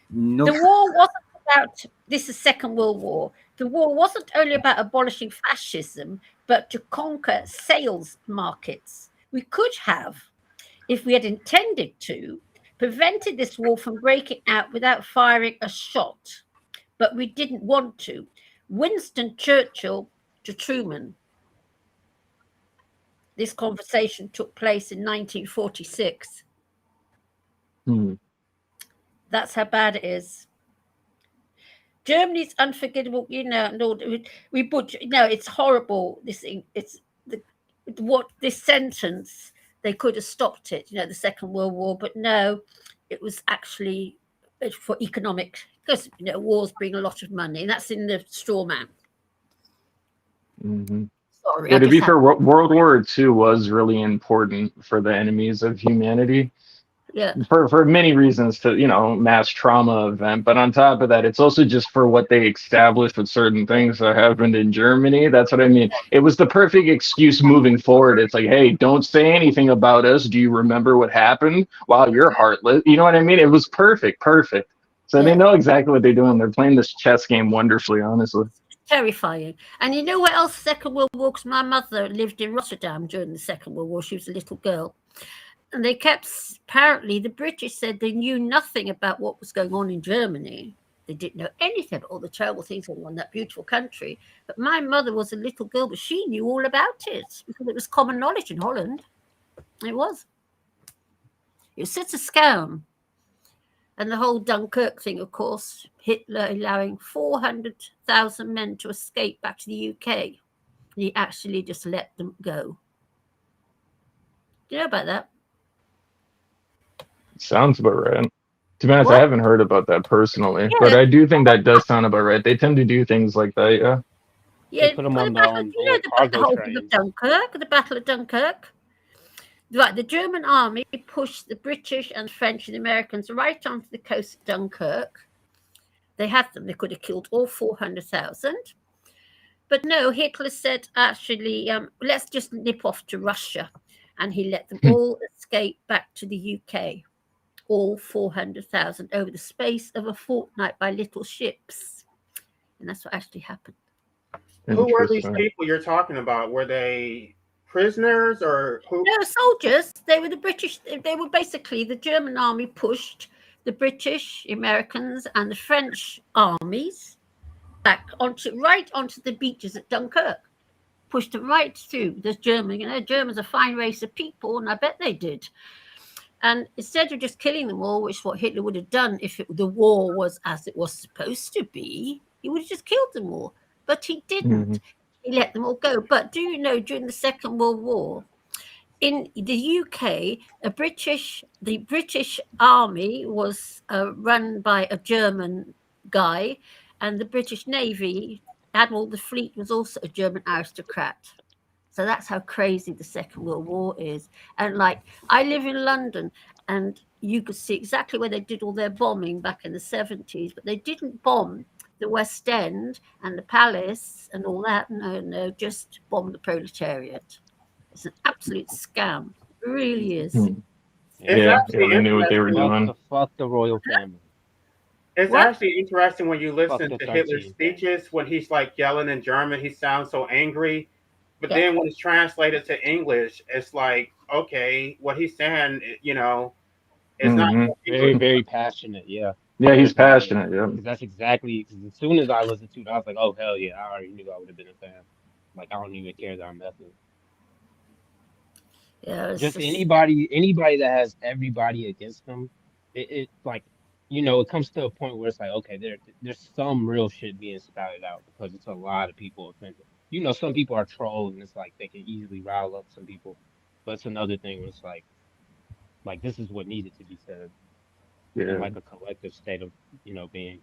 Nope. The war wasn't about this is Second World War. The war wasn't only about abolishing fascism, but to conquer sales markets. We could have, if we had intended to, prevented this war from breaking out without firing a shot. But we didn't want to. Winston Churchill to Truman. This conversation took place in 1946. That's how bad it is. Germany's unforgettable, it's horrible. This thing, this sentence, they could have stopped it, the Second World War, but no, it was actually for economic, because wars bring a lot of money, and that's in The Straw Man. Sorry. Yeah, to be fair, World War II was really important for the enemies of humanity. Yeah. for many reasons to, mass trauma event. But on top of that, it's also just for what they established with certain things that happened in Germany. That's what I mean. It was the perfect excuse moving forward. It's like, hey, don't say anything about us. Do you remember what happened? Wow, you're heartless. You know what I mean? It was perfect, perfect. So they Yeah. know exactly what they're doing. They're playing this chess game wonderfully, honestly. Terrifying. And you know what else? Second World War, because my mother lived in Rotterdam during the Second World War. She was a little girl. And they kept, apparently, the British said they knew nothing about what was going on in Germany. They didn't know anything about all the terrible things going on in that beautiful country. But my mother was a little girl, but she knew all about it because it was common knowledge in Holland. It was. It was such a scam. And the whole Dunkirk thing, of course, Hitler allowing 400,000 men to escape back to the UK. He actually just let them go. Do you know about that? Sounds about right. To be honest, I What? haven't heard about that personally, but Yeah, I do think that does sound about right. They tend to do things like that, yeah. They yeah. put them For the on the battle, you know, old the cargo whole thing of trains. Dunkirk, the Battle of Dunkirk. Right, the German army pushed the British and French and the Americans right onto the coast of Dunkirk. They had them. They could have killed all 400,000. But no, Hitler said, actually, let's just nip off to Russia. And he let them all escape back to the UK, all 400,000, over the space of a fortnight by little ships. And that's what actually happened. Who were these Interesting. people you're talking about? Were they prisoners or who? No, soldiers. They were the British. They were basically the German army pushed the British, Americans, and the French armies back right onto the beaches at Dunkirk. Pushed them right through. There's German. You know, Germans are a fine race of people, and I bet they did. And instead of just killing them all, which is what Hitler would have done if the war was as it was supposed to be, he would have just killed them all. But he didn't. He let them all go. But do you know, during the Second World War, in the UK, the British army was run by a German guy, and the British Navy, Admiral of the Fleet, was also a German aristocrat. So that's how crazy the Second World War is. And like, I live in London, and you could see exactly where they did all their bombing back in the 70s, but they didn't bomb the West End and the Palace and all that. No, just bomb the proletariat. It's an absolute scam. It really is. It's Yeah, actually they knew what they were interesting. doing. Fuck the royal family. It's What? actually interesting when you Fuck listen the to Hitler's 13th. speeches when he's like yelling in German. He sounds so angry, but Yeah. then when it's translated to English, it's like, okay, what he's saying, it's not Hmm. Very, English. very passionate. Yeah. Yeah, Very he's passionate. passionate. Yeah. Because that's exactly. Because as soon as I listened to it, I was like, oh hell yeah! I already knew I would have been a fan. Like I don't even care that I'm messing. Yeah, it's Just just, anybody that has everybody against them, it like, it comes to a point where it's like, okay, there's some real shit being spouted out because it's a lot of people offended. Some people are trolls and it's like they can easily rile up some people, but it's another thing where it's like this is what needed to be said in Yeah. like a collective state of being.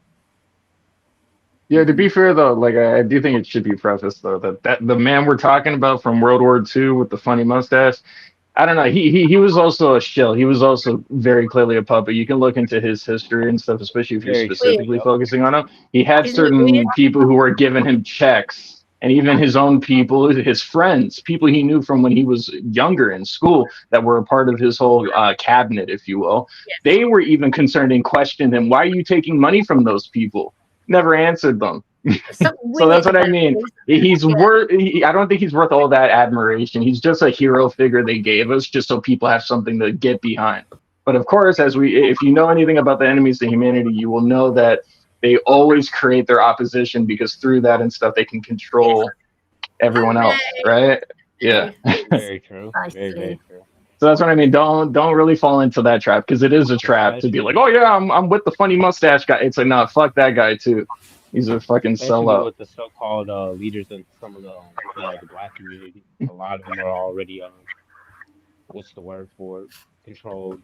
Yeah, to be fair though, like I do think it should be prefaced though that the man we're talking about from World War II with the funny mustache, I don't know. He was also a shill. He was also very clearly a puppet. You can look into his history and stuff, especially if you're Very true. weird. specifically Yep. focusing on him. He had Isn't it weird? certain people who were giving him checks, and even his own people, his friends, people he knew from when he was younger in school that were a part of his whole cabinet, if you will. Yes. They were even concerned and questioned him. Why are you taking money from those people? Never answered them. There's something So that's weird what I about mean. it, isn't there? He's Yeah. worth. I don't think he's worth all that admiration. He's just a hero figure they gave us, just so people have something to get behind. But of course, if you know anything about the enemies to humanity, you will know that they always create their opposition because through that and stuff, they can Yes. control everyone Hooray. else, right? Yeah. Very true. Very, Precisely. very true. So that's what I mean. Don't really fall into that trap because it is a trap to be like, Especially, oh yeah, I'm with the funny mustache guy. It's like, nah, fuck that guy too. He's a fucking especially sellout. with the so-called leaders in some of the black community. A lot of them are already what's the word for it? Controlled.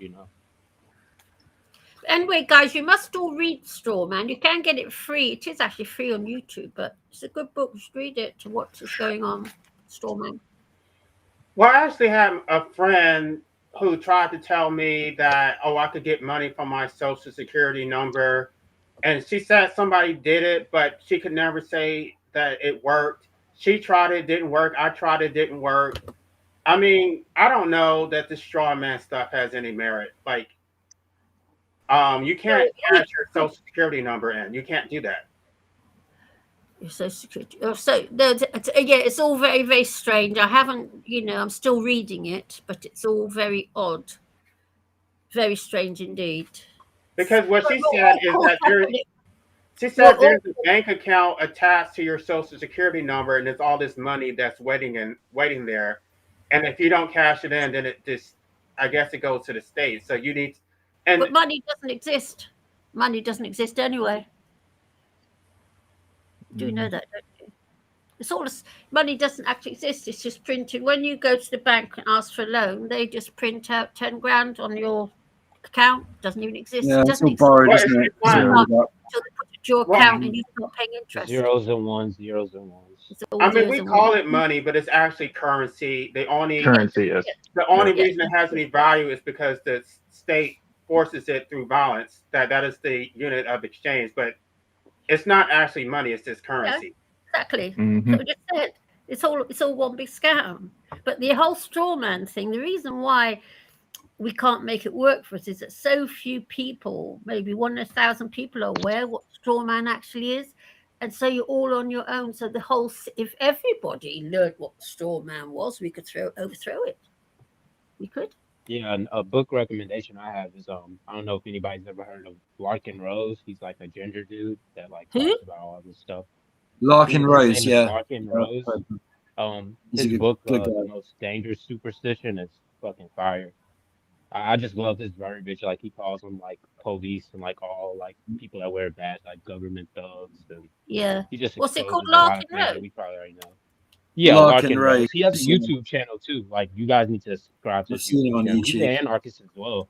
Anyway, guys, you must all read Straw Man. You can get it free. It is actually free on YouTube, but it's a good book. Just read it to what is going on. Straw Man. Well, I actually have a friend who tried to tell me that, oh, I could get money from my social security number. And she said somebody did it, but she could never say that it worked. She tried it, didn't work. I tried it, didn't work. I mean, I don't know that the straw man stuff has any merit. Like, you can't cash your social security number in. You can't do that. Your social security. Yeah, it's all very, very strange. I haven't, I'm still reading it, but it's all very odd, very strange indeed. Because what she said is that she said Well, there's a bank account attached to your social security number, and there's all this money that's waiting there. And if you don't cash it in, then it just, I guess it goes to the state. So you need, and but money doesn't exist. Money doesn't exist anyway. Do you know that, don't you? It's all money doesn't actually exist. It's just printed. When you go to the bank and ask for a loan, they just print out 10 grand on your account. Doesn't even exist. Yeah, It it's doesn't all exist borrowed, Well, isn't it? it's not. Zeroed up. until they put it to your Well, account and you start paying interest. Zeros and ones, zeros and ones. It's all I mean, zeros we and call ones. it money, but it's actually currency. Currency, yes. The only Yeah. reason it has any value is because the state forces it through violence. That is the unit of exchange, but it's not actually money. It's just currency. Exactly. Mhm. So I just said it's all one big scam. But the whole straw man thing, the reason why we can't make it work for us is that so few people, maybe 1 in 1,000 people, are aware what straw man actually is. And so you're all on your own. So if everybody learned what straw man was, we could overthrow it. We could. Yeah, and a book recommendation I have is I don't know if anybody's ever heard of Larkin Rose. He's like a ginger dude that like Who? talks about all this stuff. Larkin His Rose, name is yeah. Larkin Rose. He's His a book, good The guy. Most Dangerous Superstition, is fucking fire. I just love his verbiage. Like he calls them like police and like all like people that wear badge, like government thugs, and Yeah. he just What's it called? exposes a lot of Larkin things that Road? we probably already know. Yeah, Larkin Larkin Rose. Rose. He has a Yeah. YouTube channel too. Like you guys need to subscribe to I've his seen him YouTube on channel. He's an YouTube. anarchist as well.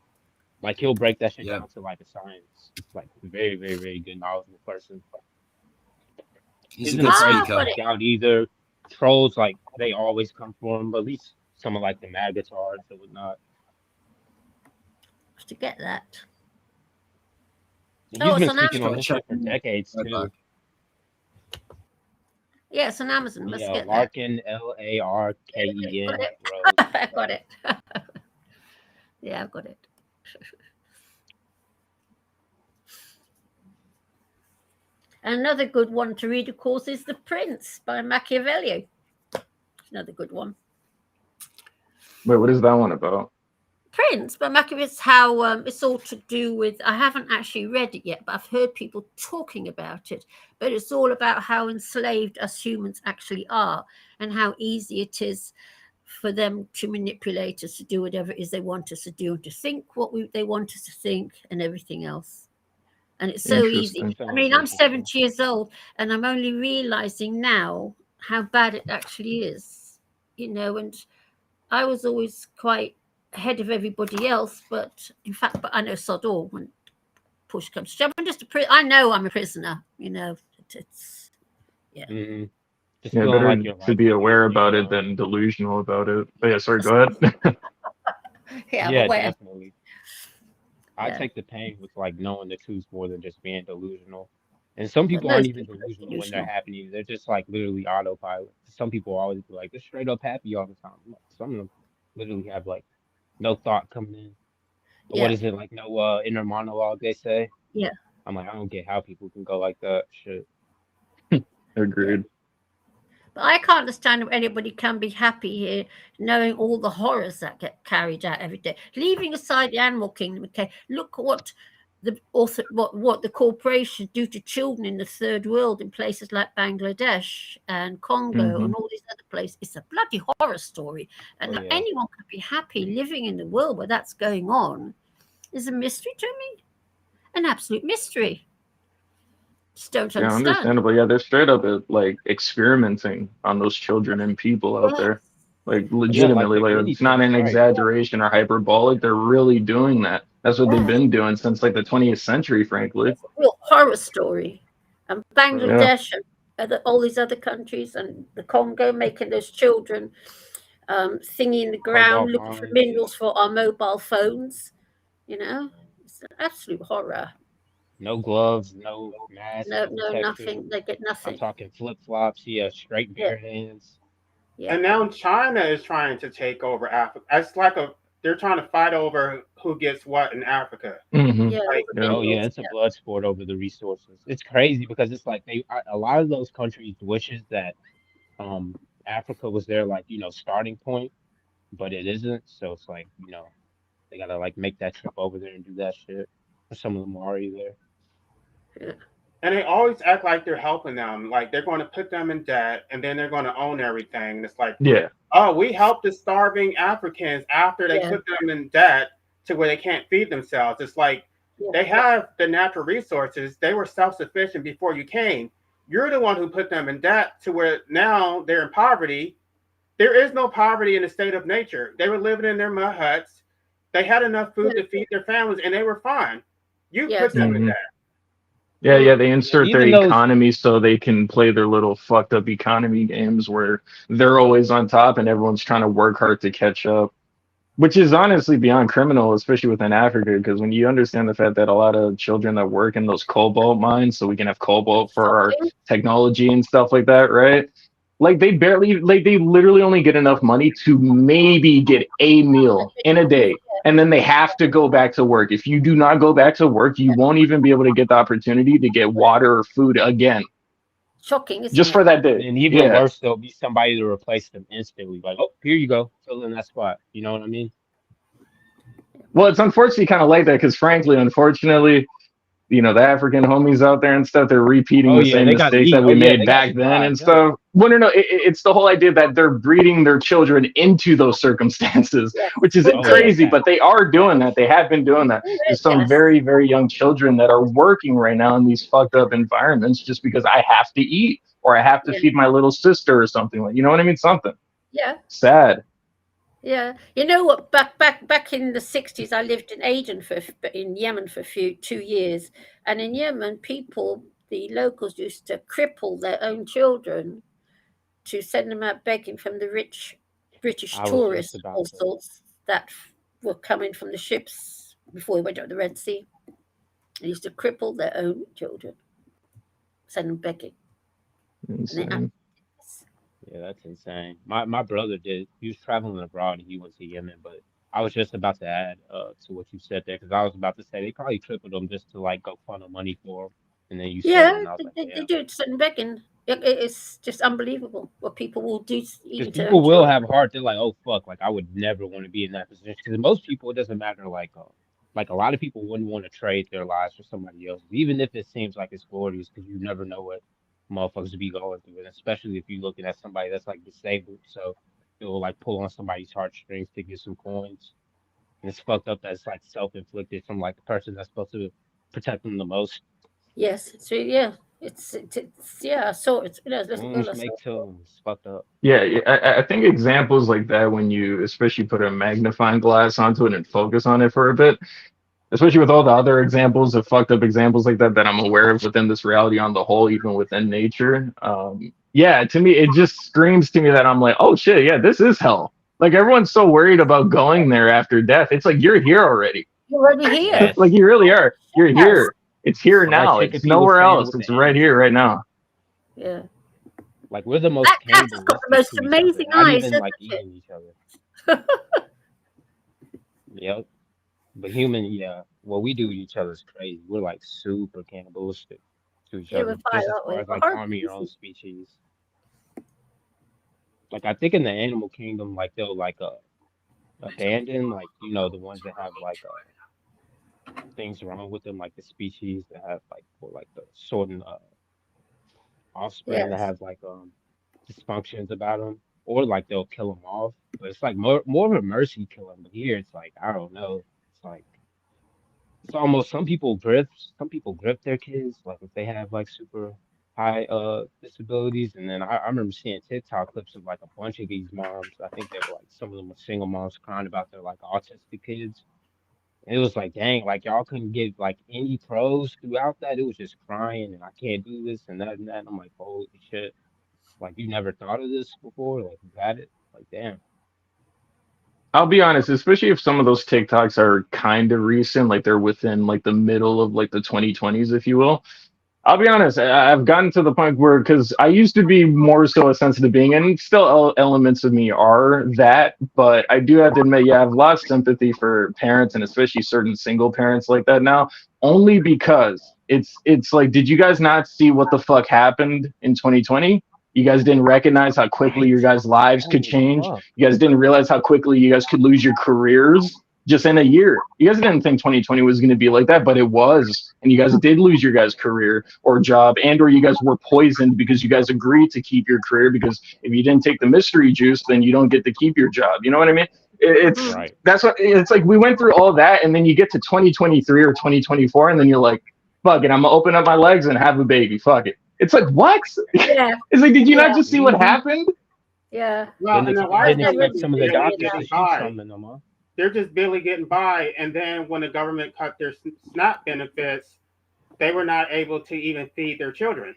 Like he'll break that shit Yeah. down to like a science. It's like very, very, very good knowledgeable person. He's a Isn't good afraid to speaker. speak out either. Trolls like they always come for him, but at least some of like the MAGA guitars and whatnot. To get that. And Oh, he's it's been on speaking on Amazon. this shit for decades Right too. back. Yeah, it's on Amazon. Let's Yeah, get that. Larkin, Larken Got it. Rose. I got it. Yeah, I've got it. Another good one to read, of course, is The Prince by Machiavelli. Another good one. Wait, what is that one about? Prince by Machiavelli is how it's all to do with. I haven't actually read it yet, but I've heard people talking about it. But it's all about how enslaved us humans actually are and how easy it is for them to manipulate us to do whatever it is they want us to do and to think what they want us to think and everything else. And it's so easy. Interesting. I mean, I'm 70 years old and I'm only realizing now how bad it actually is, and I was always quite ahead of everybody else, but in fact, I know sod all when push comes to shove. I'm just I know I'm a prisoner, it's yeah. Mm-hmm. Just Yeah, feeling better like your to life be is aware basically about it gone. than delusional about it. But yeah, sorry, go ahead. Yeah, I'm Yeah, aware. definitely. I Yeah. take the pain with like knowing the truth more than just being delusional. And some people most aren't even people are delusional when they're delusional. happy. They're just like literally autopilot. Some people always be like, they're straight up happy all the time. Some of them literally have like no thought coming in. Or what Yeah, is it like no inner monologue they say? yeah, I'm like, I don't get how people can go like that. Shit. yeah. Agreed. But I can't understand how anybody can be happy here, knowing all the horrors that get carried out every day. Leaving aside the animal kingdom, okay, look what what the corporations do to children in the third world in places like Bangladesh and Congo and all these other places. It's a bloody horror story, and Oh how yeah. anyone can be happy living in the world where that's going on is a mystery to me, an absolute mystery. Just don't Yeah, understand. understandable. Yeah, they're straight up like experimenting on those children and people out there. Like Yeah, like legitimately, the like Guinea it's not pigs, an right? exaggeration or hyperbolic. They're really doing that. That's what they've Yeah. been doing since like the 20th century, frankly. It's a real horror story. And For Yeah. Bangladesh and all these other countries and the Congo making those children thingy in the ground, Cobalt looking for mines. minerals for our mobile phones. You know, it's an absolute horror. No gloves, no mask, No, no no, protection. nothing. They get I'm nothing. talking flip flops. Yeah, straight Yeah, bare hands. yeah, And now China is trying to take over Africa. It's like they're trying to fight over who gets what in Africa. Hmm. yeah. All Like, the Yeah. Oh yeah, minerals. it's a blood sport over the resources. It's crazy because it's like a lot of those countries wishes that um Africa was their like starting point, but it isn't. So it's like they gotta like make that trip over there and do that shit. Some of them are already there. Yeah, and they always act like they're helping them. Like they're going to put them in debt, and then they're going to own everything. And it's like, Yeah. oh, we helped the starving Africans after they yeah, put them in debt to where they can't feed themselves. It's like yeah, they have the natural resources. They were self-sufficient before you came. You're the one who put them in debt to where now they're in poverty. There is no poverty in the state of nature. They were living in their mud huts. They had enough food yeah. to feed their families, and they were fine. You put Yes. them in Hmm. debt. Yeah, yeah, Mm. they Yeah, insert their even those. economy so they can play their little fucked up economy games where they're always on top and everyone's trying to work hard to catch up, which is honestly beyond criminal, especially within Africa, because when you understand the fact that a lot of children that work in those cobalt mines, so we can have cobalt for our Shocking. technology and stuff like that, right? Like they barely, like they literally only get enough money to maybe get a meal in a day. And then they have to go back to work. If you do not go back to work, you won't even be able to get the opportunity to get water or food again, Shocking, isn't just it? for that day. And even Yeah. worse, there'll be somebody to replace them instantly. Like, oh, here you go, fill in that spot. You know what I mean? Well, it's unfortunately kind of like that because, frankly, unfortunately, the African homies out there and stuff, they're repeating Oh the yeah, same they got to mistakes eat. that Oh we yeah, made they got to back then survive. and Yep. stuff. Well, no, it's the whole idea that they're breeding their children into those circumstances, Yes. which is Oh yeah, Winter. crazy, but facts, they are doing that. facts. They have been doing that. There's some Yes. very, very young children that are working right now in these fucked up environments just because I have to eat or I have to Yeah. feed my little sister or something like, you know what I mean? Something Yeah. sad. Yeah. You know what? Back in the 60s, I lived in Aden in Yemen for 2 years, and in Yemen, the locals used to cripple their own children to send them out begging from the rich British I was just tourists, about all to. sorts that were coming from the ships before we went up the Red Sea. They used to cripple their own children, send them begging, and they Insane. Yeah, that's insane. My brother did. He was traveling abroad and he went to Yemen, but I was just about to add to what you said there because I was about to say they probably tripled them just to like go funnel money for them, and then you said it, yeah, and I was like, they damn, do it, send them begging. It's just unbelievable what people will do because even to their people own will children. have heart. They're like, oh fuck, like I would never want to be in that position. Because most people, it doesn't matter. Like a lot of people wouldn't want to trade their lives for somebody else's, even if it seems like it's glorious, because you never know what motherfuckers be going through, and especially if you're looking at somebody that's like disabled, so it will like pull on somebody's heartstrings to get some coins. And it's fucked up that it's like self-inflicted from like the person that's supposed to protect them the most. Yes, so yeah, it's yeah. I saw it. That's all Wounds I saw. make tombs. It's fucked up. Yeah, yeah, I think examples like that, when you especially put a magnifying glass onto it and focus on it for a bit, especially with all the other examples of fucked up examples like that that I'm aware of within this reality on the whole, even within nature. Yeah, to me, it just screams to me that I'm like, oh shit, yeah, this is hell. Like everyone's so worried about going there after death. It's like you're here already. You're already here. Like Yes. you really are. You're Yes. here. It's here Or like now. Chicken It's P was nowhere saying else. with the It's right here, ants. right now. Yeah. Like we're the That most cat has got the cannibalistic most to each other. amazing Not eyes, even hasn't like it? eating each other. Yep. But human, yeah, what we do to each other is crazy. We're like super cannibalistic to each Yeah, we're other, just fine, as aren't far we? as We're like horrible harming your own species. species. Like I think in the animal kingdom, like they'll like abandon like the ones that have like things wrong with them, like the species that have like or like the certain offspring that Yes. have like dysfunctions about them, or like they'll kill them off. But it's like more of a mercy killing. But here it's like I don't know. It's like it's almost some people grift their kids like if they have like super high disabilities. And then I remember seeing TikTok clips of like a bunch of these moms. I think they were like some of them were single moms crying about their like autistic kids. And it was like, dang, like y'all couldn't get like any pros throughout that. It was just crying and I can't do this and that and that. And I'm like, holy shit. Like you never thought of this before? Like you had it? Like damn. I'll be honest, especially if some of those TikToks are kind of recent, like they're within like the middle of like the 2020s, if you will. I'll be honest, I've gotten to the point where, because I used to be more so a sensitive being, and still elements of me are that, but I do have to admit, yeah, I've lost sympathy for parents and especially certain single parents like that now, only because it's like, did you guys not see what the fuck happened in 2020? You guys didn't recognize how quickly Right? your guys' lives could Holy change. fuck. You guys didn't realize how quickly you guys could lose your careers just in a year. You guys didn't think 2020 was going to be like that, but it was. And you guys did lose your guys' career or job, and or you guys were poisoned because you guys agreed to keep your career, because if you didn't take the mystery juice, then you don't get to keep your job. You know what I mean? It's Mm. Right. that's what it's like. We went through all that, and then you get to 2023 or 2024, and then you're like, fuck it, I'm gonna open up my legs and have a baby. Fuck it. It's like, what? Yeah, It's like, did you not yeah, just see what Hmm. happened? yeah. Well, and then why is Didn't They're expect everybody really some of the barely figuring it doctors to out. getting see by? something in them, huh? They're just barely getting by, and then when the government cut their SNAP benefits, they were not able to even feed their children.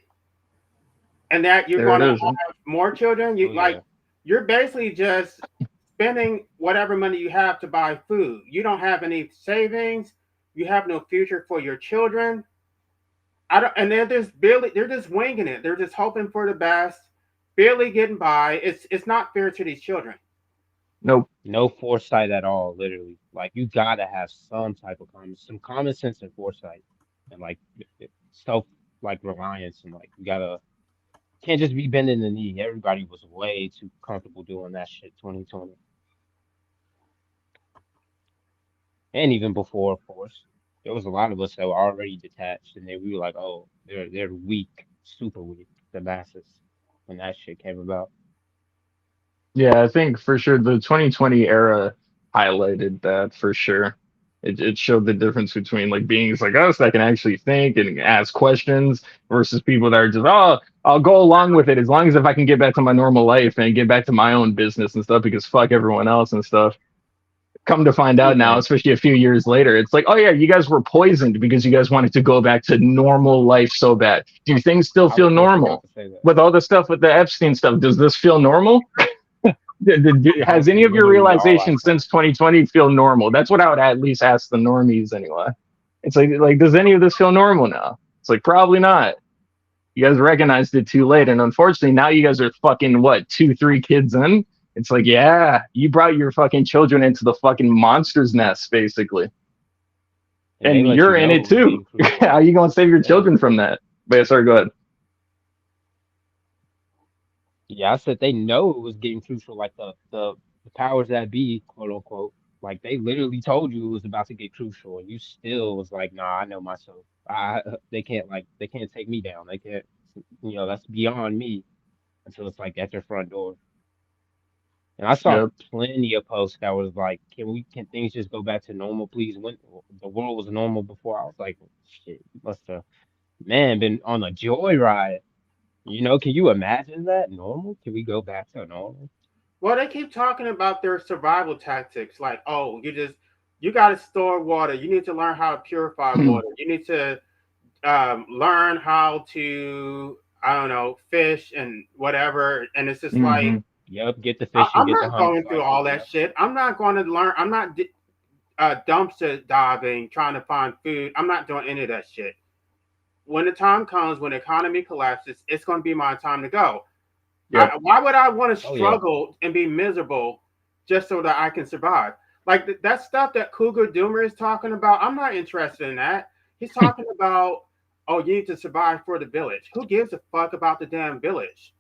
And that you're There going it to is. have more children, Oh yeah. you're basically just spending whatever money you have to buy food. You don't have any savings. You have no future for your children. I don't, and they're just winging it. They're just hoping for the best, barely getting by. It's not fair to these children. Nope. No foresight at all, literally. Like you gotta have some type of some common sense and foresight, and like self like reliance, and like you gotta can't just be bending the knee. Everybody was way too comfortable doing that shit 2020, and even before, of course. There was a lot of us that were already detached, and then we were like, oh, they're weak, super weak, the masses, when that shit came about. Yeah, I think for sure the 2020 era highlighted that for sure. It showed the difference between like beings like us that can actually think and ask questions versus people that are just, oh, I'll go along with it as long as if I can get back to my normal life and get back to my own business and stuff, because fuck everyone else and stuff. Come to find out now, Yeah, especially a few years later, it's like, oh yeah, you guys were poisoned because you guys wanted to go back to normal life so bad. Do things still I feel was just about normal? to say that. With all the stuff with the Epstein stuff, does this feel normal? Has any We of your literally are like realizations that. since 2020 feel normal? That's what I would at least ask the normies anyway. It's like, does any of this feel normal now? It's like, probably not. You guys recognized it too late. And unfortunately, now you guys are fucking, what, 2, 3 kids in? It's like, yeah, you brought your fucking children into the fucking monster's nest, basically. And they And let you you're in know it it was too. getting crucial. How are you going to save your Yeah. children from that? But yeah, sorry, go ahead. Yeah, I said they know it was getting crucial, like the powers that be, quote unquote. Like they literally told you it was about to get crucial, and you still was like, nah, I know myself. They can't take me down. They can't, that's beyond me until it's like at their front door. And I saw Yep. plenty of posts that was like, can things just go back to normal, please? When the world was normal before, I was like, shit, you must have, man, been on a joyride. Can you imagine that? Normal? Can we go back to normal? Well, they keep talking about their survival tactics, like, oh, you got to store water. You need to learn how to purify water. You need to learn how to, I don't know, fish and whatever. And it's just like, Hmm. Yep, get the fishing, I'm get the not hunting going through all license. that Yep. shit. I'm not going to learn. I'm not dumpster diving, trying to find food. I'm not doing any of that shit. When the time comes, when the economy collapses, it's going to be my time to go. Yep. Why would I want to Oh yeah. struggle and be miserable just so that I can survive? Like that stuff that Cougar Doomer is talking about, I'm not interested in that. He's talking about, oh, you need to survive for the village. Who gives a fuck about the damn village?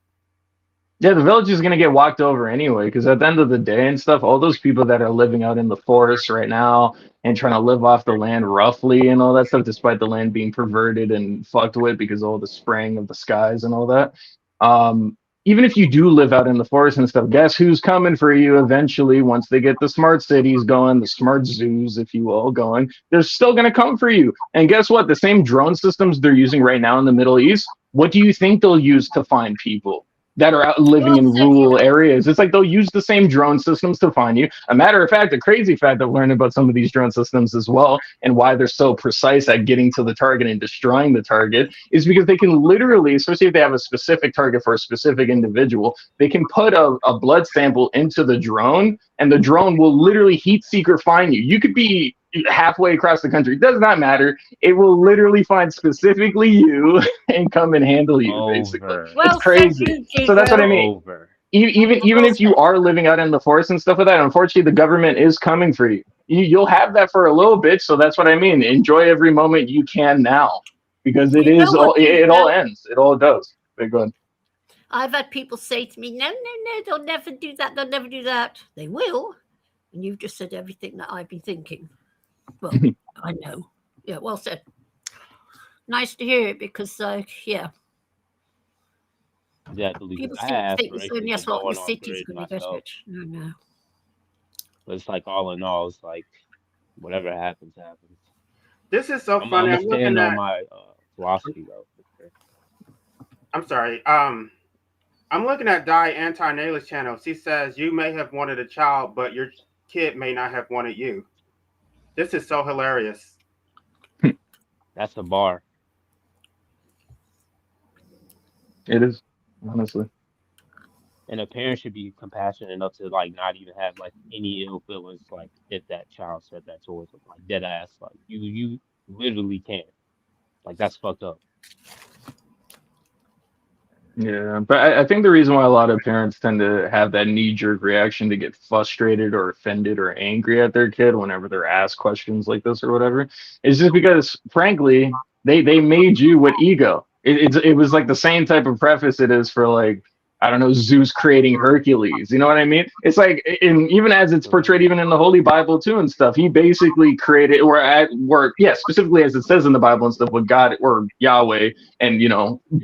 Yeah, the village is going to get walked over anyway, because at the end of the day and stuff, all those people that are living out in the forest right now and trying to live off the land roughly and all that stuff, despite the land being perverted and fucked with because of all the spraying of the skies and all that. Even if you do live out in the forest and stuff, guess who's coming for you eventually once they get the smart cities going, the smart zoos, if you will, going? They're still going to come for you. And guess what? The same drone systems they're using right now in the Middle East, what do you think they'll use to find people? that are out living Well in said, rural areas. It's like they'll use the same drone systems to find you. A matter of fact, a crazy fact I've learned about some of these drone systems as well, and why they're so precise at getting to the target and destroying the target, is because they can literally, especially if they have a specific target for a specific individual, they can put a blood sample into the drone, and the drone will literally heat seek or find you. You could be halfway across the country. It does not matter. It will literally find specifically you and come and handle you, basically. Over. It's well said, crazy. you So that's what I Hugo. mean. Over. Even Well if you said. are living out in the forest and stuff like that, unfortunately, the government is coming for you. You'll have that for a little bit. So that's what I mean. Enjoy every moment you can now, because it You know is what, all. It all Hugo? ends. It all does. But go ahead. I've had people say to me, no, no, no, they'll never do that. They'll never do that. They will. And you've just said everything that I've been thinking. Well, I know. Yeah, well said. Nice to hear it because, yeah, Exactly. Because people I seem to had think it's only aspirations of us lot in the going off cities grid going to get myself, it. No, no. but it's like all in all, it's like whatever happens, happens. This is so I'm funny. gonna I'm looking stand on at. my philosophy though, for sure. I'm sorry. I'm looking at Di Anti-Nail's channel. She says you may have wanted a child, but your kid may not have wanted you. This is so hilarious. That's a bar. It is, honestly. And a parent should be compassionate enough to like not even have like any ill feelings like if that child said that towards them. Like dead ass. Like you literally can't. Like that's fucked up. Yeah, but I think the reason why a lot of parents tend to have that knee-jerk reaction to get frustrated or offended or angry at their kid whenever they're asked questions like this or whatever is just because, frankly, they made you with ego. It was like the same type of preface it is for like I don't know Zeus creating Hercules. You know what I mean? It's like in even as it's Mhm. portrayed even in the Holy Bible too and stuff. He basically created or yeah, specifically as it says in the Bible and stuff with God or Yahweh and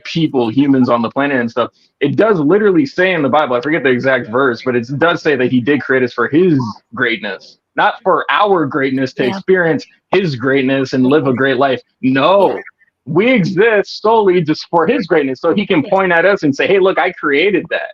people, humans on the planet and stuff. It does literally say in the Bible, I forget the exact verse, but it does say that he did create us for his greatness, not for our greatness to Yeah. experience his greatness and live a Yeah. great life. Yeah. No, we exist solely just for his greatness. So he can Yeah. point at us and say, hey, look, I created that.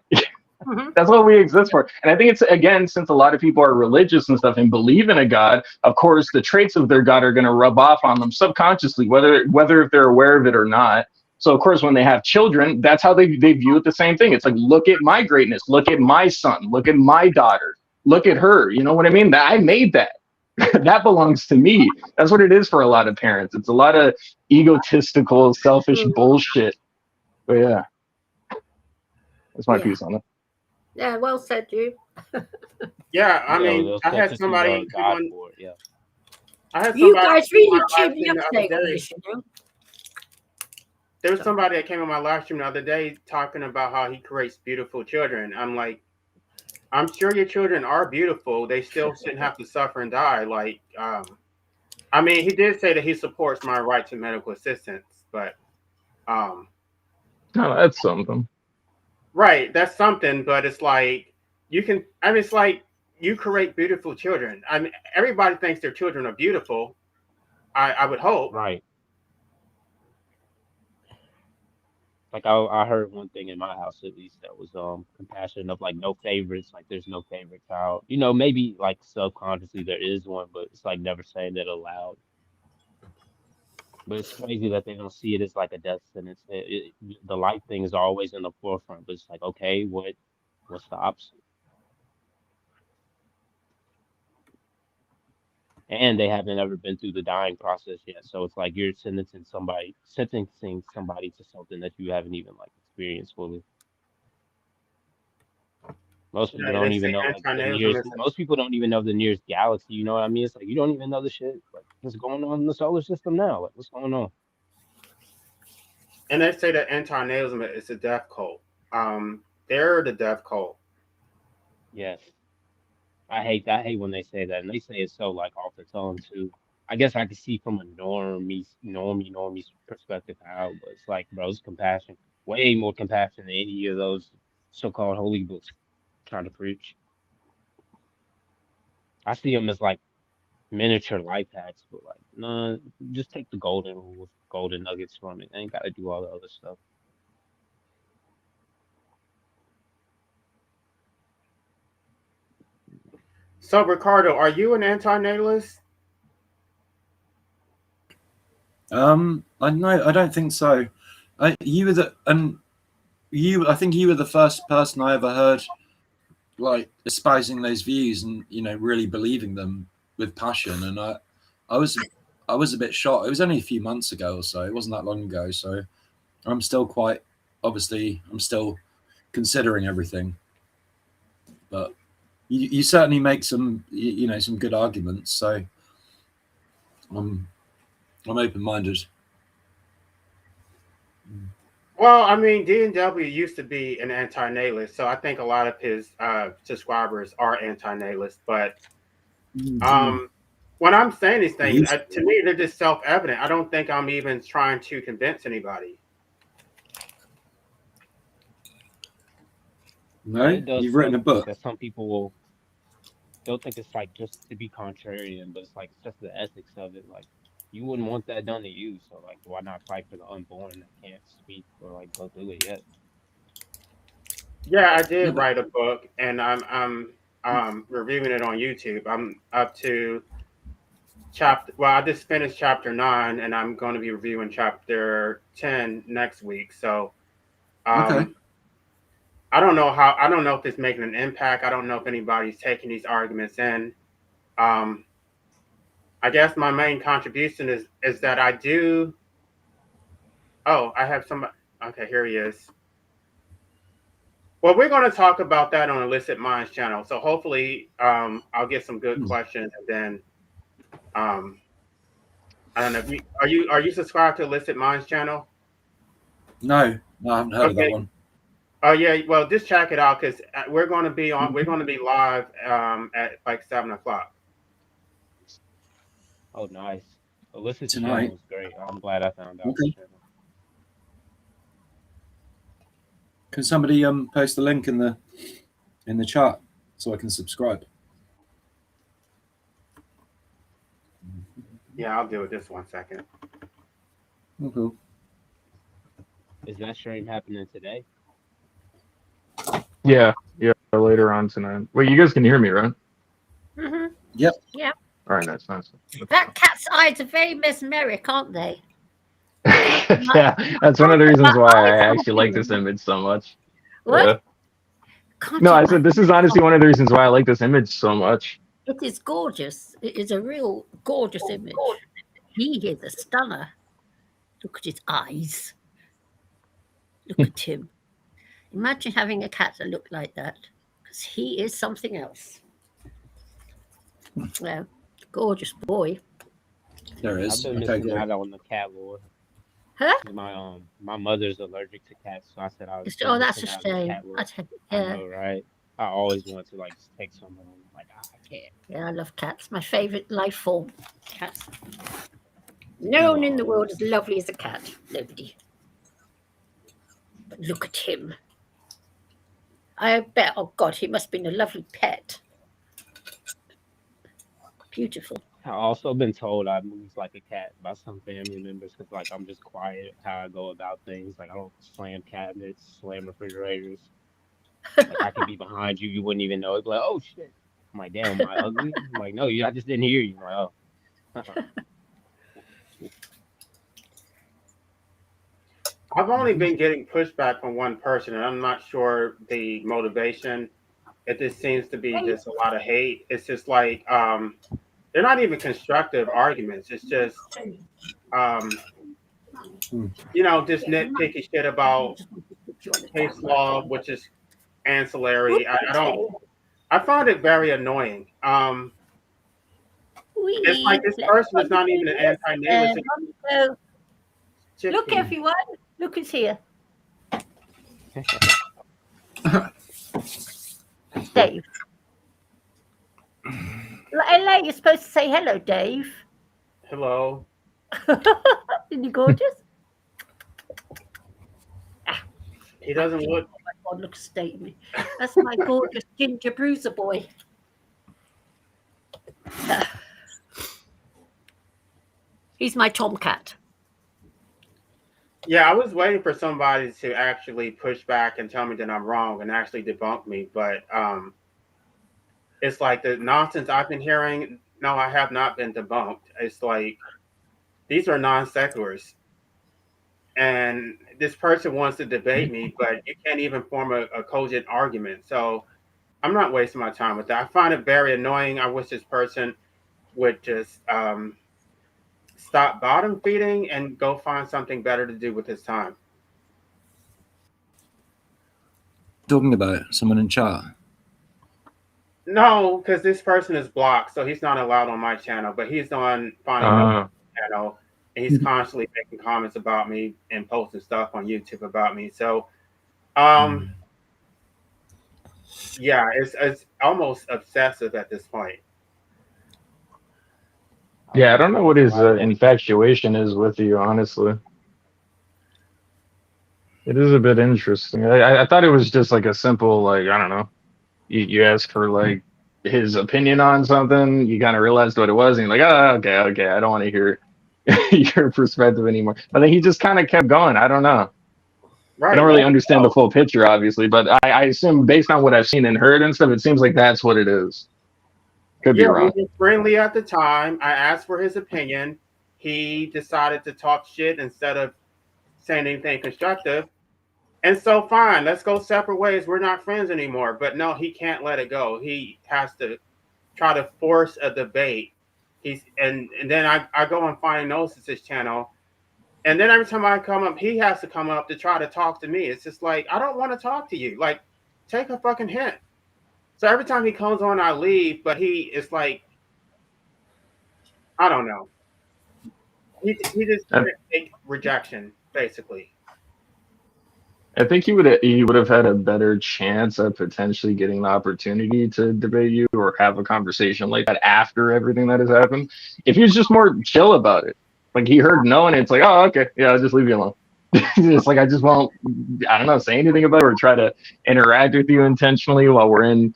Mm-hmm. That's what we exist for. And I think it's, again, since a lot of people are religious and stuff and believe in a God, of course, the traits of their God are going to rub off on them subconsciously, whether if they're aware of it or not. So, of course, when they have children, that's how they view it the same thing. It's like, look at my greatness. Look at my son. Look at my daughter. Look at her. You know what I mean? I made that. That belongs to me. That's what it is for a lot of parents. It's a lot of egotistical, selfish Mm. bullshit. But yeah, that's my Yeah. piece on it. Yeah. Well said, you. Yeah, I Yeah, mean, they'll I had substitute somebody come God on. for it. Yeah. I had You somebody guys come on really my live tuned me stream up the other today on day. this, you know. There was So, somebody that came on my live stream the other day talking about how he creates beautiful children. I'm like, I'm sure your children are beautiful. They still shouldn't have to suffer and die. Like, I mean, he did say that he supports my right to medical assistance, but um, No, that's something. right, that's something. But it's like you can. I mean, it's like you create beautiful children. I mean, everybody thinks their children are beautiful. I would hope. Right. Like I heard one thing in my house at least that was compassionate of like no favorites, like there's no favorite child. You know, maybe like subconsciously there is one, but it's like never saying that aloud. But it's crazy that they don't see it as like a death sentence. The life thing is always in the forefront, but it's like, okay, what's the opposite? And they haven't ever been through the dying process yet. So it's like you're sentencing somebody to something that you haven't even like experienced fully. Most people Yeah, they don't even say know like the anti-natalism nearest. is, Most people don't even know the nearest galaxy. You know what I mean? It's like you don't even know the shit like what's going on in the solar system now. Like what's going on? and they say that anti-natalism is a death cult. They're the death cult. Yes, I hate that. I hate when they say that, and they say it so like off the tongue too. I guess I can see from a normie perspective how, but it's like, bro, it's compassion, way more compassion than any of those so-called holy books trying to preach. I see them as like miniature life hacks, but like, no, just take the golden rules, golden nuggets from it. Ain't got to do all the other stuff. So, Ricardo, are you an antinatalist? I know. I don't think so. You were the I think you were the first person I ever heard like espousing those views and really believing them with passion. And I was a bit shocked. It was only a few months ago or so. It wasn't that long ago. So I'm still I'm still considering everything. But you certainly make some some good arguments. So I'm open minded. Well, I mean, D&W used to be an anti-natalist, so I think a lot of his subscribers are anti-natalist. But when I'm saying these things, to me, they're just self-evident. I don't think I'm even trying to convince anybody. No, It does you've written suck a book. that some people they'll think it's like just to be contrarian, but it's like it's just the ethics of it. Like you wouldn't want that done to you, so like why not fight for the unborn that can't speak or like go through it yet? Yeah, I Yeah, did but write a book, and I'm reviewing it on YouTube. I'm up to chapter. Well, I just finished chapter 9, and I'm going to be reviewing chapter 10 next week. So, okay. um, I don't know if it's making an impact. I don't know if anybody's taking these arguments in. Um, I guess my main contribution is that I do. Oh, I have some. Okay, here he is. Well, we're going to talk about that on Illicit Minds channel. So hopefully, I'll get some good questions, and then um, I don't know. If are you subscribed to Illicit Minds channel? No, I haven't heard of that Okay. one. Oh yeah. Well, just check it out because we're going to be on. We're going to be live at like 7 o'clock. Oh, nice. Alyssa's Tonight. channel is great. I'm glad I found out the Okay. channel. Can somebody post the link in the chat so I can subscribe? Yeah, I'll do it. Just 1 second. Okay. Is that stream happening today? Yeah, later on tonight. Wait, you guys can hear me, right? Mm-hmm. Yep. Yeah. All right, nice. That cat's eyes are very mesmeric, aren't they? Yeah, that's one of the reasons why I actually like this image so much. What? Yeah. Can't No, you I said this is honestly one of the reasons why I like this image so much. It is gorgeous. It is a real gorgeous image. He is a stunner. Look at his eyes. Look at him. Imagine having a cat that looked like that, because he is something else. Well, gorgeous boy. There it I've is. been Okay, missing great. out on the cat lore. Huh? My mother's allergic to cats, so I said I was Oh, that's a missing out on the shame. cat lore. I Yeah. know, right? I always want to like just take some of them. Like I can't. Yeah, I love cats. My favorite life form. Cats. No one in the world as lovely as a cat. Nobody. But look at him. I bet, oh God, he must have been a lovely pet. Beautiful. I've also been told I move like a cat by some family members because like I'm just quiet how I go about things. Like I don't slam cabinets, slam refrigerators. Like I could be behind you, you wouldn't even know. It'd be like, oh shit. I'm like, damn, am I ugly? I'm like, no, I just didn't hear you. I'm like, oh. I've only been getting pushback from one person, and I'm not sure the motivation. It just seems to be just a lot of hate. It's just like they're not even constructive arguments. It's just just nitpicky shit about case law, which is ancillary. I find it very annoying. It's like this person is not even an anti-natalist. Look, everyone. Look who's here. Dave. LA, you're supposed to say hello, Dave. Hello. Isn't he gorgeous? He doesn't look. Oh my God, look stately. That's my gorgeous ginger bruiser boy. He's my tomcat. Yeah, I was waiting for somebody to actually push back and tell me that I'm wrong and actually debunk me, but it's like the nonsense I've been hearing. No, I have not been debunked. It's like these are non sequiturs, and this person wants to debate me, but you can't even form a cogent argument. So I'm not wasting my time with that. I find it very annoying. I wish this person would just stop bottom feeding and go find something better to do with his time. Talking about someone in chat. No, because this person is blocked, so he's not allowed on my channel. But he's on Finding No channel, and he's constantly making comments about me and posting stuff on YouTube about me. So, yeah, it's almost obsessive at this point. Yeah, I don't know what his infatuation is with you, honestly. It is a bit interesting. I thought it was just like a simple, like, I don't know. You ask for like his opinion on something, you kind of realized what it was, and you're like, oh, okay, I don't want to hear your perspective anymore. But then he just kind of kept going. I don't know. Right. I don't really understand the full picture, obviously, but I assume based on what I've seen and heard and stuff, it seems like that's what it is. Could be wrong. We were friendly at the time. I asked for his opinion. He decided to talk shit instead of saying anything constructive. And so, fine, let's go separate ways. We're not friends anymore. But no, he can't let it go. He has to try to force a debate. And then I go and find Gnosis' channel. And then every time I come up, he has to come up to try to talk to me. It's just like, I don't want to talk to you. Like, take a fucking hint. So every time he comes on, I leave. But he is like, I don't know. He just can't take rejection, basically. I think he would have had a better chance at potentially getting the opportunity to debate you or have a conversation like that after everything that has happened. If he was just more chill about it, like he heard no and it's like, oh, okay, yeah, I'll just leave you alone. It's like I just won't, I don't know, say anything about it or try to interact with you intentionally while we're in,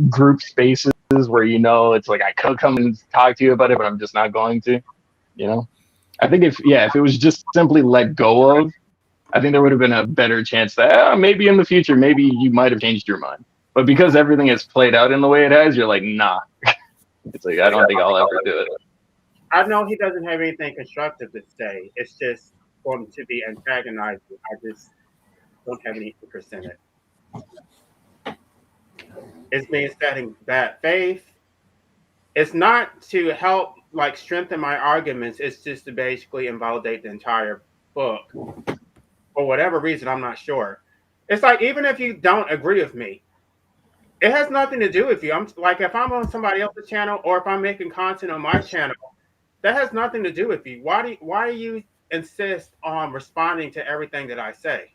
group spaces where it's like I could come and talk to you about it, but I'm just not going to. I think if it was just simply let go of, I think there would have been a better chance that maybe in the future, maybe you might have changed your mind. But because everything has played out in the way it has, you're like, nah. It's like, I don't think I'll ever do it. I know he doesn't have anything constructive to say. It's just for him to be antagonizing. I just don't have any interest in it. It's me setting bad faith. It's not to help strengthen my arguments. It's just to basically invalidate the entire book. For whatever reason, I'm not sure. It's like, even if you don't agree with me, it has nothing to do with you. I'm like, if I'm on somebody else's channel or if I'm making content on my channel, that has nothing to do with you. Why do you insist on responding to everything that I say?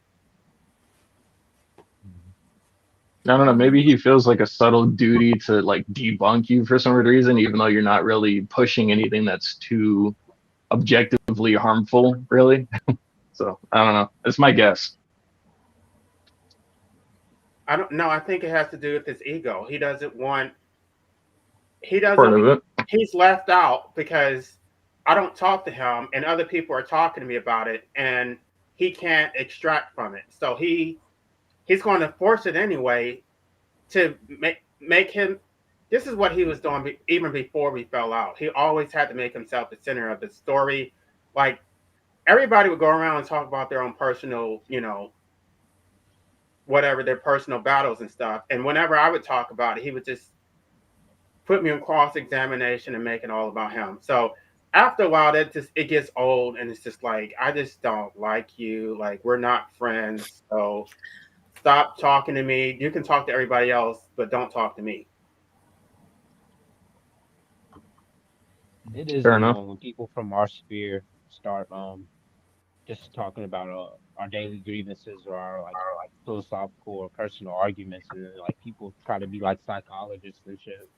I don't know. Maybe he feels like a subtle duty to debunk you for some reason, even though you're not really pushing anything that's too objectively harmful, really. So I don't know. It's my guess. I don't know. I think it has to do with his ego. He doesn't want. He's left out because I don't talk to him, and other people are talking to me about it, and he can't extract from it. So he's going to force it anyway to make him. This is what he was doing even before we fell out. He always had to make himself the center of the story. Like, everybody would go around and talk about their own personal, whatever, their personal battles and stuff. And whenever I would talk about it, he would just put me on cross-examination and make it all about him. So after a while, it gets old, and it's just like, I just don't like you. Like, we're not friends. So stop talking to me. You can talk to everybody else, but don't talk to me. It is annoying when people from our sphere start just talking about our daily grievances or our philosophical or personal arguments, and then people try to be like psychologists and shit.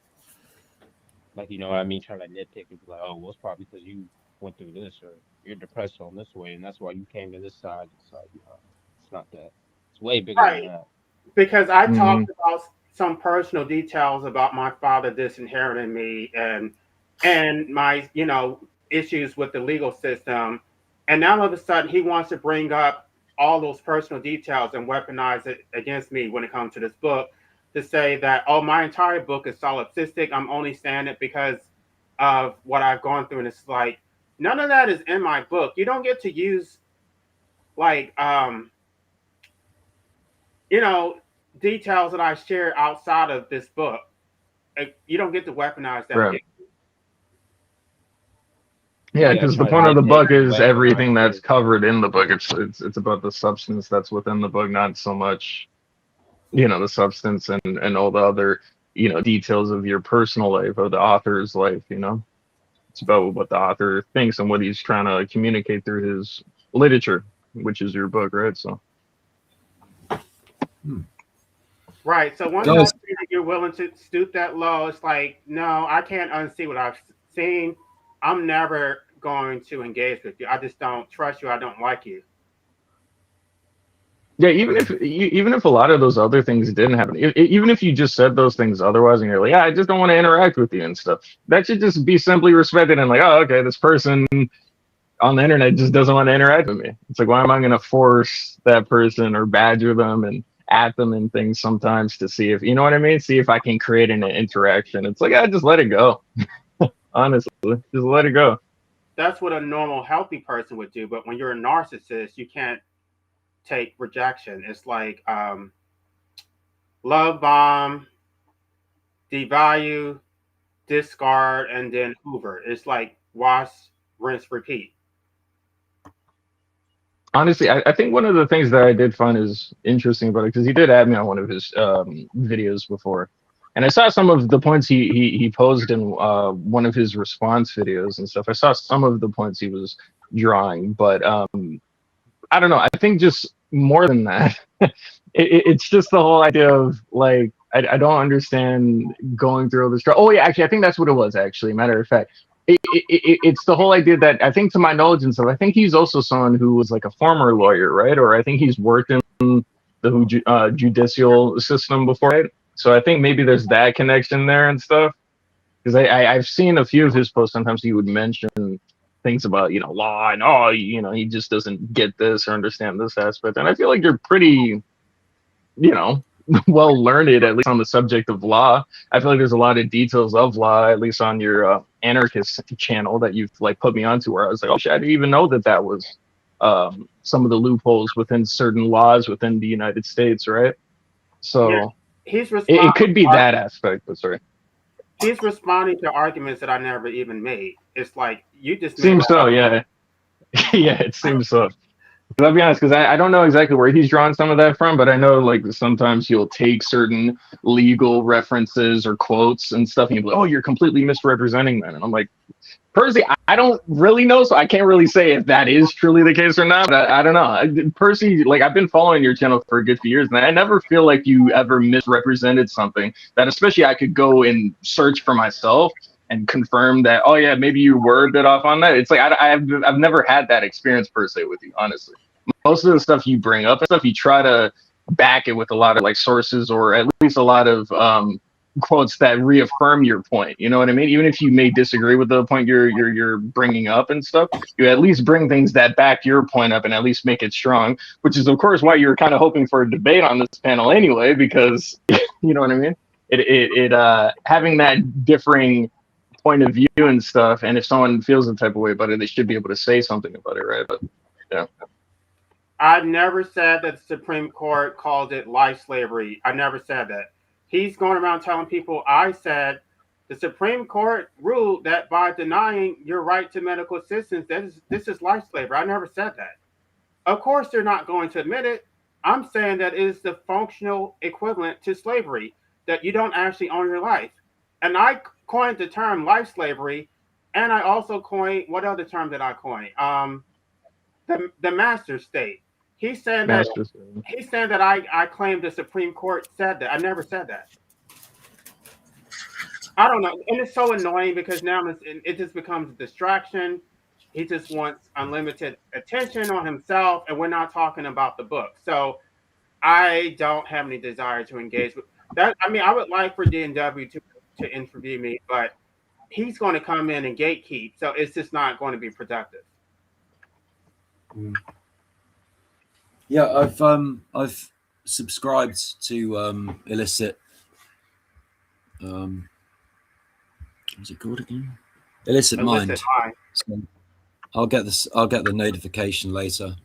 Like, you know what I mean? Try to nitpick and be like, oh, well, it's probably because you went through this or you're depressed on this way, and that's why you came to this side. It's like, it's not that. It's way bigger than that. Because I talked about some personal details about my father disinheriting me and my, issues with the legal system. And now all of a sudden he wants to bring up all those personal details and weaponize it against me when it comes to this book, to say that, oh, my entire book is solipsistic. I'm only saying it because of what I've gone through. And it's like, none of that is in my book. You don't get to use like you know, details that I share outside of this book. You don't get to weaponize that. Right. Yeah, Yeah, because the try to point of the dictate book the is way of everything that's conversation. covered in the book. It's about the substance that's within the book, not so much, the substance and all the other, details of your personal life or the author's life. It's about what the author thinks and what he's trying to communicate through his literature, which is your book, right? So Right. So once I Guys, see that you're willing to stoop that low, it's like, no, I can't unsee what I've seen. I'm never going to engage with you. I just don't trust you. I don't like you. yeah, even if a lot of those other things didn't happen, even if you just said those things otherwise, and you're like, yeah, I just don't want to interact with you and stuff, that should just be simply respected and like, oh, okay, this person on the internet just doesn't want to interact with me. It's like, why am I going to force that person or badger them and at them and things sometimes to see if, you know what I mean? See if I can create an interaction. It's like, I just let it go. Honestly, just let it go. That's what a normal, healthy person would do. But when you're a narcissist, you can't take rejection. It's like love bomb, devalue, discard, and then Hoover. It's like wash, rinse, repeat. Honestly, I think one of the things that I did find is interesting about it, because he did add me on one of his videos before, and I saw some of the points he posed in one of his response videos and stuff. I saw some of the points he was drawing, but I don't know. I think just more than that, it's just the whole idea of like I don't understand going through all this. Oh yeah, actually, I think that's what it was. Actually, matter of fact, it's the whole idea that I think, to my knowledge and stuff, I think he's also someone who was like a former lawyer, right? Or I think he's worked in the judicial system before, right? So I think maybe there's that connection there and stuff. Because I've seen a few of his posts. Sometimes he would mention things about law and he just doesn't get this or understand this aspect. And I feel like you're pretty you know well learned, at least on the subject of law. I feel like there's a lot of details of law, at least on your anarchist channel, that you've like put me onto, where I was like, oh shit, I didn't even know that was some of the loopholes within certain laws within the United States, right? Yeah, So he's it responding. could be that aspect, but sorry. He's responding to arguments that I never even made. It's like you just made Seems that so, up. yeah. Yeah, it seems so. I'll be honest, because I don't know exactly where he's drawn some of that from, but I know like sometimes he'll take certain legal references or quotes and stuff, and he'll be like, "Oh, you're completely misrepresenting that," and I'm like, Percy, I don't really know, so I can't really say if that is truly the case or not. But I don't know. Percy, like I've been following your channel for a good few years, and I never feel like you ever misrepresented something that, especially, I could go and search for myself and confirm that. Oh yeah, maybe you were a bit off on that. It's like I've never had that experience per se with you, honestly. Most of the stuff you bring up and stuff, you try to back it with a lot of like sources, or at least a lot of quotes that reaffirm your point. You know what I mean? Even if you may disagree with the point you're bringing up and stuff, you at least bring things that back your point up and at least make it strong. Which is, of course, why you're kind of hoping for a debate on this panel anyway, because you know what I mean. It having that differing point of view and stuff, and if someone feels the type of way about it, they should be able to say something about it, right? But yeah. I never said that the Supreme Court called it life slavery. I never said that. He's going around telling people I said the Supreme Court ruled that by denying your right to medical assistance, this is life slavery. I never said that. Of course, they're not going to admit it. I'm saying that it is the functional equivalent to slavery, that you don't actually own your life. And I coined the term life slavery, and I also coined, what other term did I coin? The master state. He's saying that Masters. I claimed the Supreme Court said that. I never said that. I don't know, and it's so annoying because now it just becomes a distraction. He just wants unlimited attention on himself, and we're not talking about the book. So I don't have any desire to engage with that. I mean, I would like for DNW to interview me, but he's going to come in and gatekeep, so it's just not going to be productive. Yeah, I've subscribed to illicit What's it called again? Illicit Mind. So I'll get the notification later.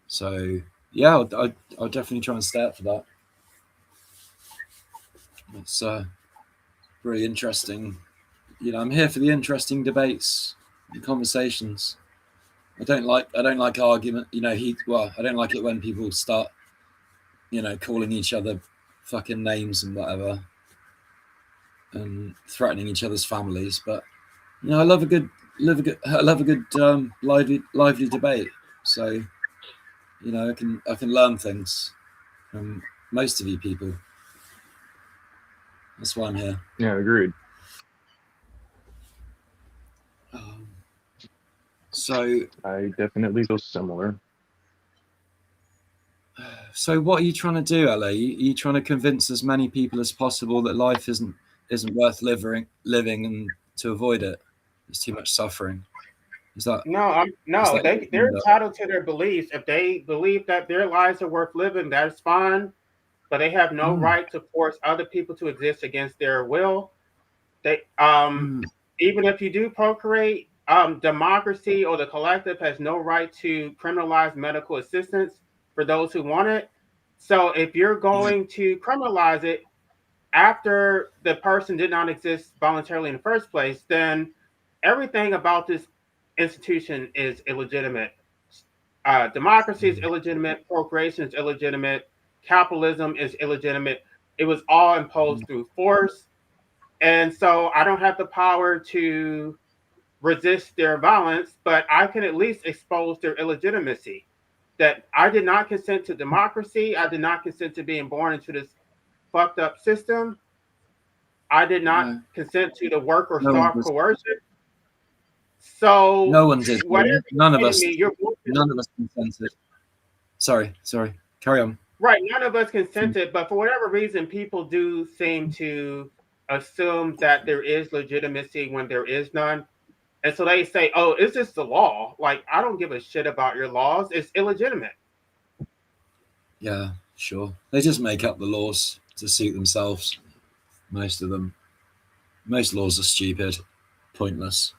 So yeah, I'll definitely try and stay up for that. It's really interesting. I'm here for the interesting debates and conversations. I don't like argument. I don't like it when people start, calling each other fucking names and whatever, and threatening each other's families. But I love a good lively debate. So I can learn things from most of you people. That's why I'm here. Yeah, agreed. So I definitely feel similar. So what are you trying to do, LA? Are you trying to convince as many people as possible that life isn't worth living and to avoid it? There's too much suffering. Is that no? They're entitled to their beliefs. If they believe that their lives are worth living, that's fine. But they have no right to force other people to exist against their will. They even if you do procreate, democracy or the collective has no right to criminalize medical assistance for those who want it. So if you're going to criminalize it after the person did not exist voluntarily in the first place, then everything about this institution is illegitimate. Democracy is illegitimate. Procreation is illegitimate. Capitalism is illegitimate. It was all imposed through force. And so I don't have the power to resist their violence, but I can at least expose their illegitimacy. That I did not consent to democracy. I did not consent to being born into this fucked up system. I did not consent to the work or starve coercion. So no one did. None of us. None of us consented. Sorry. Carry on. Right, none of us consented, but for whatever reason, people do seem to assume that there is legitimacy when there is none. And so they say, oh, it's just the law. Like, I don't give a shit about your laws. It's illegitimate. Yeah, sure. They just make up the laws to suit themselves. Most of them. Most laws are stupid, pointless.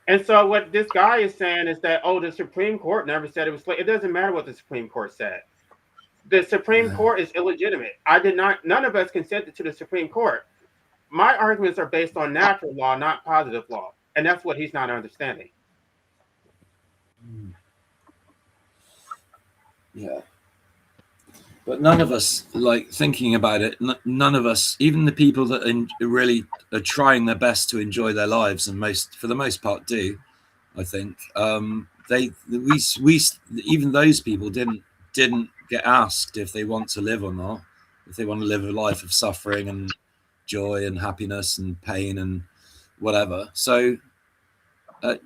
And so what this guy is saying is that, oh, the Supreme Court never said it was slave. It doesn't matter what the Supreme Court said. The Supreme Court is illegitimate. None of us consented to the Supreme Court. My arguments are based on natural law, not positive law. And that's what he's not understanding. Yeah. But none of us, like, thinking about it, none of us, even the people that really are trying their best to enjoy their lives, and for the most part do, I think, even those people didn't get asked if they want to live or not, if they want to live a life of suffering and joy and happiness and pain and whatever. So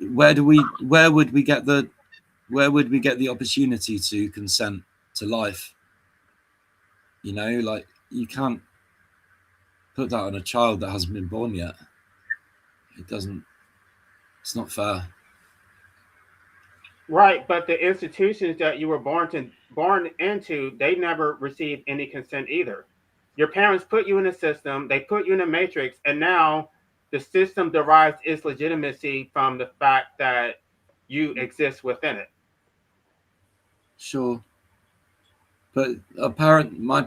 where would we get the opportunity to consent to life? Like, you can't put that on a child that hasn't been born yet. It's not fair. Right, but the institutions that you were born into, they never received any consent either. Your parents put you in a system, they put you in a matrix, and now the system derives its legitimacy from the fact that you exist within it. Sure. But my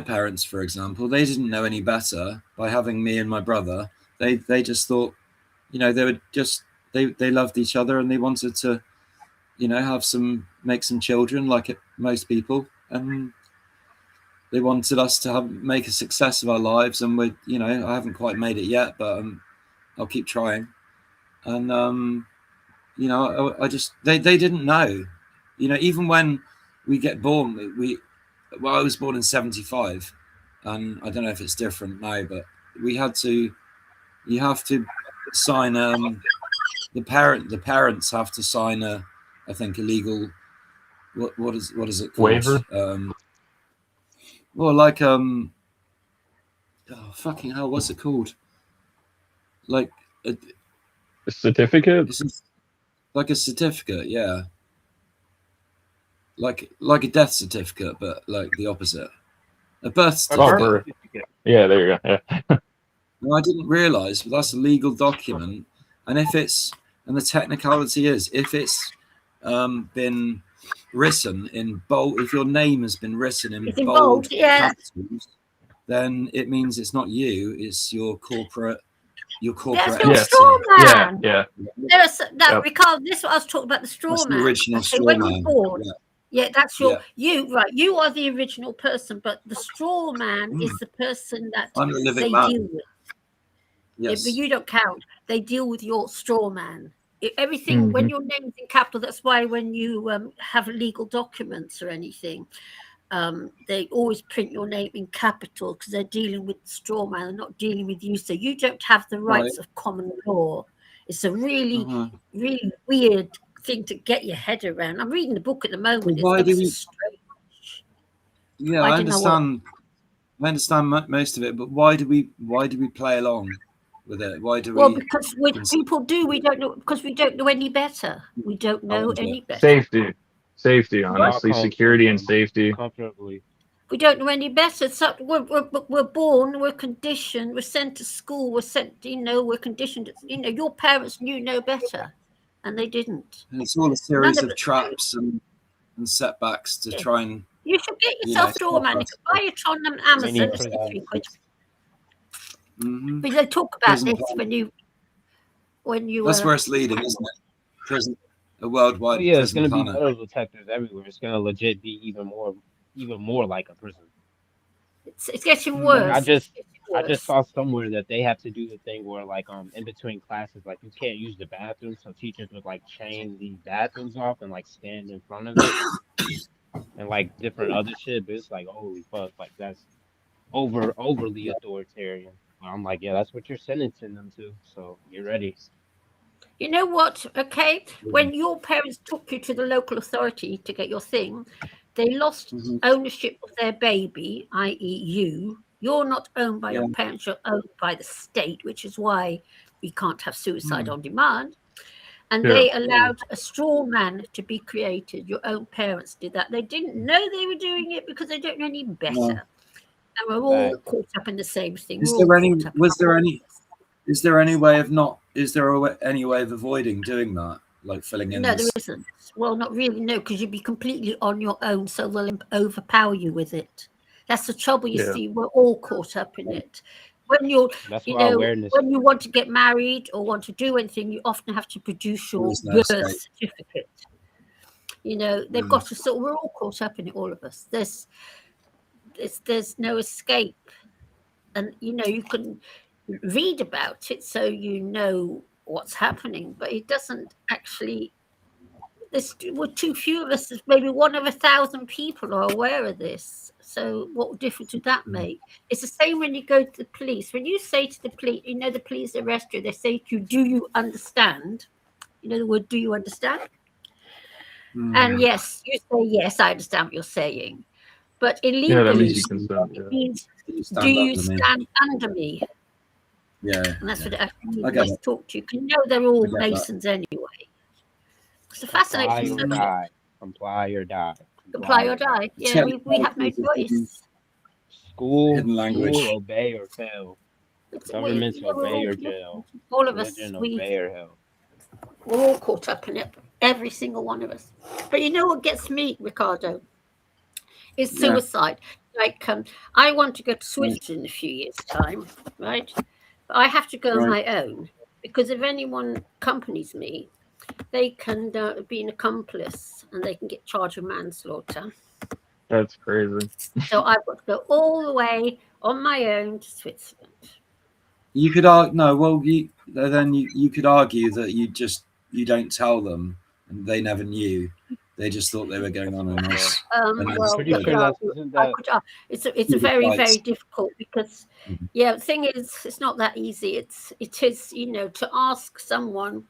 parents, for example, they didn't know any better by having me and my brother. They just thought, they loved each other and they wanted to, make some children like most people, and they wanted us to make a success of our lives. And I haven't quite made it yet, but I'll keep trying. And they didn't know, even when we get born, I was born in 1975, and I don't know if it's different now, but you have to sign, the parents have to sign I think a legal, what is it called? Waiver? Well, like, oh, fucking hell, what's it called? Like a certificate? Like a certificate, yeah. Like a death certificate, but like the opposite. A birth certificate. Yeah, there you go. Yeah. And I didn't realise, but that's a legal document. And the technicality is, if it's been written in bold, if your name has been written in It's bold involved, yeah. capitals, then it means it's not you, it's your corporate That's your entity. straw Yeah, man. yeah. There's that, Yep. Ricardo. This is what I was talking about, the straw That's the man. original Okay, straw when you're man. born, yeah, that's your Yeah. you are the original person, but the straw man is the person that I'm the living they man. deal with. Yeah, Yes. but you don't count. They deal with your straw man. Everything when your name's in capital. That's why when you have legal documents or anything, they always print your name in capital because they're dealing with straw man. They're not dealing with you. So you don't have the rights of common law. It's a really, really weird thing to get your head around. I'm reading the book at the moment. Well, why do we? Strange. Yeah, I understand. I understand most of it, but why do we play along with it? Why do we? Well, because people do. We don't know because we don't know any better. We don't know any better. Safety, honestly, security and safety. Comfortably. We don't know any better. So we're born, we're conditioned, we're sent to school, we're conditioned. Your parents knew no better, and they didn't. And it's all a series of traps and setbacks to try and. You should get yourself straw man. You can buy it on Amazon. It's Mm-hmm. But they talk about this when you. That's where it's leading, isn't it? Prison, a worldwide. Yeah, it's going to be metal detectors everywhere. It's going to legit be even more like a prison. It's getting worse. I just saw somewhere that they have to do the thing where like in between classes, like you can't use the bathroom, so teachers would like chain the bathrooms off and like stand in front of it and like different other shit. But it's like holy fuck, like that's overly authoritarian. I'm like, yeah, that's what you're sentencing them to. So you're ready. You know what? Okay, when your parents took you to the local authority to get your thing, they lost ownership of their baby, i.e., you. You're not owned by your parents, you're owned by the state, which is why we can't have suicide on demand. And they allowed a straw man to be created. Your own parents did that. They didn't know they were doing it because they don't know any better. And we're all caught up in the same thing. Is there any way of avoiding doing that? Like filling in? No, there isn't. Well, not really, no, because you'd be completely on your own, so they'll overpower you with it. That's the trouble, you see. We're all caught up in it. When you're, when you want to get married or want to do anything, you often have to produce your birth certificate. They've got to we're all caught up in it, all of us. There's no escape. And, you can read about it so you know what's happening, but it doesn't actually. We're too few of us. Maybe 1 of 1,000 people are aware of this. So what difference would that make? It's the same when you go to the police. When you say to the police, the police arrest you, they say to you, do you understand? The word, do you understand? And yes, you say, yes, I understand what you're saying. But illegally, it means, do you stand under me? Yeah. And that's what it actually means to talk to you. Because they're all Masons anyway. It's a fascinating subject. Comply or die. Comply or die. Yeah, we have no choice. School, language. Obey or fail. Governments obey or jail. All of us. Obey or hell. We're all caught up in it. Every single one of us. But you know what gets me, Ricardo? Is suicide. Like, I want to go to Switzerland in a few years' time, right? But I have to go on my own because if anyone accompanies me, they can be an accomplice and they can get charged with manslaughter. That's crazy. So I've got to go all the way on my own to Switzerland. You could argue. You could argue that you don't tell them, and they never knew. They just thought they were going on a nice. It's a very, very difficult because, the thing is, it's not that easy. It is, to ask someone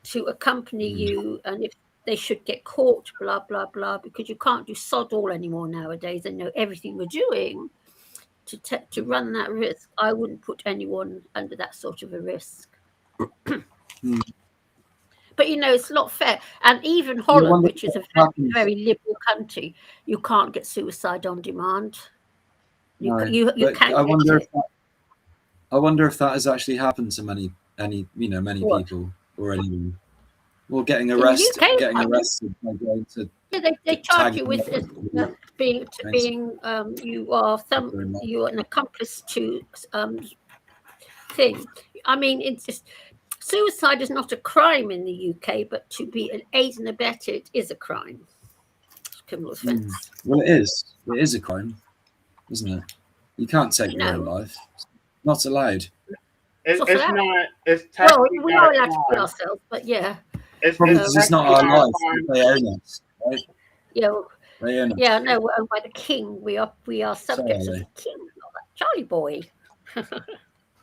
to accompany you, and if they should get caught, blah blah blah, because you can't do sod all anymore nowadays. They know everything we're doing. To run that risk, I wouldn't put anyone under that sort of a risk. But it's not fair. And even Holland, which is a very, very liberal country, you can't get suicide on demand. No, You but can't I get wonder it. if that has actually happened to many What? people or anyone. Or getting In the UK, it getting hasn't. arrested by going to Yeah, they charge you with being tagging. you are an accomplice to thing. I mean, it's just suicide is not a crime in the UK, but to be an aid and abetted is a crime. It's a criminal offence. Well, it is. It is a crime, isn't it? You can't take You your own know, life. Not allowed. it's not It's allowed. not. It's Well, technically we not a are allowed to kill crime. ourselves, but yeah, Probably It's because it's not technically our not a life. crime. They own us, right? yeah, They own us. yeah. No, we're owned by the king. We are So subjects are of they. the king, not that Charlie boy.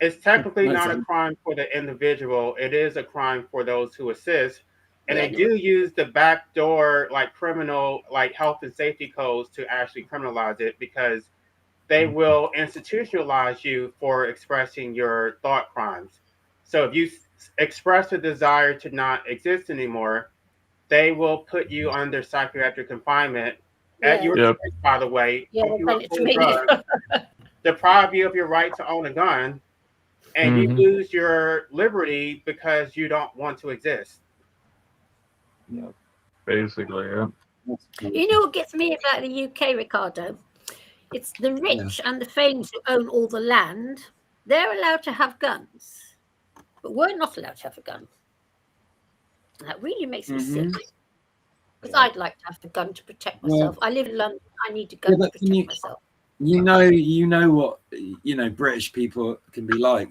It's technically No, not a crime for the individual. It is a crime for those who assist. And Yeah, they do use the backdoor, like criminal, like health and safety codes to actually criminalize it because they will institutionalize you for expressing your thought crimes. So if you express a desire to not exist anymore, they will put you under psychiatric confinement at yeah, your Yep. expense, by the way, yeah. pick you Done up it to full of me. drugs, deprive you of your right to own a gun, and you Mhm. lose your liberty because you don't want to exist. Yeah. Basically, yeah. You know what gets me about the UK, Ricardo? It's the rich and the famous who own all the land. They're allowed to have guns, but we're not allowed to have a gun. That really makes me sick. Because Yeah. I'd like to have a gun to protect Well, myself. I live in London. I need a yeah, gun to but can protect myself. you know what British people can be like.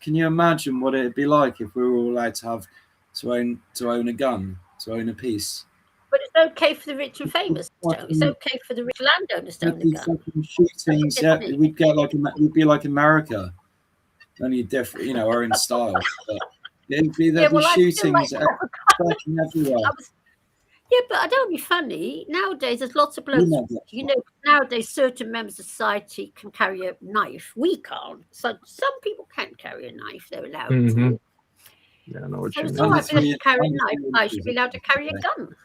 Can you imagine what it'd be like if we were all allowed to own a gun, to own a piece? But it's okay for the rich and famous to own. It's Fucking- okay for the rich landowners to There'd own a be gun. fucking shootings. Yeah, we'd be like America, only different, our own style. But there'd be I'd still like shootings to have a gun. fucking everywhere. Yeah, but I don't be funny. Nowadays, there's lots of blokes. Nowadays, certain members of society can carry a knife. We can't. So some people can carry a knife. They're allowed Mhm. to. Yeah, I know what So you it's mean. all right for them to carry a Under knife. I should be allowed to carry a okay. gun.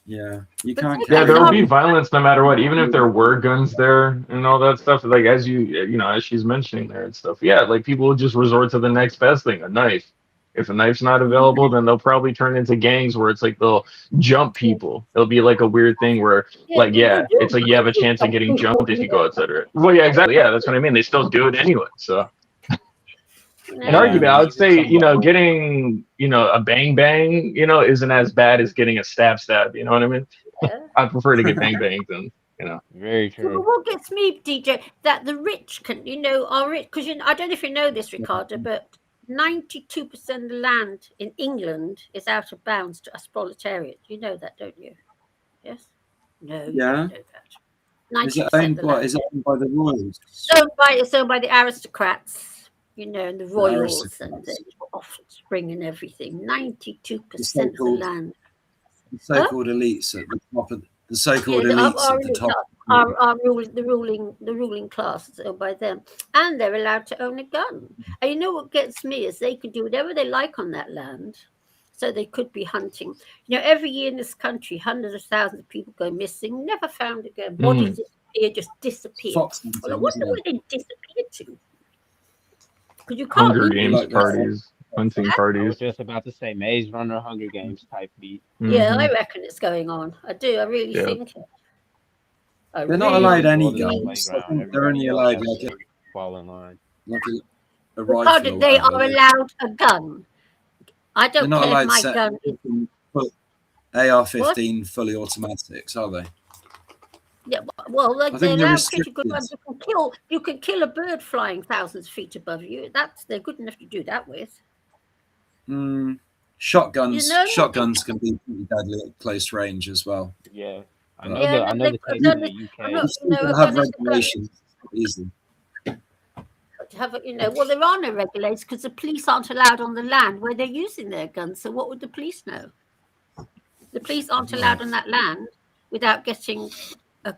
Yeah, you But can't. they Yeah, get there would some- be violence no matter what, even if there were guns there and all that stuff. Like as as she's mentioning there and stuff. Yeah, like people would just resort to the next best thing, a knife. If a knife's not available, then they'll probably turn into gangs where it's like they'll jump people. It'll be like a weird thing where, they do it's like you have a chance of getting jumped if you go outside it. Well, yeah, exactly. Yeah, that's what I mean. They still do it anyway. So, an Yeah. argument, I would Even say, some getting, a bang bang, isn't as bad as getting a stab. You know what I mean? Yeah. I prefer to get bang banged than, very Yeah, but true. what gets me, DJ, that the rich can, are rich, because I don't know if you know this, Ricardo, but 92% of the land in England is out of bounds to us proletariat. You know that, don't you? Yes? No, you Yeah. don't know that. Is it 90% owned of the land. Is it owned by the royals? It's owned by the aristocrats, and the royals and aristocrats. the offspring and everything. 92% of the land. The so-called elites at the top of the so-called Yeah, elites at the top. the ruling class is owned by them, and they're allowed to own a gun. And you know what gets me is they can do whatever they like on that land. So they could be hunting. Every year in this country, hundreds of thousands of people go missing, never found again. Bodies disappear, just disappear. Fox Well, I hunting, wonder isn't where it? they disappear to. Because you can't Hunger leave Games like that. parties, hunting I was parties. just about to say Maze Runner, Hunger Games type beat. Yeah, I Mhm. reckon it's going on. I do. I really Yeah. think it. I They're not really allowed any Go to the guns. I playground, think they're only everybody allowed else has to fall in line. like a Ricardo, rifle. they or are allowed a gun. I They're don't not care if allowed my set gun is. put AR-15 fully automatics, are they? Yeah, well, I they're think they're allowed pretty good restricted. ones. You can kill a bird flying thousands of feet above you. They're good enough to do that with. Shotguns. You know? Shotguns can be pretty deadly at close range as well. Yeah, I But- know Yeah, the I know the I've case done in the it. UK. I'm You not- still no, gotta I've have done it to regulations. Easy. well, there are no regulations because the police aren't allowed on the land where they're using their guns. So what would the police know? The police aren't allowed on that land without getting a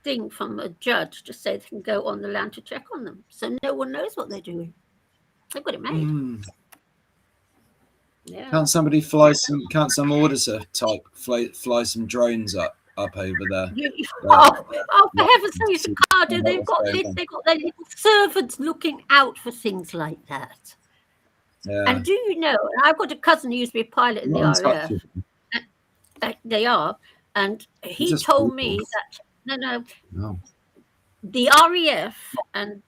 thing from a judge to say they can go on the land to check on them. So no one knows what they're doing. They've got it made. Yeah. Can't some auditor type fly some drones up up over there. For heaven's sake, Ricardo, they've got their little servants looking out for things like that. Yeah. And do you know, I've got a cousin who used to be a pilot in the RAF. They are. And he told me that, no, the RAF and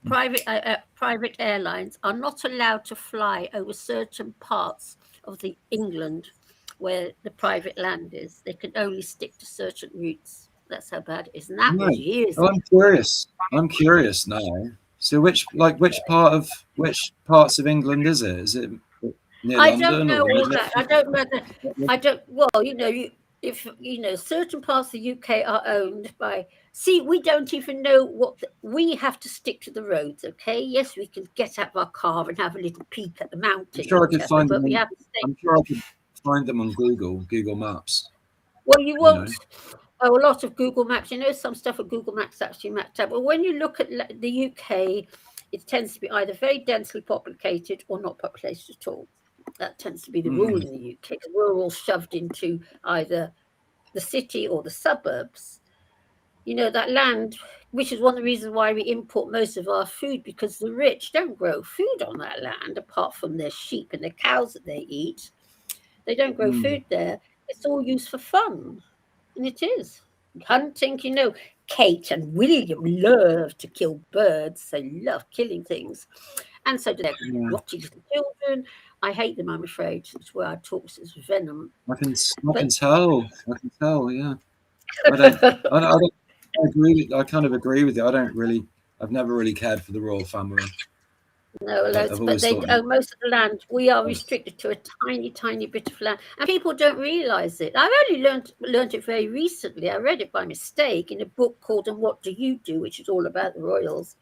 private airlines are not allowed to fly over certain parts of the England where the private land is. They can only stick to certain routes. That's how bad it is. And that was years ago. I'm curious now. So which parts of England is it? Is it near I London don't know or all that. If certain parts of the UK are owned by. See, we don't even know we have to stick to the roads. Okay, yes, we can get out of our car and have a little peek at the mountain. I'm sure I could find them. I'm sure I could find them on Google Maps. Well, you won't. A lot of Google Maps, some stuff at Google Maps actually mapped out. But when you look at the UK, it tends to be either very densely populated or not populated at all. That tends to be the rule in the UK, because we're all shoved into either the city or the suburbs. That land, which is one of the reasons why we import most of our food, because the rich don't grow food on that land, apart from their sheep and their cows that they eat. They don't grow food there. It's all used for fun. And it is. Hunting, Kate and William love to kill birds. They love killing things. And so do their rotty little children. I hate them, I'm afraid. That's where I talk to this venom. I can tell, yeah. I agree. I kind of agree with you. I've never really cared for the royal family. No, but most of the land, we are restricted to a tiny, tiny bit of land. And people don't realise it. I've only learned it very recently. I read it by mistake in a book called And What Do You Do?, which is all about the royals.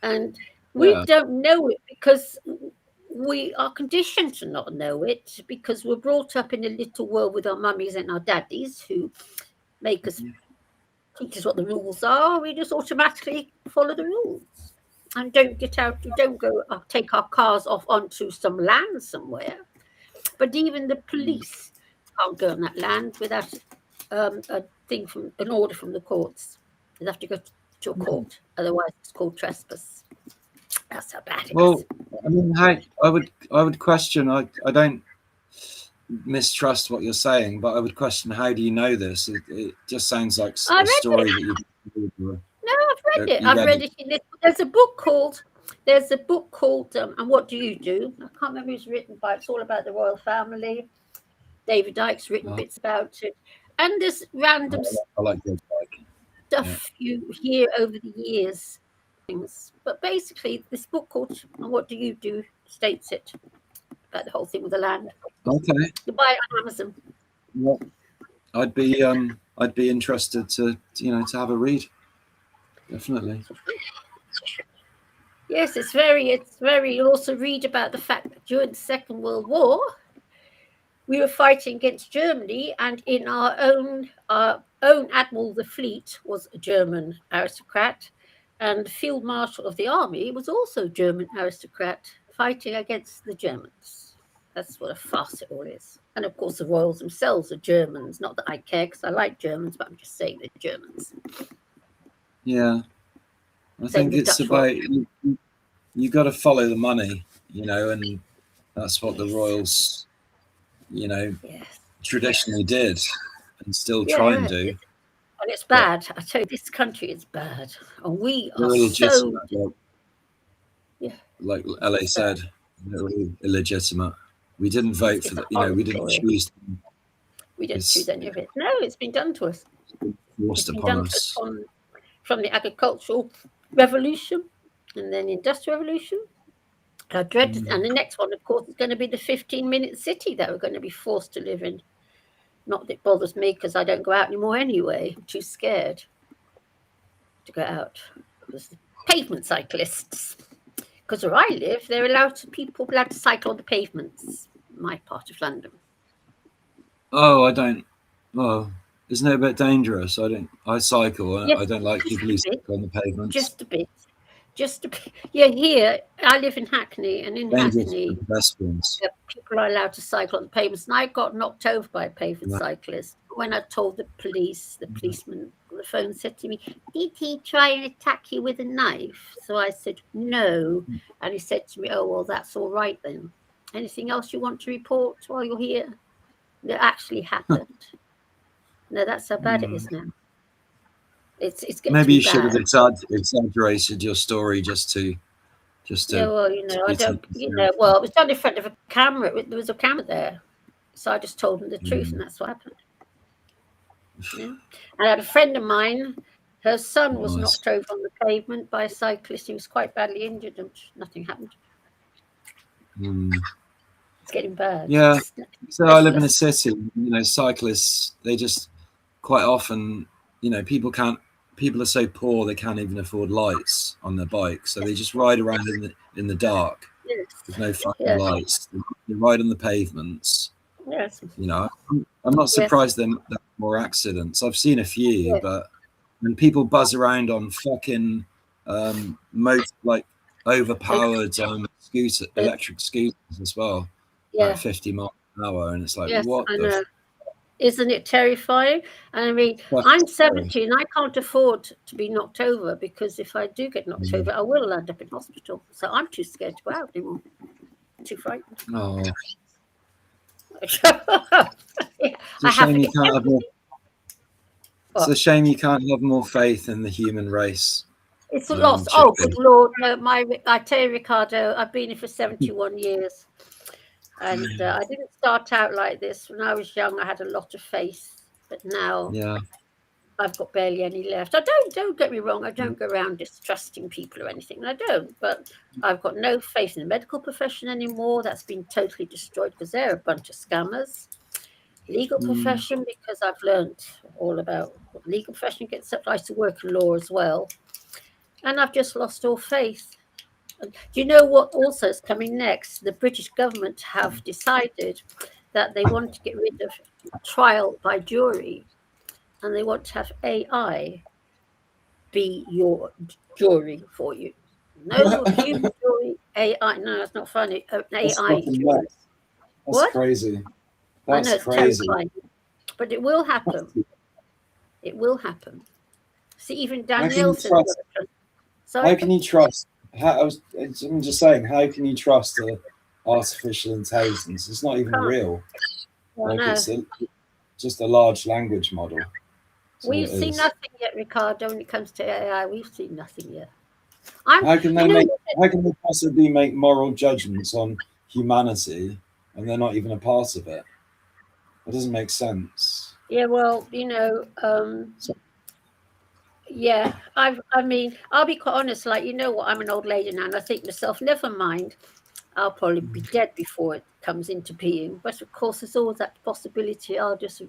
And we don't know it because we are conditioned to not know it, because we're brought up in a little world with our mummies and our daddies who make us teach us what the rules are. We just automatically follow the rules. And don't get out, don't go take our cars off onto some land somewhere. But even the police can't go on that land without an order from the courts. They have to go to a court, otherwise it's called trespass. That's how bad it is. I mean, I would question. I don't mistrust what you're saying, but I would question, how do you know this? It just sounds like a story that you. No, I've read it. I've read it. There's a book called And What Do You Do? I can't remember who's written by. It's all about the royal family. David Icke's written bits about it. And there's random stuff you hear over the years. But basically, this book called And What Do You Do states it, about the whole thing with the land. Okay. You buy it on Amazon. Well, I'd be interested to have a read. Definitely. Yes, it's very. You also read about the fact that during the Second World War, we were fighting against Germany, and in our own admiral of the fleet was a German aristocrat, and the field marshal of the army was also a German aristocrat fighting against the Germans. That's what a farce it all is. And of course, the royals themselves are Germans. Not that I care, because I like Germans, but I'm just saying they're Germans. Yeah, I think it's about you got to follow the money, and that's what the royals, traditionally did, and still try and do. And it's bad. I tell you, this country is bad, and we are so. Like LA said, illegitimate. We didn't vote for that. We didn't choose them. We didn't choose any of it. No, it's been done to us. Forced upon us. From the agricultural revolution and then the industrial revolution. I dread it. And the next one, of course, is going to be the 15-minute city that we're going to be forced to live in. Not that it bothers me, because I don't go out anymore anyway. I'm too scared to go out. There's the pavement cyclists. Because where I live, people allowed to cycle on the pavements in my part of London. Oh, I don't. Oh. Isn't it a bit dangerous? I cycle. Yes, I don't like people who cycle on the pavements. Just a bit. Yeah, here, I live in Hackney, and in Hackney, people are allowed to cycle on the pavements. And I got knocked over by a pavement cyclist. when I told the policeman on the phone said to me, "Did he try and attack you with a knife?" So I said, "No." And he said to me, "Oh, well, that's all right then. Anything else you want to report while you're here?" That actually happened. No, that's how bad it is now. It's getting Maybe to you be should have bad. exaggerated your story just to Yeah, well, you know, I be don't, taken you know, seriously. well, it was done in front of a camera. There was a camera there. So I just told him the truth, and that's what happened. Yeah. And I had a friend of mine, her son was Nice. knocked over on the pavement by a cyclist. He was quite badly injured, and nothing happened. Mm. It's getting bad. Yeah. It's So I live in a merciless. city. You know, cyclists. They just quite often. You know, people can't. People are so poor they can't even afford lights on their bikes, so they just ride around in the dark Yes. with no fucking Yes. lights. They ride on the pavements. Yes. You know, I'm not Yes. surprised there are more accidents. I've seen a few, Yes. but when people buzz around on fucking like overpowered Yes. electric scooters as well, like Yeah. 50 miles an hour, and it's like, Yes. what I the know. Isn't it terrifying? And I mean, fuck? I'm 70 and I can't afford to be knocked over because if I do get knocked Mm. over, I will end up in hospital. So I'm too scared to go out anymore. Too frightened. Oh, Yeah, it's a I have shame to you get can't have more. It's a What? shame you can't have more faith in the human race, It's a loss. Oh, good Chippy. Lord. No, I tell you, Ricardo, I've been here for 71 years. And I didn't start out like this. When I was young, I had a lot of faith. But now Yeah, I've got barely any left. Don't get me wrong. I don't go around distrusting people or anything. I don't. But I've got no faith in the medical profession anymore. That's been totally destroyed because they're a bunch of scammers. Legal mm. profession, because I've learned all about what the legal profession gets up. I used to work in law as well. And I've just lost all faith. And do you know what also is coming next? The British government have decided that they want to get rid of trial by jury and they want to have AI be your jury for you. No human jury, AI. No, that's not funny. An That's AI fucking jury. nuts. That's What? crazy. I know That's it's crazy. terrifying, but it will happen. It will happen. See, even How Dan can you Nielsen. trust? How Sorry? can you trust? I'm just saying, how can you trust artificial intelligence? It's not even Can't. real. Oh, Like no. just a large language model. That's all We've it seen is. nothing yet, Ricardo, when it comes to AI. We've seen nothing yet. I'm, How can you they know, make? How can they possibly make moral judgments on humanity and they're not even a part of it? It doesn't make sense. yeah, well, yeah, I mean, I'll be quite honest, like, you know what, I'm an old lady now, and I think to myself, never mind, I'll probably be dead before it comes into being. But of course, there's always that possibility I'll just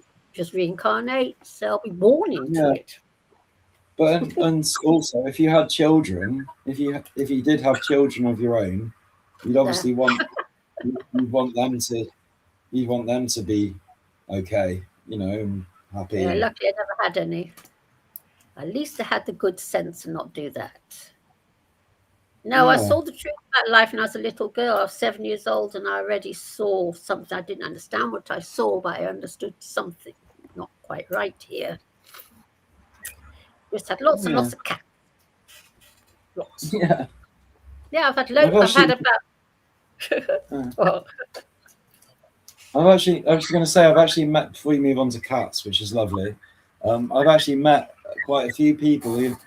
reincarnate, so I'll be born into Yeah, it. but and also, if you had children, if you did have children of your own, you'd No, obviously you'd want them to be okay, and happy yeah, and luckily I never had any. At least I had the good sense to not do that. No, I yeah. saw the truth about life when I was a little girl. I was 7 years old and I already saw something. I didn't understand what I saw, but I understood something not quite right here. Just had lots and Yeah. lots of cats. Lots. Yeah. Yeah, I've had I've I've had actually about. Well, I was going to say I've actually met before you move on to cats, which is lovely. I've actually met quite a few people who've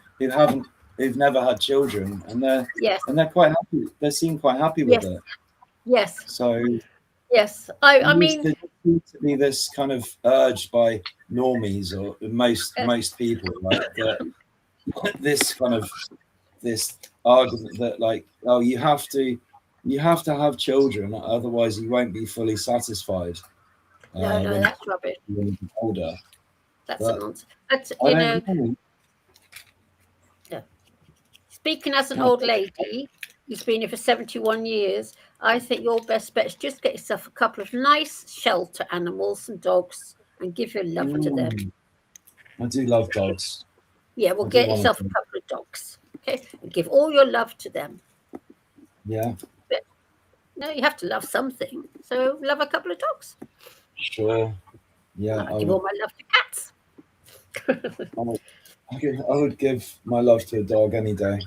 never had children, and yes, they're quite happy. They seem quite happy with yes, it. yes, So yes. I mean, there seems to be this kind of urge by normies or most people, right? That this kind of this argument that like, oh, you have to have children, otherwise you won't be fully satisfied no, no, when that's rubbish. you're older. That's a But nonsense. But, I don't know. yeah. Speaking as an No. old lady who's been here for 71 years, I think your best bet is just get yourself a couple of nice shelter animals and dogs and give your love to them. I do love dogs. Yeah, well, I do get want yourself to. a couple of dogs, okay? And give all your love to them. Yeah, But no, you have to love something. So love a couple of dogs. sure. Yeah, I give all my love to cats. I would give my love to a dog any day.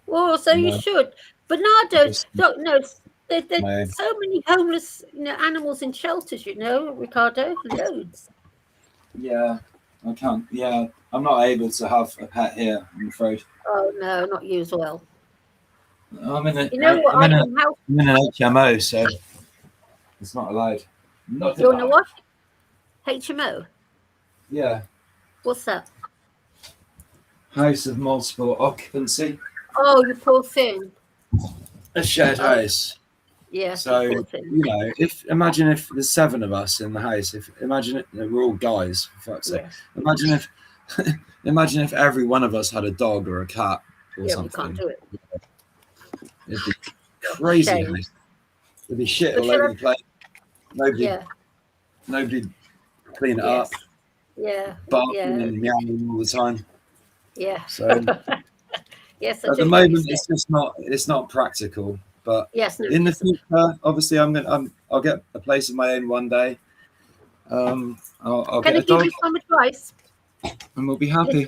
Well, so you No, should. Bernardo, just don't know. There's my own. so many homeless, animals in shelters. Ricardo, loads. Yeah, I can't. Yeah, I'm not able to have a pet here. I'm afraid. Oh no, not you as well. I'm in a You know what? I'm I in a can house. I'm in an HMO, so it's not allowed. Not You know allowed. what? HMO. Yeah, What's that? house of multiple occupancy, Oh, you poor thing. a shared Oh, house. yes, So you poor thing. imagine if there's 7 of us in the house. We're all guys, for fuck's sake. Yes. Imagine if imagine if every one of us had a dog or a cat or Yeah, we can't something. do it. It'd be crazy. Shame. It'd be shit But all shall over I- the place. Yeah. Nobody clean it Yes. up, Yeah. barking Yeah. and meowing all the time. Yeah. So Yes, I at the do moment, understand. it's not practical. But Yes, no, in the it isn't. future, obviously, I'll get a place of my own one day. I'll Can get I a give dog you some advice? and we'll be happy.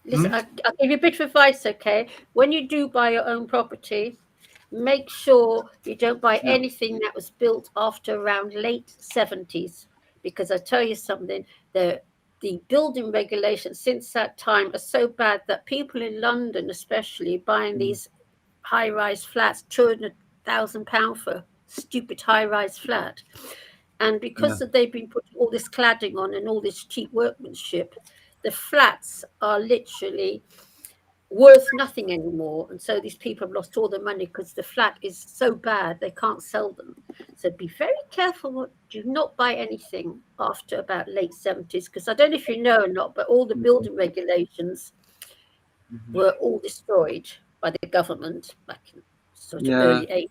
Listen, I'll give you a bit of advice, okay? When you do buy your own property, make sure you don't buy Yeah. anything that was built after around late 70s. Because I tell you something, the building regulations since that time are so bad that people in London, especially, buying these high-rise flats, £200,000 for a stupid high-rise flat. And because they've been putting all this cladding on and all this cheap workmanship, the flats are literally worth nothing anymore. And so these people have lost all their money because the flat is so bad they can't sell them. So be very careful. Do not buy anything after about late 70s, because I don't know if you know or not, but all the building regulations were all destroyed by the government back in sort of early 80s.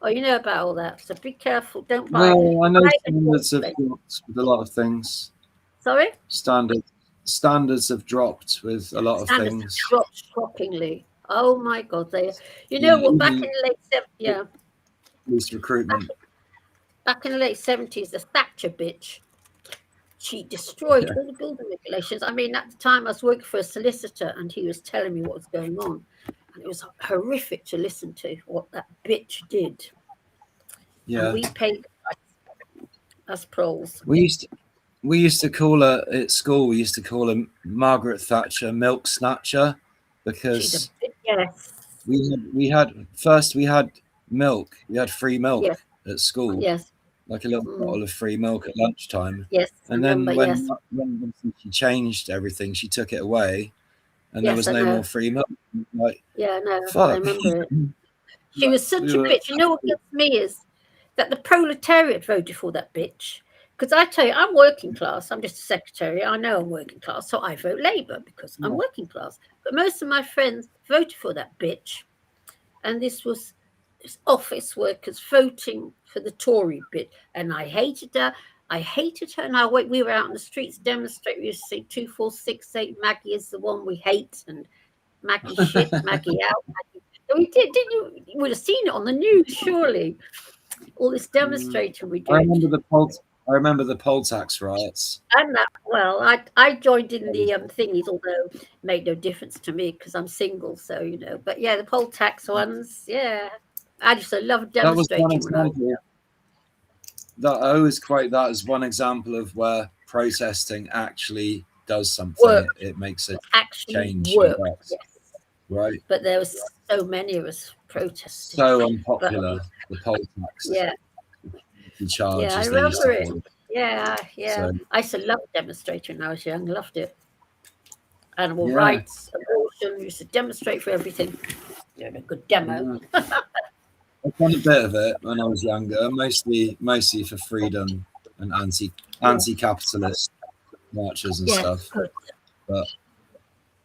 Oh, you know about all that. So be careful. Don't buy. Well, I know buy standards have dropped with a lot of things. Sorry? Standards have dropped with a lot of Standards things. dropped shockingly. Oh my God! You know what? Back in the late 70s, Police recruitment. back in the late 70s, the Thatcher bitch, she destroyed all the building regulations. I mean, at the time I was working for a solicitor, and he was telling me what was going on, and it was horrific to listen to what that bitch did. Yeah. And we paid as proles. We used to call her at school. We used to call her Margaret Thatcher Milk Snatcher, because yes, we had milk. We had free milk at school. Yes, like a little bottle of free milk at lunchtime. yes. And then when she changed everything, she took it away, and there was no more free milk. Like, yeah, no, fuck. I remember it. She was such a bitch. You know what gets me is that the proletariat voted for that bitch. Because I tell you, I'm working class. I'm just a secretary. I know I'm working class, so I vote Labour because I'm working class. But most of my friends voted for that bitch. And this was office workers voting for the Tory bit. And I hated her. And we were out in the streets demonstrating. We used to say 2468, Maggie is the one we hate. And Maggie shit, Maggie out. Maggie. We did, didn't you? You would have seen it on the news, surely. All this demonstrating we did. I remember the poll tax riots. And that, well, I joined in the thingies, although it made no difference to me because I'm single, so you know. But yeah, the poll tax ones, yeah. I just love demonstrating. I always quote that as one example of where protesting actually does something. It makes it change. Yes. Right. But there was so many of us protesting. So unpopular, the poll tax. Yeah. The charges I remember it. Yeah. So, I used to love demonstrating when I was young. Loved it. Animal rights, abortion. Used to demonstrate for everything. Yeah, a good demo. I've done a bit of it when I was younger, mostly for freedom and anti-capitalist marches and stuff. Good. But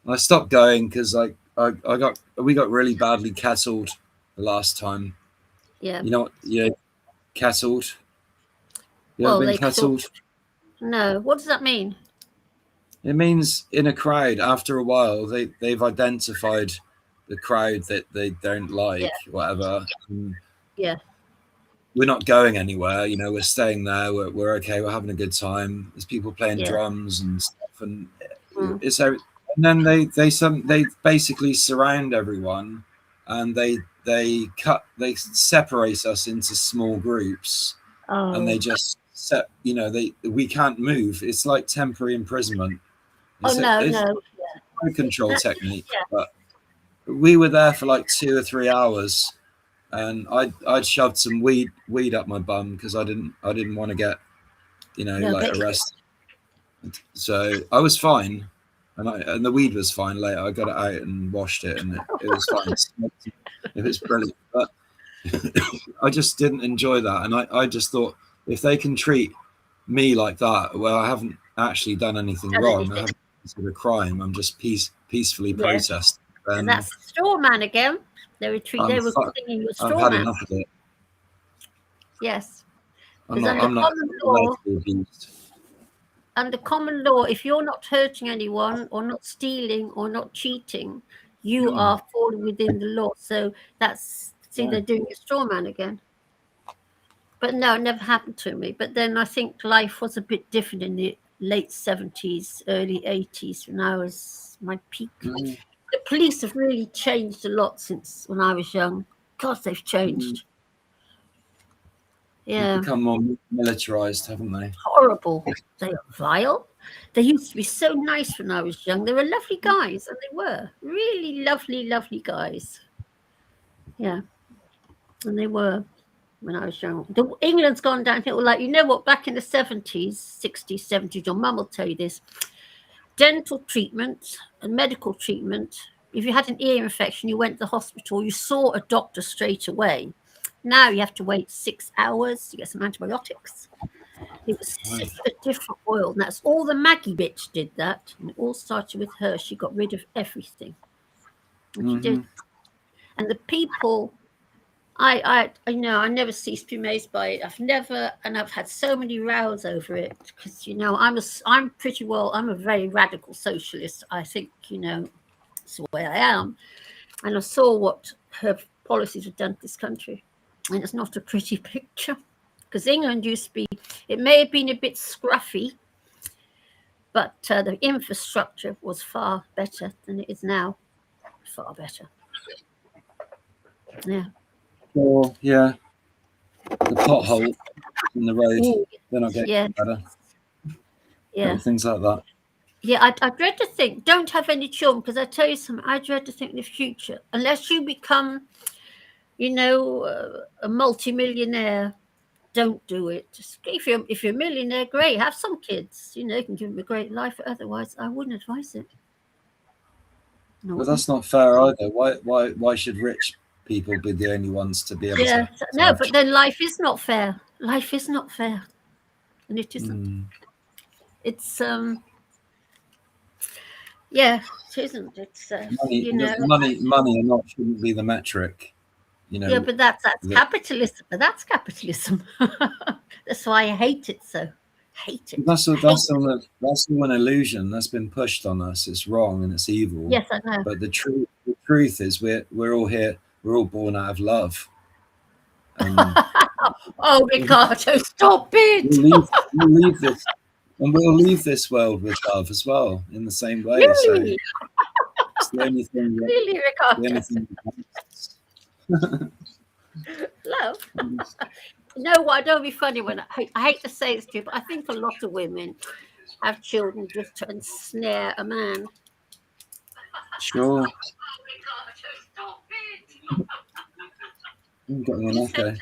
I stopped going because we got really badly kettled the last time. Yeah. You know what? Yeah, kettled. You ever been kettled? No. What does that mean? It means in a crowd, after a while, they've identified the crowd that they don't like, whatever. we're not going anywhere. You know, we're staying there. We're okay. We're having a good time. There's people playing Yeah. drums and stuff, and Mm. it's and then they basically surround everyone, and they separate us into small groups, and they Oh. just we can't move. It's like temporary imprisonment. Oh no, It's no. a control That's, technique, yeah. but we were there for like 2 or 3 hours, and I'd shoved some weed up my bum because I didn't want to get No, like but arrested. So I was fine, and the weed was fine. Later, I got it out and washed it, and it was fine. It was brilliant, but I just didn't enjoy that, and I just thought, if they can treat me like that, well, I haven't actually done anything done wrong. anything. I haven't committed a crime. I'm just peacefully Yeah. protesting. And that's the straw man again. They were singing you a I've straw had man. enough of it. Yes. I'm Because not common law, allowed to be abused. under common law, if you're not hurting anyone or not stealing or not cheating, you are falling within the law. So that's they're doing a straw man again. But no, it never happened to me. But then I think life was a bit different in the late 70s, early 80s when I was my peak. Mm. The police have really changed a lot since when I was young. God, they've changed. Yeah. They've become more militarized, haven't they? Horrible. They are vile. They used to be so nice when I was young. They were lovely guys, and they were really lovely, lovely guys. Yeah. And they were when I was young. England's gone downhill. Like, you know what, back in the 70s, 60s, 70s, your mum will tell you this, dental treatment and medical treatment, if you had an ear infection, you went to the hospital, you saw a doctor straight away. Now you have to wait 6 hours to get some antibiotics. It was such a different world. And that's all the Maggie bitch did that. And it all started with her. She got rid of everything. And she did. And the people, I never cease to be amazed by it. I've had so many rows over it because, I'm a very radical socialist. I think, it's the way I am. And I saw what her policies have done to this country. And it's not a pretty picture. Because England used to be, it may have been a bit scruffy, but the infrastructure was far better than it is now. Far better. Yeah. Well, yeah. The potholes in the road, they're not getting better. Yeah. Things like that. Yeah, I dread to think, don't have any children, because I tell you something, I dread to think in the future, unless you become, a multimillionaire, don't do it. Just if you're a millionaire, great, have some kids. You can give them a great life. Otherwise, I wouldn't advise it. No. But that's not fair either. Why should rich people be the only ones to be able to? No, but then life is not fair. Life is not fair, and it isn't. It's yeah, it isn't. It's money or not shouldn't be the metric. Yeah, but that's capitalism. But that's capitalism. That's why I hate it so. Hate it. That's all an illusion that's been pushed on us. It's wrong and it's evil. Yes, I know. But the truth is, we're all here. We're all born out of love. Oh, Ricardo, stop it! We'll leave this world with love as well, in the same way. Really? So it's the only thing. Really, Ricardo? Love. No, I don't be funny when I hate to say this to you, but I think a lot of women have children just to ensnare a man. Sure. Okay.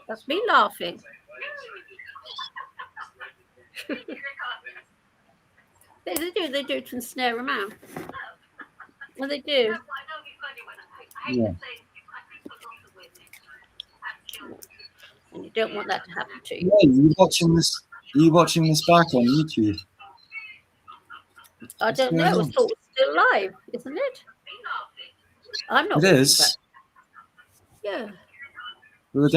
That's me laughing. They do it to ensnare a man. Well, they do. Yeah. And you don't want that to happen to you. Yeah, are you watching this back on YouTube? I don't know. It's still live, isn't it? I'm not. It is. Yeah. We're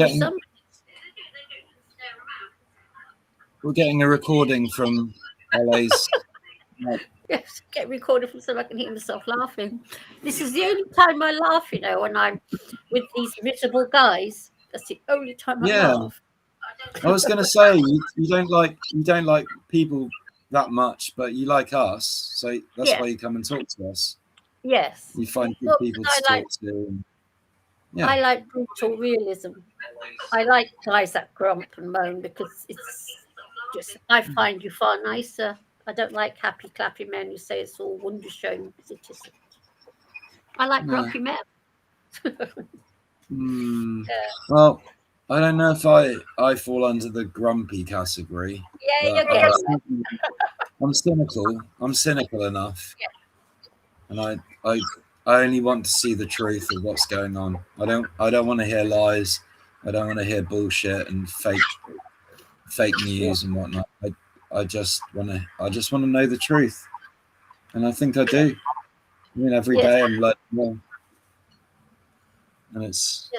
getting a recording from LA's. Yes, get recorded from so I can hear myself laughing. This is the only time I laugh, when I'm with these miserable guys. That's the only time I Yeah. laugh. I was going to say you don't like people that much, but you like us, so that's why you come and talk to us. Yes. You find good Well, people because to talk to. Yeah. I like brutal realism. I like guys that grump and moan because it's just, I find you far nicer. I don't like happy clappy men who say it's all wunderschön. It isn't. I like No. grumpy men. Well, I don't know if I fall under the grumpy category. Yeah, But you're getting there. I'm cynical. I'm cynical enough, and I only want to see the truth of what's going on. I don't want to hear lies. I don't want to hear bullshit and fake news and whatnot. I just want to know the truth, and I think I do. I mean, every day I'm like, well, and it's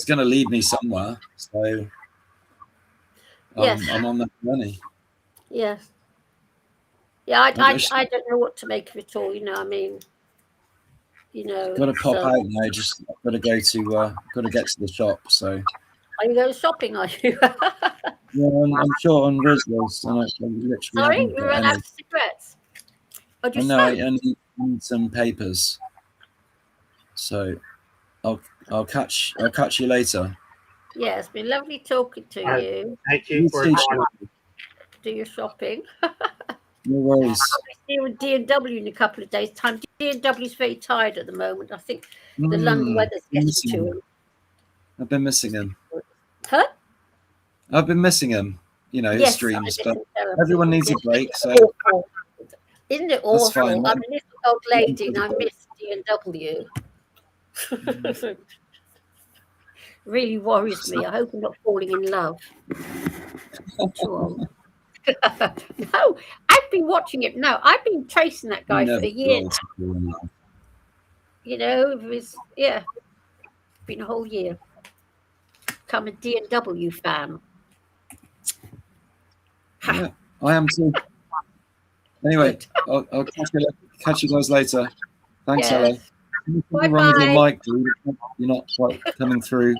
going to lead me somewhere. So I'm on that journey. Yes. Yeah, I don't know what to make of it all. You know, I mean, Got to pop out now. Just got to get to the shop. So. Are you going shopping? Are you? Yeah, I'm short on Rizzlers, and I literally Sorry, haven't you got ran any. out of cigarettes. Oh, do you No, I smoke? need some papers. So I'll catch you later. Yeah, it's been lovely talking to you. Thank you for joining. Do your shopping. No worries. I'll see you with D&W in a couple of days' time. D&W is very tired at the moment. I think the London weather's getting to him. I've been missing him. Huh? I've been missing him. You know, his streams, but everyone needs a break. So isn't it awful? That's fine. I'm a little old lady and I miss D&W. Really worries me. I hope I'm not falling in love. Too old. No, I've been watching it now. I've been tracing that guy for a year now. You know, it was been a whole year. Become a D&W fan. Yeah, I am too. Anyway, I'll catch you guys later. Thanks, Ella. What's wrong with your mic, dude? You're not quite coming through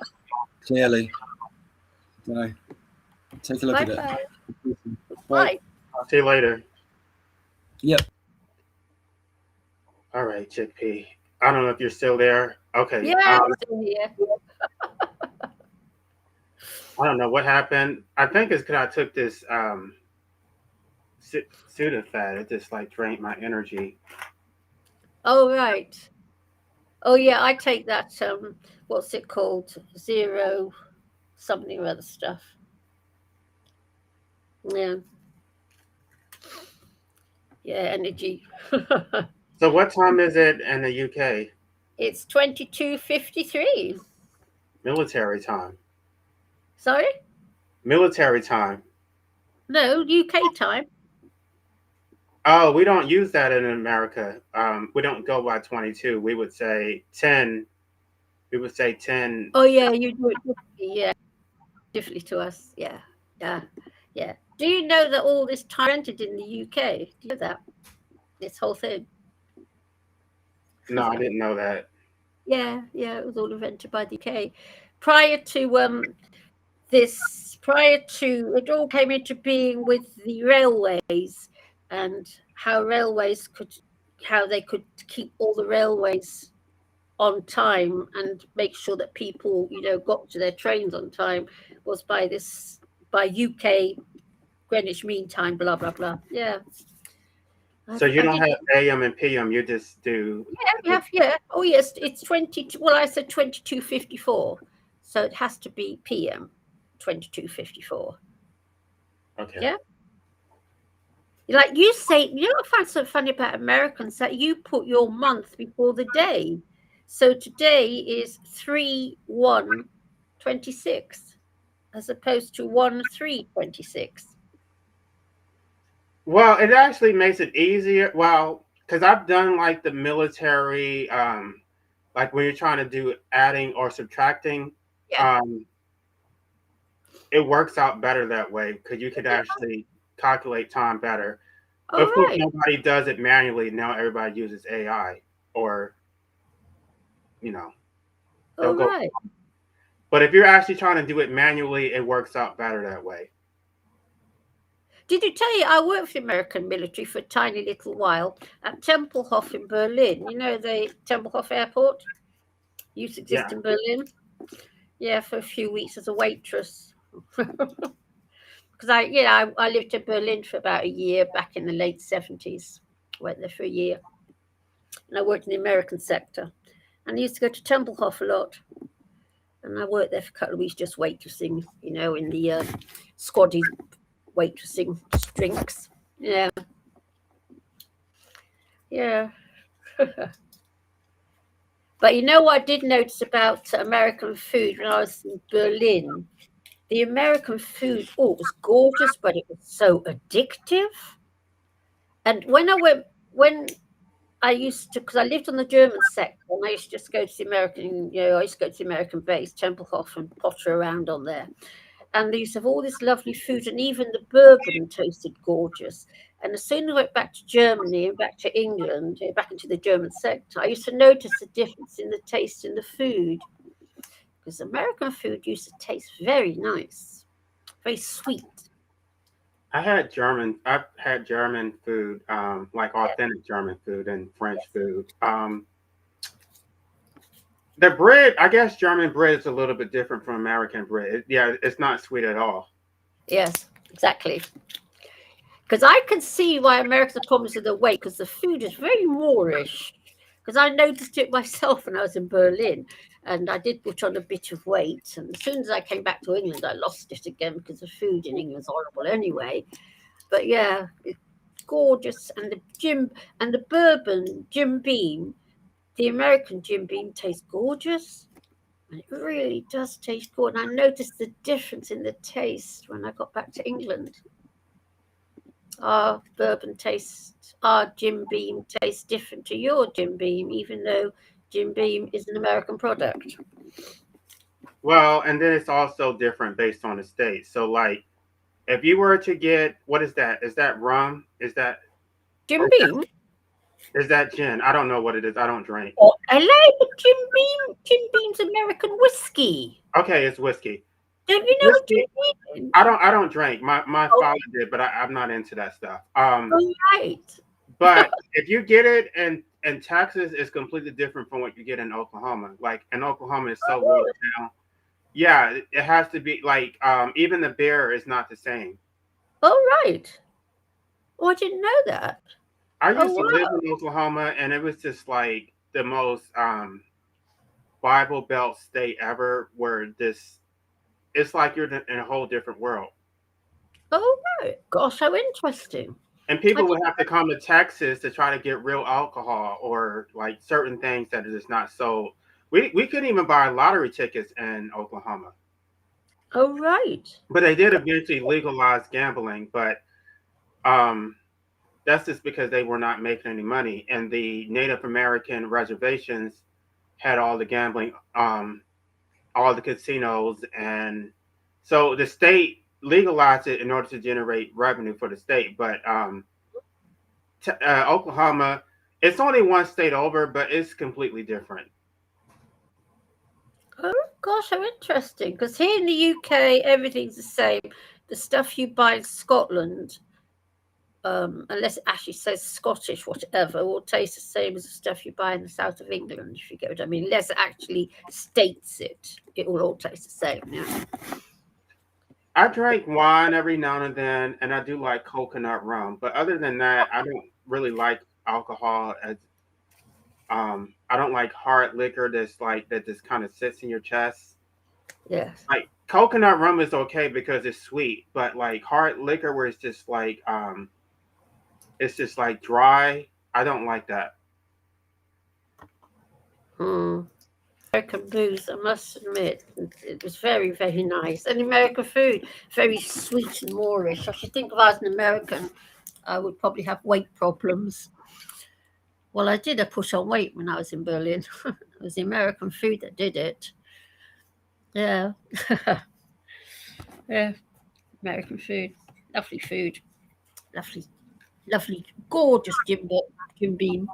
clearly. I don't know. Take a look at it. Bye. I'll see you later. Yep. All right, Chickpea. I don't know if you're still there. Okay. Yeah, I'm still here. I don't know what happened. I think it's because I took this Sudafed. It just like drained my energy. Oh, right. Oh, yeah, I take that, what's it called? Zero something or other stuff. Yeah. Yeah, energy. So what time is it in the UK? It's 22:53. Military time. Sorry? Military time. No, UK time. Oh, we don't use that in America. We don't go by 22. We would say 10. We would say 10. Oh, yeah, you do it differently. Yeah, differently to us. Yeah. Do you know that all this time rented in the UK? Do you know that? This whole thing. No, I didn't know that. Yeah, it was all invented by the UK. Prior to it all came into being with the railways and how they could keep all the railways on time and make sure that people, got to their trains on time was by UK Greenwich Mean Time, blah, blah, blah. Yeah. So you don't have AM and PM, you just do... Yeah. Oh, yes, it's 22. Well, I said 22:54. So it has to be PM, 22:54. Okay. Yeah. Like you say, you know what I find so funny about Americans, that you put your month before the day. So today is 3/1/26 as opposed to 1/3/26. Well, it actually makes it easier. Well, because I've done like the military, like when you're trying to do adding or subtracting, it works out better that way because you could actually calculate time better. Of course, nobody does it manually. Now everybody uses AI or, they'll go. But if you're actually trying to do it manually, it works out better that way. Did you tell you I worked for the American military for a tiny little while at Tempelhof in Berlin? You know the Tempelhof airport used to exist Yeah. in Berlin? Yeah, for a few weeks as a waitress. Because I lived in Berlin for about a year back in the late 70s. Went there for a year. And I worked in the American sector. And I used to go to Tempelhof a lot. And I worked there for a couple of weeks just waitressing, in the squaddy waitressing drinks. Yeah. Yeah. But you know what I did notice about American food when I was in Berlin? The American food, it was gorgeous, but it was so addictive. And when I used to, because I lived on the German sector, and I used to just go to the American, I used to go to the American base, Tempelhof, and potter around on there. And they used to have all this lovely food, and even the bourbon tasted gorgeous. And as soon as I went back to Germany and back to England, back into the German sector, I used to notice the difference in the taste in the food. Because American food used to taste very nice, very sweet. I've had German food, like authentic German food and French food. The bread, I guess German bread is a little bit different from American bread. Yeah, it's not sweet at all. Yes, exactly. Because I can see why Americans are problems with the weight, because the food is very Moorish. Because I noticed it myself when I was in Berlin, and I did put on a bit of weight. And as soon as I came back to England, I lost it again because the food in England is horrible anyway. But yeah, it's gorgeous, and the bourbon Jim Beam, the American Jim Beam tastes gorgeous. And it really does taste good. And I noticed the difference in the taste when I got back to England. Our Jim Beam tastes different to your Jim Beam, even though Jim Beam is an American product. Well, and then it's also different based on the state. So, like, if you were to get, what is that? Is that rum? Is that Jim Beam? is that gin? I don't know what it is. I don't drink. Oh, hello, Jim Beam. Jim Beam's American whiskey. Okay, it's whiskey. Don't you know what Jim Whiskey, Beam is? I don't drink. My Oh. father did, but I'm not into that stuff. Oh, right. But if you get it in Texas, it's completely different from what you get in Oklahoma. Like in Oklahoma, it's so watered down. Yeah, it has to be like even the beer is not the same. Oh, right. Oh, I didn't know that. I used Oh, to live wow. in Oklahoma, and it was just like the most Bible Belt state ever, where it's like you're in a whole different world. Oh, right. Gosh, how interesting. And I people would didn't. have to come to Texas to try to get real alcohol or like certain things that are just not sold. We couldn't even buy lottery tickets in Oklahoma. Oh, right. But they did eventually legalize gambling, but um, that's just because they were not making any money. And the Native American reservations had all the gambling, all the casinos, and so the state legalized it in order to generate revenue for the state. But Oklahoma, it's only one state over, but it's completely different. Oh, gosh, how interesting. Because here in the UK, everything's the same. The stuff you buy in Scotland, unless it actually says Scottish, whatever, will taste the same as the stuff you buy in the south of England, if you get what I mean. Unless it actually states it, it will all taste the same. Yeah. I drink wine every now and then, and I do like coconut rum. But other than that, I don't really like alcohol. As I don't like hard liquor that's like that just kind of sits in your chest. Yes. Like coconut rum is okay because it's sweet, but like hard liquor where it's just like dry. I don't like that. American booze, I must admit, it was very, very nice. And American food, very sweet and Moorish. I should think if I was an American, I would probably have weight problems. Well, I did. I put on weight when I was in Berlin. It was the American food that did it. Yeah. Yeah. American food. Lovely food. Lovely, gorgeous Jim Beam.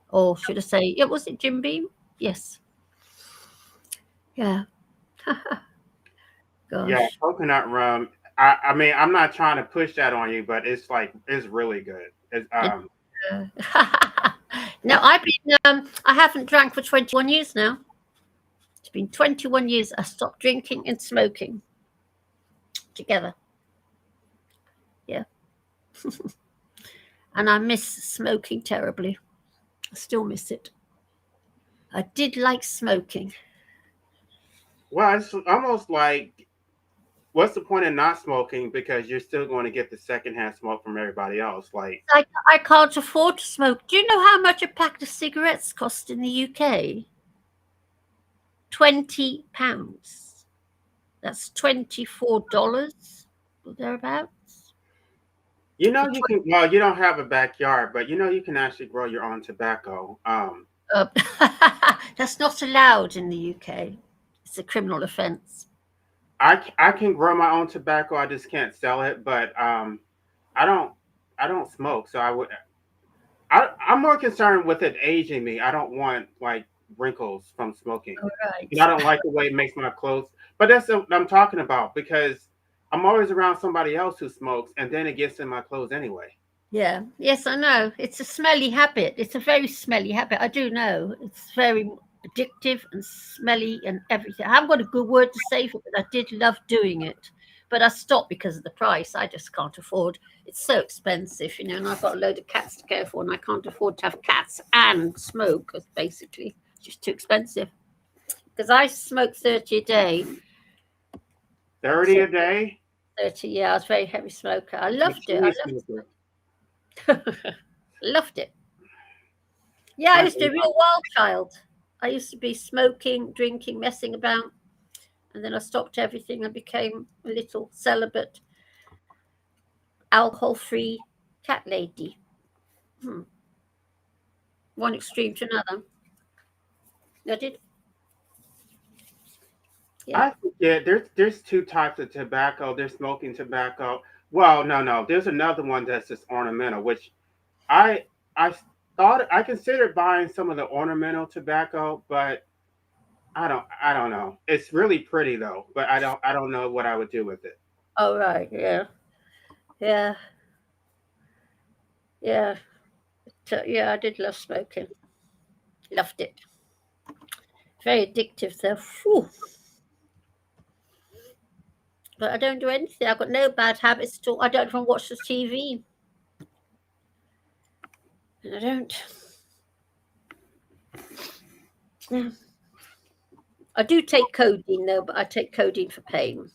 Or should I say, yeah, was it Jim Beam? Yes. Yeah. Yeah, Gosh. coconut rum. I mean, I'm not trying to push that on you, but it's like it's really good. It's No, I haven't drank for 21 years now. It's been 21 years. I stopped drinking and smoking together. Yeah. And I miss smoking terribly. I still miss it. I did like smoking. well, it's almost like what's the point of not smoking because you're still going to get the secondhand smoke from everybody else. Like I can't afford to smoke. Do you know how much a pack of cigarettes cost in the UK? £20. That's $24 or thereabouts. you can. Well, you don't have a backyard, but you can actually grow your own tobacco. Uh, that's not allowed in the UK. It's a criminal offence. I can grow my own tobacco. I just can't sell it, but I don't I don't smoke, so I'm more concerned with it aging me. I don't want like wrinkles from smoking. All I right. don't like the way it makes my clothes. But that's what I'm talking about because I'm always around somebody else who smokes, and then it gets in my clothes anyway. Yeah. Yes, I know. It's a smelly habit. It's a very smelly habit. I do know. It's very addictive and smelly and everything. I haven't got a good word to say for it, but I did love doing it. But I stopped because of the price. I just can't afford. It's so expensive, and I've got a load of cats to care for, and I can't afford to have cats and smoke. Because basically, it's just too expensive. Because I smoke 30 a day. 30 So a day. 30, yeah, I was a very heavy smoker. I I'm a loved it. chain smoker. Loved it. Yeah, I I, used to be a wild child. I used to be smoking, drinking, messing about, and then I stopped everything. I became a little celibate, alcohol-free cat lady. Hmm. One extreme to another. I did. Yeah. I forget. There's two types of tobacco. There's smoking tobacco. Well, no. There's another one that's just ornamental, which I I thought I considered buying some of the ornamental tobacco, but I don't know. It's really pretty though, but I don't know what I would do with it. Oh right. Yeah. Yeah. Yeah. So, yeah, I did love smoking. Loved it. Very addictive though. Whew. But I don't do anything. I've got no bad habits at all. I don't even watch the TV. And I don't. Yeah. I do take codeine though, but I take codeine for pain.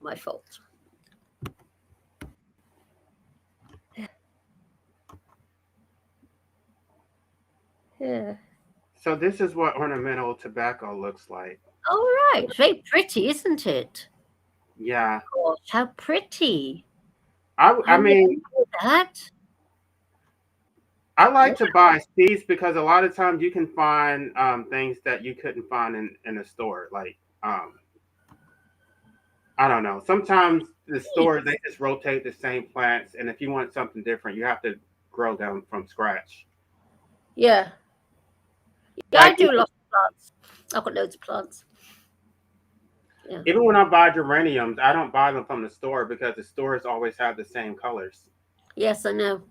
My fault. Yeah. So this is what ornamental tobacco looks like. All right. Very pretty, isn't it? Yeah, Gosh, how pretty. I I never mean knew that. I Yeah. like to buy seeds because a lot of times you can find things that you couldn't find in a store. Like I don't know. Sometimes the stores they just rotate the same plants, and if you want something different, you have to grow them from scratch. Yeah. Yeah, I Like do lots of plants. I've got loads of plants. Yeah. even when I buy geraniums, I don't buy them from the store because the stores always have the same colors. Yes, I know.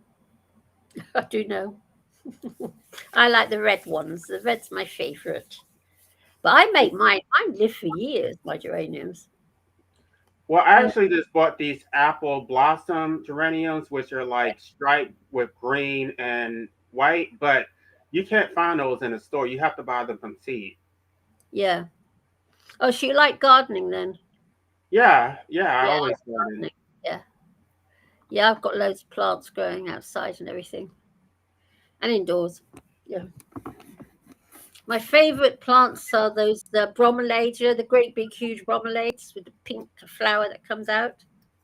I do know. I like the red ones. The red's my favorite. But I make mine live for years, my geraniums. Well, I Yeah. actually just bought these apple blossom geraniums, which are like striped with green and white, but you can't find those in the store. You have to buy them from seed. Yeah. Oh, so you like gardening then? Yeah, I Yeah, always garden. gardening. Yeah. Yeah, I've got loads of plants growing outside and everything. And indoors. Yeah. My favorite plants are those bromeliads, the great big huge bromeliads with the pink flower that comes out.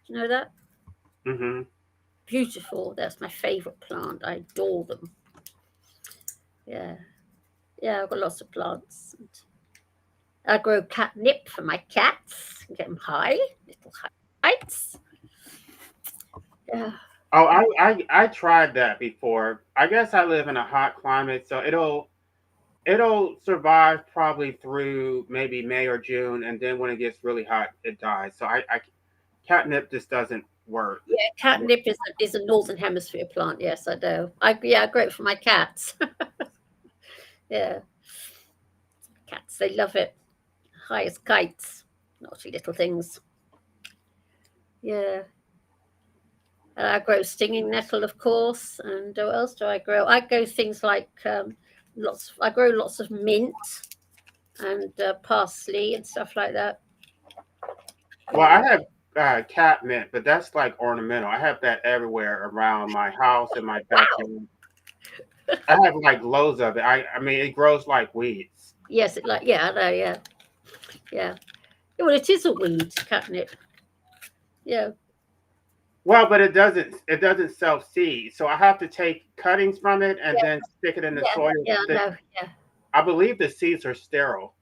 Do you know that? Hmm. Beautiful. That's my favorite plant. I adore them. Yeah. Yeah, I've got lots of plants. I grow catnip for my cats. Get them high, little heights. Yeah. Oh, I tried that before. I guess I live in a hot climate, so it'll survive probably through maybe May or June, and then when it gets really hot, it dies. So I catnip just doesn't work. Yeah, catnip is a northern hemisphere plant. Yes, I know. I grow it for my cats. Yeah, cats they love it. High as kites, naughty little things. Yeah, and I grow stinging nettle, of course. And what else do I grow? I grow things like lots. I grow lots of mint and parsley and stuff like that. Well, Yeah. I have catnip, but that's like ornamental. I have that everywhere around my house and my Wow. backyard. I have like loads of it. I mean, it grows like weeds. Yes, it like yeah, I know. Yeah, yeah. Well, it is a weed, catnip. Yeah, Well, but it doesn't self seed, so I have to take cuttings from it and yeah, then stick it in the yeah, soil. yeah. I know. Yeah. I believe the seeds are sterile.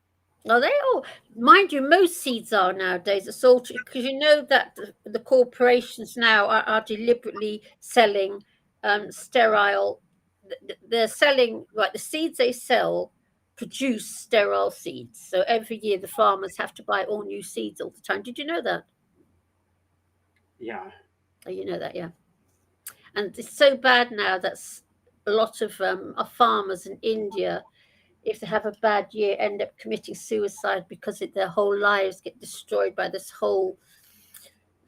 Oh, they all, mind you, most seeds are nowadays. It's all because you know that the corporations now are deliberately selling sterile. They're selling like the seeds they sell produce sterile seeds. So every year the farmers have to buy all new seeds all the time. Did you know that? Yeah. Oh, you know that, yeah. And it's so bad now that a lot of farmers in India, if they have a bad year, end up committing suicide because their whole lives get destroyed by this whole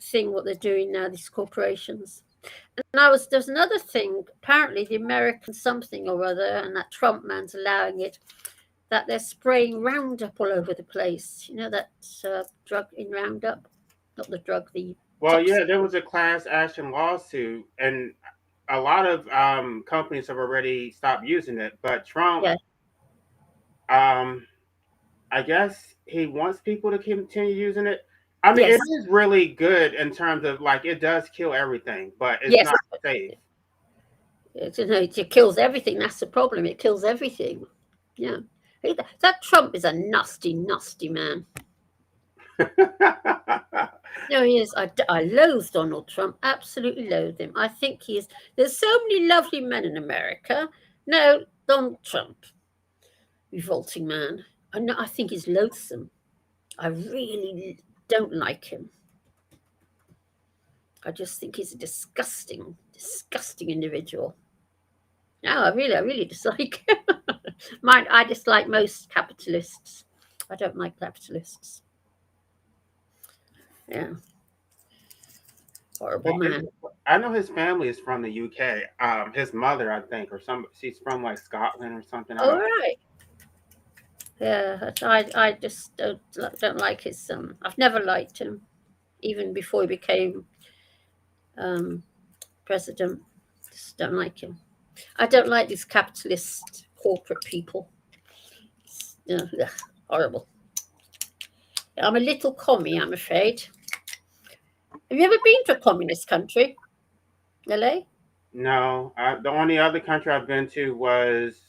thing. What they're doing now, these corporations. And there's another thing. Apparently, the American something or other, and that Trump man's allowing it. That they're spraying Roundup all over the place. You know that drug in Roundup, not the drug, the Well, toxic. yeah, there was a class action lawsuit, and a lot of companies have already stopped using it. But Trump, Yeah. um, I guess he wants people to continue using it. I mean, Yes. it is really good in terms of like it does kill everything, but it's Yes. not safe. It kills everything. That's the problem. It kills everything. Yeah. That Trump is a nasty, nasty man. No, he is. I loathe Donald Trump. Absolutely loathe him. I think he is. There's so many lovely men in America. No, Donald Trump, revolting man. I think he's loathsome. I really don't like him. I just think he's a disgusting, disgusting individual. No, I really dislike him. Mine, I dislike most capitalists. I don't like capitalists. Yeah, horrible Well, man. I know his family is from the UK. His mother, I think, or she's from like Scotland or something. I All don't. right. Yeah, I just don't like his. I've never liked him, even before he became um, president. Just don't like him. I don't like these capitalist corporate people. Ugh, horrible. I'm a little commie, I'm afraid. Have you ever been to a communist country, LA? No, the only other country I've been to was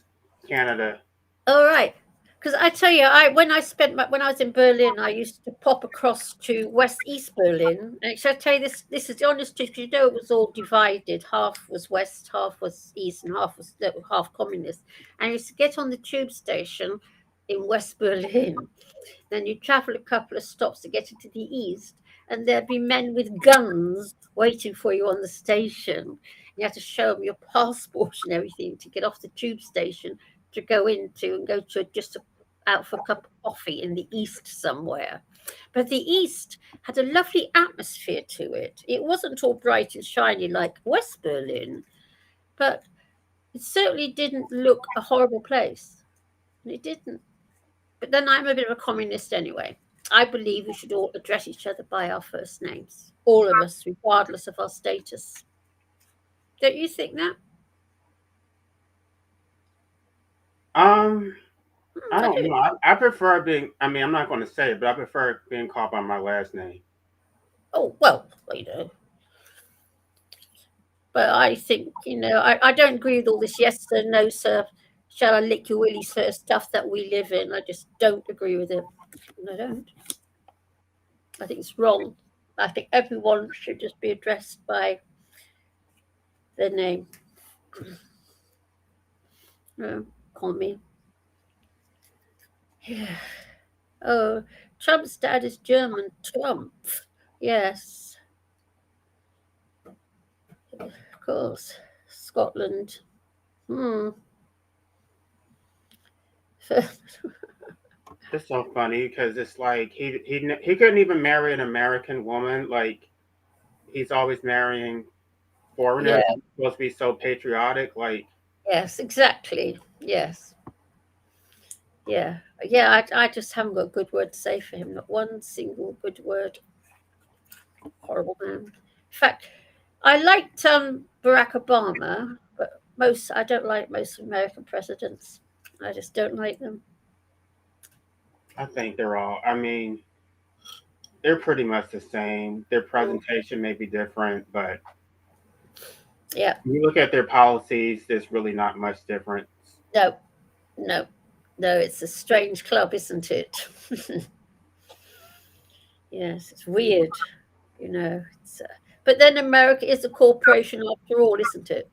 Canada. All right. Because I tell you, when I was in Berlin, I used to pop across to East Berlin. And should I tell you this? This is the honest truth. 'Cause you know, it was all divided. Half was West, half was East, and half communist. And I used to get on the tube station in West Berlin. Then you travel a couple of stops to get into the east, and there'd be men with guns waiting for you on the station. You had to show them your passport and everything to get off the tube station to go into and go to out for a cup of coffee in the east somewhere. But the east had a lovely atmosphere to it. It wasn't all bright and shiny like West Berlin, but it certainly didn't look a horrible place. It didn't. But then I'm a bit of a communist anyway. I believe we should all address each other by our first names, all of us, regardless of our status. Don't you think that? Um, I I don't do. know. I prefer being. I mean, I'm not going to say it, but I prefer being called by my last name. Oh, well, but I think, I don't agree with all this yes sir, no sir, shall I lick your willy sir stuff that we live in. I just don't agree with it. I don't. I think it's wrong. I think everyone should just be addressed by their name. Call me. Yeah. Oh, Trump's dad is German. Trump. Yes, of course. Scotland. Hmm. It's so funny because it's like he couldn't even marry an American woman. Like he's always marrying Yeah. foreigners. He's supposed to be so patriotic. Like Yes. Exactly. Yes. Yeah. Yeah. I just haven't got a good word to say for him. Not one single good word. Horrible man. In fact, I liked Barack Obama, but I don't like most American presidents. I just don't like them. I think they're all. I mean, they're pretty much the same. Their presentation may be different, but Yeah. when you look at their policies, there's really not much difference. No. No. No. It's a strange club, isn't it? Yes, it's weird. But then America is a corporation after all, isn't it?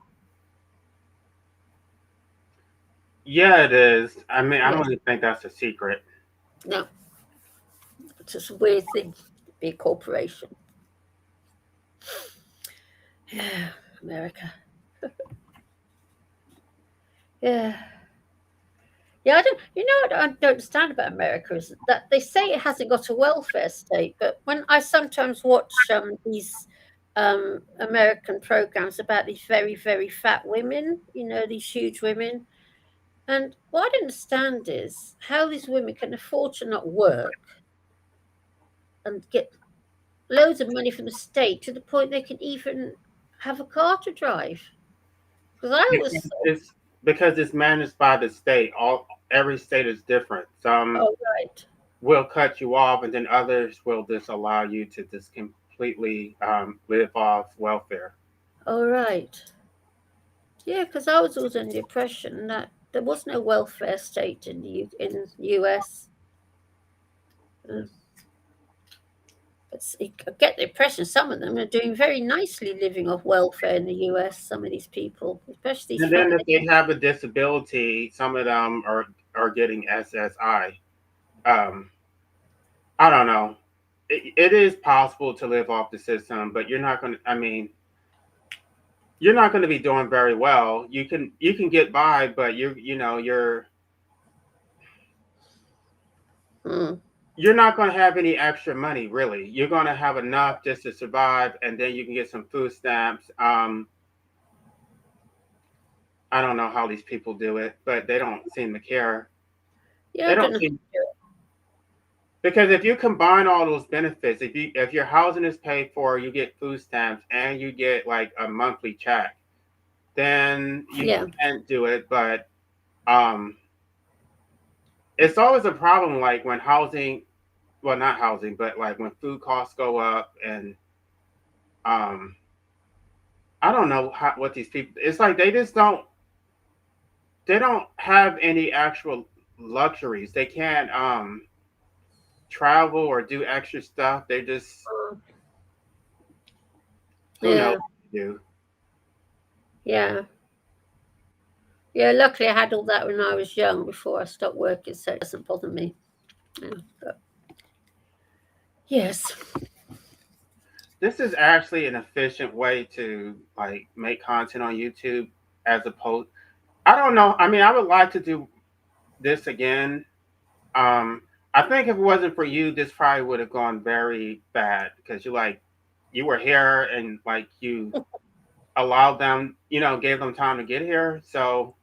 Yeah, it is. I mean, I don't Yes. even think that's a secret. No. It's just a weird thing to be a corporation. Yeah. America. Yeah. Yeah, I don't. You know what I don't understand about America is that they say it hasn't got a welfare state, but when I sometimes watch these American programs about these very, very fat women, these huge women, and what I don't understand is how these women can afford to not work and get loads of money from the state to the point they can even have a car to drive. Because I always thought, It's because it's managed by the state. Every state is different. Some oh right, will cut you off, and then others will just allow you to just completely live off welfare. oh right. Yeah, because I was always under the impression that there was no welfare state in the US. Uh, I get the impression some of them are doing very nicely living off welfare in the US. Some of these people, especially these And fat then if they ladies. have a disability, some of them are getting SSI. Um, I don't know. It is possible to live off the system, but you're not going to. I mean, you're not going to be doing very well. You can get by, but Hmm. you're not going to have any extra money really. You're going to have enough just to survive, and then you can get some food stamps. I don't know how these people do it, but they don't seem to care. Yeah, They I don't don't know. seem because if you combine all those benefits, if your housing is paid for, you get food stamps and you get like a monthly check, then you Yeah, can't do it. But um, it's always a problem, like when housing, well, not housing, but like when food costs go up, and um, I don't know what these people. It's like they just don't have any actual luxuries. They can't travel or do extra stuff. They just who knows yeah, what to do. yeah, yeah. Luckily, I had all that when I was young before I stopped working, so it doesn't bother me. Yeah, but yes, This is actually an efficient way to like make content on YouTube as opposed. I don't know. I mean, I would like to do this again. Um, I think if it wasn't for you, this probably would have gone very bad because you were here and like you allowed them, gave them time to get here. So,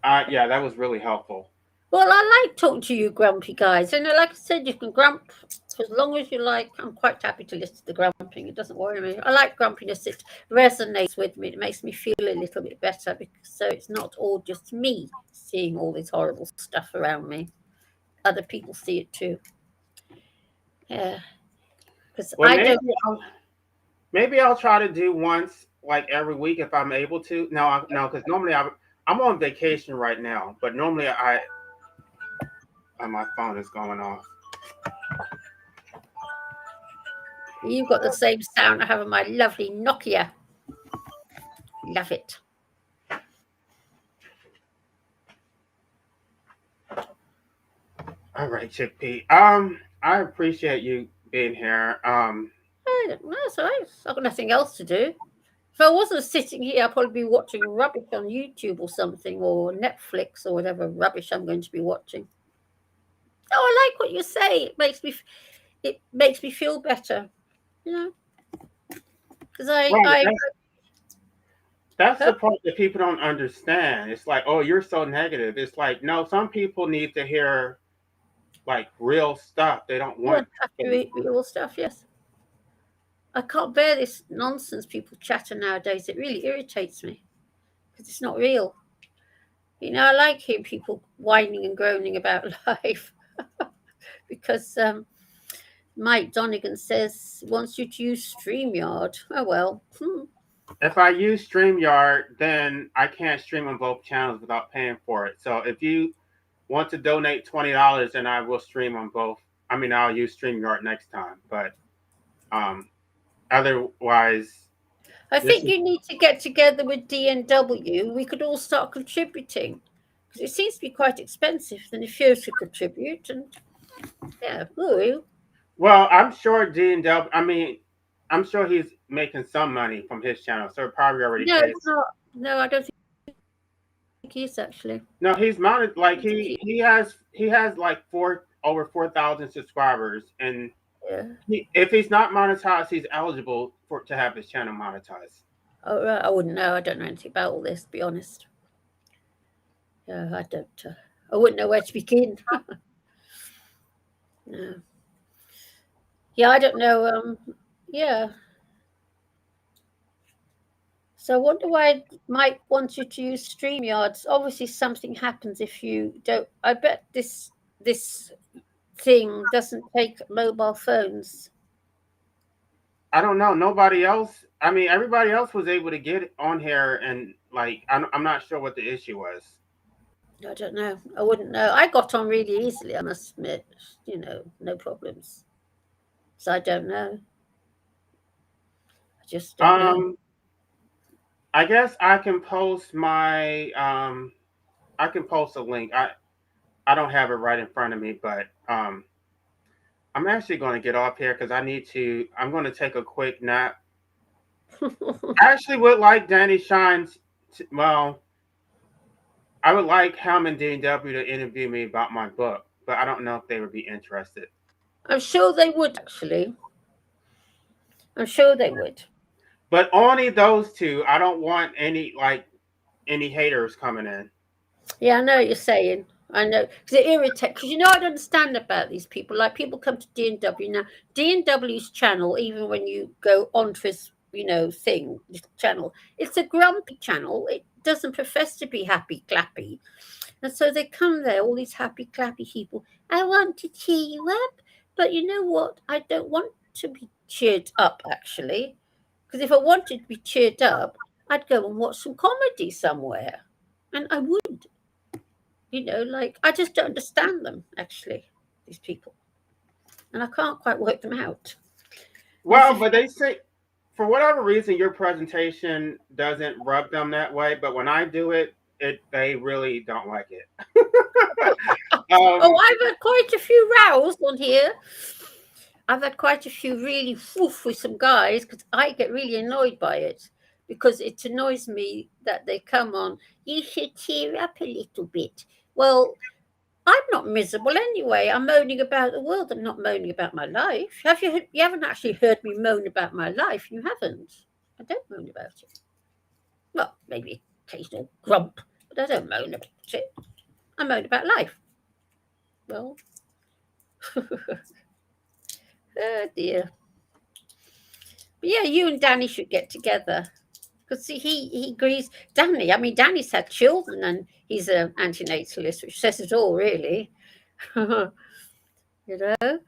yeah, that was really helpful. well, I like talking to you, grumpy guys. Like I said, you can grump for as long as you like. I'm quite happy to listen to the grumping. It doesn't worry me. I like grumpiness. It resonates with me. It makes me feel a little bit better so it's not all just me seeing all this horrible stuff around me. Other people see it too. Yeah, because Well, I don't. maybe I'll try to do once like every week if I'm able to. No, because normally I'm on vacation right now, but normally my phone is going off. You've got the same sound I have on my lovely Nokia. Love it. All right, Chickpea. I appreciate you being here. I don't know, it's all right. I've got nothing else to do. If I wasn't sitting here, I'd probably be watching rubbish on YouTube or something, or Netflix or whatever rubbish I'm going to be watching. Oh, I like what you say. It makes me feel better. You know, because Right. I That's the heard part that people don't understand. It's like, oh, you're so negative. It's like, no, some people need to hear like real stuff. They don't you want. want real stuff. Yes, I can't bear this nonsense people chatter nowadays. It really irritates me because it's not real. You know, I like hearing people whining and groaning about life because Mike Donegan says he wants you to use StreamYard. Oh well. If I use StreamYard, then I can't stream on both channels without paying for it. So if you want to donate $20, then I will stream on both. I mean, I'll use StreamYard next time, but um, otherwise, I this think is you need to get together with DNW. We could all start contributing because it seems to be quite expensive. Then if you should contribute, and yeah, ooh, well. I'm sure D&W. I mean, I'm sure he's making some money from his channel, so it probably already no, pays. it's not. No, I don't think he is actually. No, he's mounted I like don't think he has like over 4,000 subscribers, and yeah. if he's not monetized, he's eligible for to have his channel monetized. Oh, right, I wouldn't know. I don't know anything about all this. To be honest, yeah, I don't. I wouldn't know where to begin. No. Yeah, I don't know. Yeah. So I wonder why Mike wants you to use StreamYards. Obviously, something happens if you don't. I bet this thing doesn't take mobile phones. I don't know. Nobody else. I mean, everybody else was able to get on here, and like, I'm not sure what the issue was. I don't know. I wouldn't know. I got on really easily, I must admit. You know, no problems. So I don't know. I just don't know. Um, I guess I can post I can post a link. I don't have it right in front of me, but I'm actually going to get off here because I'm going to take a quick nap. I actually would like Danny Shine's. Well, I would like him and D&W to interview me about my book, but I don't know if they would be interested. I'm sure they would, actually. I'm sure they would. But only those two. I don't want any haters coming in. Yeah, I know what you're saying. I know because it irritates. Because you know, I don't understand about these people. Like people come to D&W now. D&W's channel, even when you go onto his, little channel, it's a grumpy channel. It doesn't profess to be happy clappy, and so they come there, all these happy clappy people. I want to cheer you up, but you know what? I don't want to be cheered up actually, because if I wanted to be cheered up, I'd go and watch some comedy somewhere, and I would. Like I just don't understand them actually, these people, and I can't quite work them out. There's Well, a but they say for whatever reason your presentation doesn't rub them that way, but when I do it, they really don't like it. Oh, um, I've had quite a few rows on here. I've had quite a few really woof with some guys because I get really annoyed by it because it annoys me that they come on. You should cheer up a little bit. Well, I'm not miserable anyway. I'm moaning about the world. I'm not moaning about my life. You haven't actually heard me moan about my life. You haven't. I don't moan about it. Well, maybe occasional grump, but I don't moan about it. I moan about life. Well, oh dear. But yeah, you and Danny should get together. Because see, he agrees. Danny, I mean, Danny's had children and he's an antinatalist, which says it all, really. you know?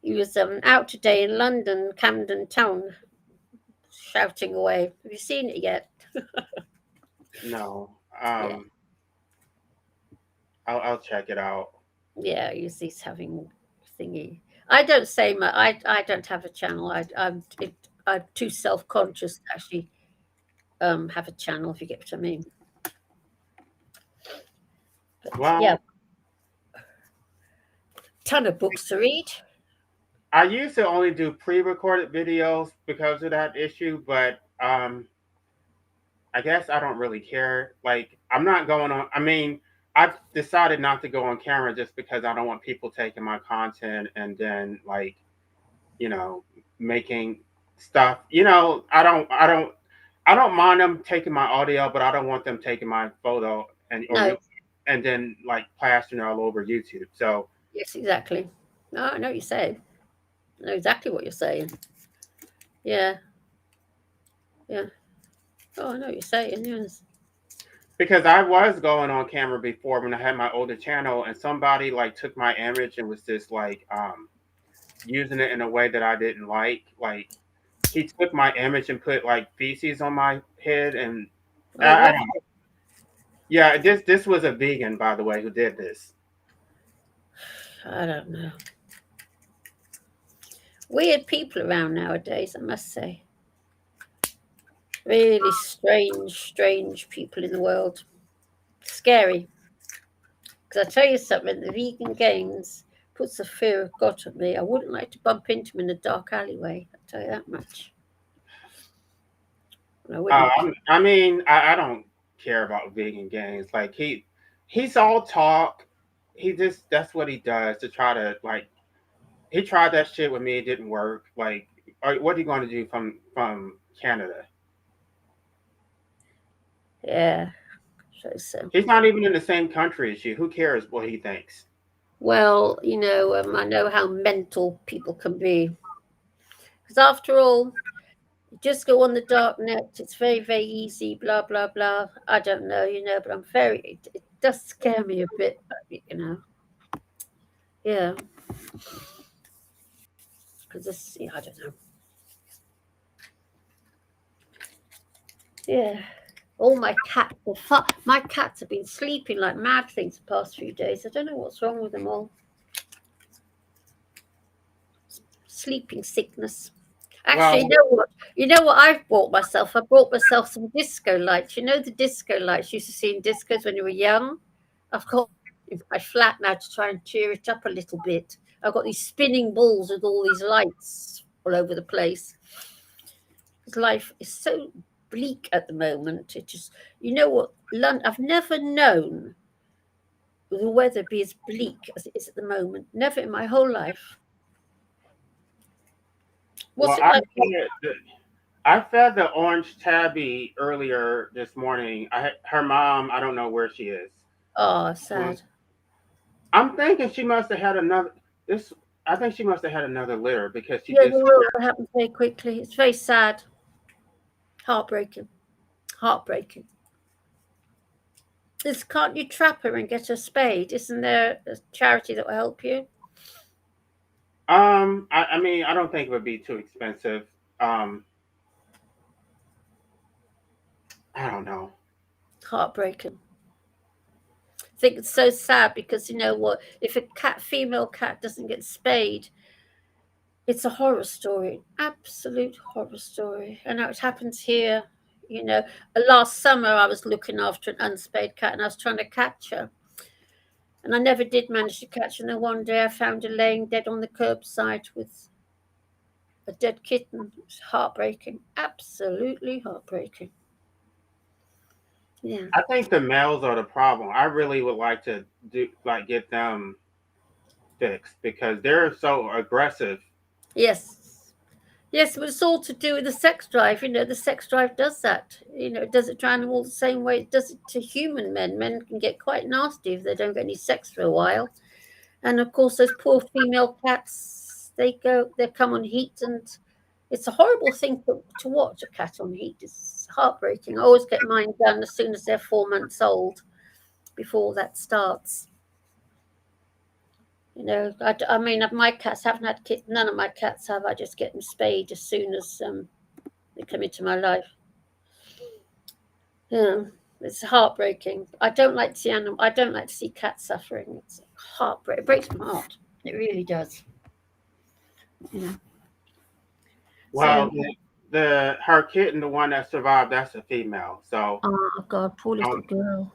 He was out today in London, Camden Town, shouting away. Have you seen it yet? no. Yeah, I'll check it out. yeah. He's having thingy. I don't say much. I don't have a channel. I'm too self conscious to actually have a channel. If you get what I mean. But yeah, Well, ton of books to read. I used to only do pre-recorded videos because of that issue, but I guess I don't really care. Like, I'm not going on. I mean, I've decided not to go on camera just because I don't want people taking my content and then like, you know, making stuff. I don't mind them taking my audio, but I don't want them taking my photo No, and then like plastering it all over YouTube. So yes, exactly. No, I know what you're saying. I know exactly what you're saying. Yeah, yeah. Oh, I know what you're saying. Yes. because I was going on camera before when I had my older channel, and somebody like took my image and was just like using it in a way that I didn't like. Like he took my image and put like feces on my head, and Oh, I what? don't. Yeah, this was a vegan, by the way, who did this. I don't know. Weird people around nowadays, I must say. Really strange people in the world. Scary. Because I tell you something, the vegan gains puts the fear of God at me. I wouldn't like to bump into him in a dark alleyway. I tell you that much. I wouldn't. I mean, I don't care about vegan games. Like he's all talk. He just that's what he does to try to like. He tried that shit with me. It didn't work. Like, what are you going to do from Canada? Yeah. So. He's not even in the same country as you. Who cares what he thinks? Well, I know how mental people can be. Because after all, you just go on the dark net. It's very easy. Blah blah blah. I don't know, but I'm very. It does scare me a bit. Yeah. Because this, I don't know. Yeah. All my cats have been sleeping like mad things the past few days. I don't know what's wrong with them all. Sleeping sickness. Actually, Well, you know what I've bought myself? I bought myself some disco lights. You know the disco lights you used to see in discos when you were young? I've got in my flat now to try and cheer it up a little bit. I've got these spinning balls with all these lights all over the place. Because life is so bleak at the moment. It just, you know what, London, I've never known the weather be as bleak as it is at the moment. Never in my whole life. What's well, it like? I fed the orange tabby earlier this morning. Her mom. I don't know where she is. Oh, Um, sad. I'm thinking she must have had another. This. I think she must have had another litter because she Yeah, just. the will happens very quickly. It's very sad. Heartbreaking. Heartbreaking. Can't you trap her and get her spayed? Isn't there a charity that will help you? I mean, I don't think it would be too expensive. Um, I don't know. Heartbreaking. I think it's so sad because you know what? If a female cat doesn't get spayed, it's a horror story, absolute horror story. And it happens here. You know, last summer I was looking after an unspayed cat and I was trying to catch her. And I never did manage to catch her. And then one day I found her laying dead on the curbside with a dead kitten. It was heartbreaking, absolutely heartbreaking. Yeah. I think the males are the problem. I really would like to get them fixed because they're so aggressive. Yes. Yes, but it's all to do with the sex drive. You know, the sex drive does that. You know, it does it to animals the same way it does it to human men. Men can get quite nasty if they don't get any sex for a while. And of course, those poor female cats, they come on heat, and it's a horrible thing to watch a cat on heat. It's heartbreaking. I always get mine done as soon as they're 4 months old, before that starts. You know, I mean, my cats haven't had kids. None of my cats have. I just get them spayed as soon as they come into my life. Yeah, it's heartbreaking. I don't like to see I don't like to see cats suffering. It's heartbreak. It breaks my heart. It really does. You know. Well, So, her kitten, the one that survived, that's a female. So oh God, poor little girl.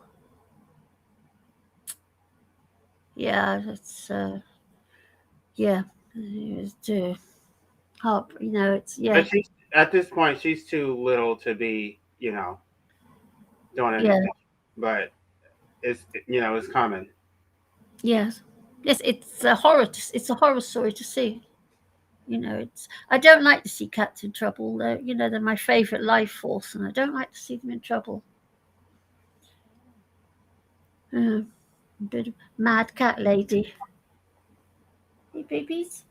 Yeah, that's Yeah, it's too hard. It's But she's at this point, she's too little to be, doing yeah, anything. But it's coming. yes, yes. It's a horror. It's a horror story to see. It's. I don't like to see cats in trouble. They're my favorite life force, and I don't like to see them in trouble. Uh, bit of mad cat lady. Hey, babies.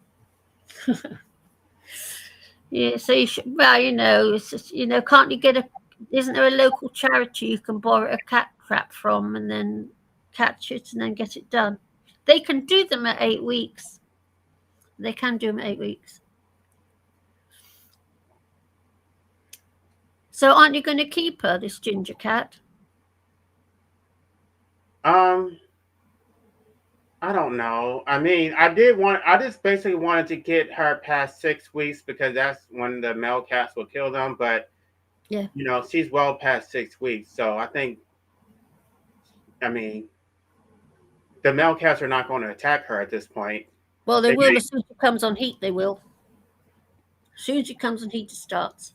Yeah, so you should, well, it's just, can't you isn't there a local charity you can borrow a cat trap from and then catch it and then get it done? They can do them at 8 weeks. They can do them at 8 weeks. So aren't you going to keep her, this ginger cat? Um, I don't know. I mean, I just basically wanted to get her past 6 weeks because that's when the male cats will kill them. But, Yeah. She's well past 6 weeks. So I mean, the male cats are not going to attack her at this point. Well, they They will may, as soon as it comes on heat, they will. As soon as it comes on heat, it starts.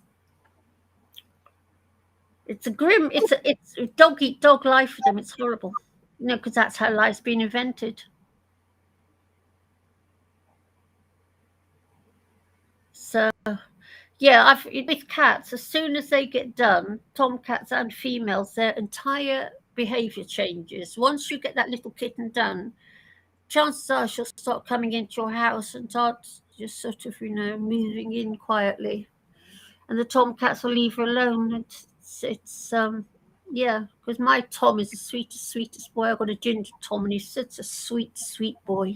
It's a grim, it's dog eat dog life for them. It's horrible. Because that's how life's been invented. So, yeah, with cats, as soon as they get done, tomcats and females, their entire behaviour changes. Once you get that little kitten done, chances are she'll start coming into your house and start just sort of, moving in quietly. And the tomcats will leave her alone. Yeah, because my Tom is the sweetest boy. I've got a ginger Tom, and he's such a sweet boy.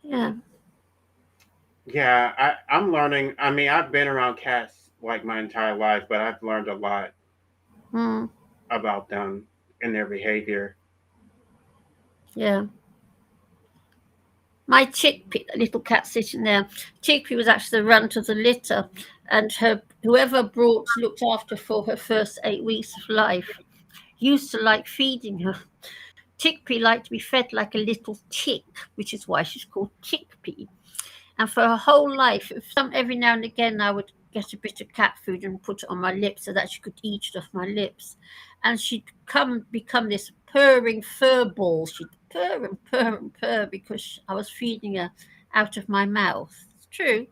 Yeah. yeah, I'm learning. I mean, I've been around cats like my entire life, but I've learned a lot about them and their behavior. Yeah. My Chickpea, that little cat sitting there, Chickpea was actually the runt of the litter, and whoever looked after for her first 8 weeks of life used to like feeding her. Chickpea liked to be fed like a little chick, which is why she's called Chickpea. And for her whole life, every now and again, I would get a bit of cat food and put it on my lips so that she could eat it off my lips. And she'd become this purring fur ball. She'd purr and purr and purr because I was feeding her out of my mouth. It's true.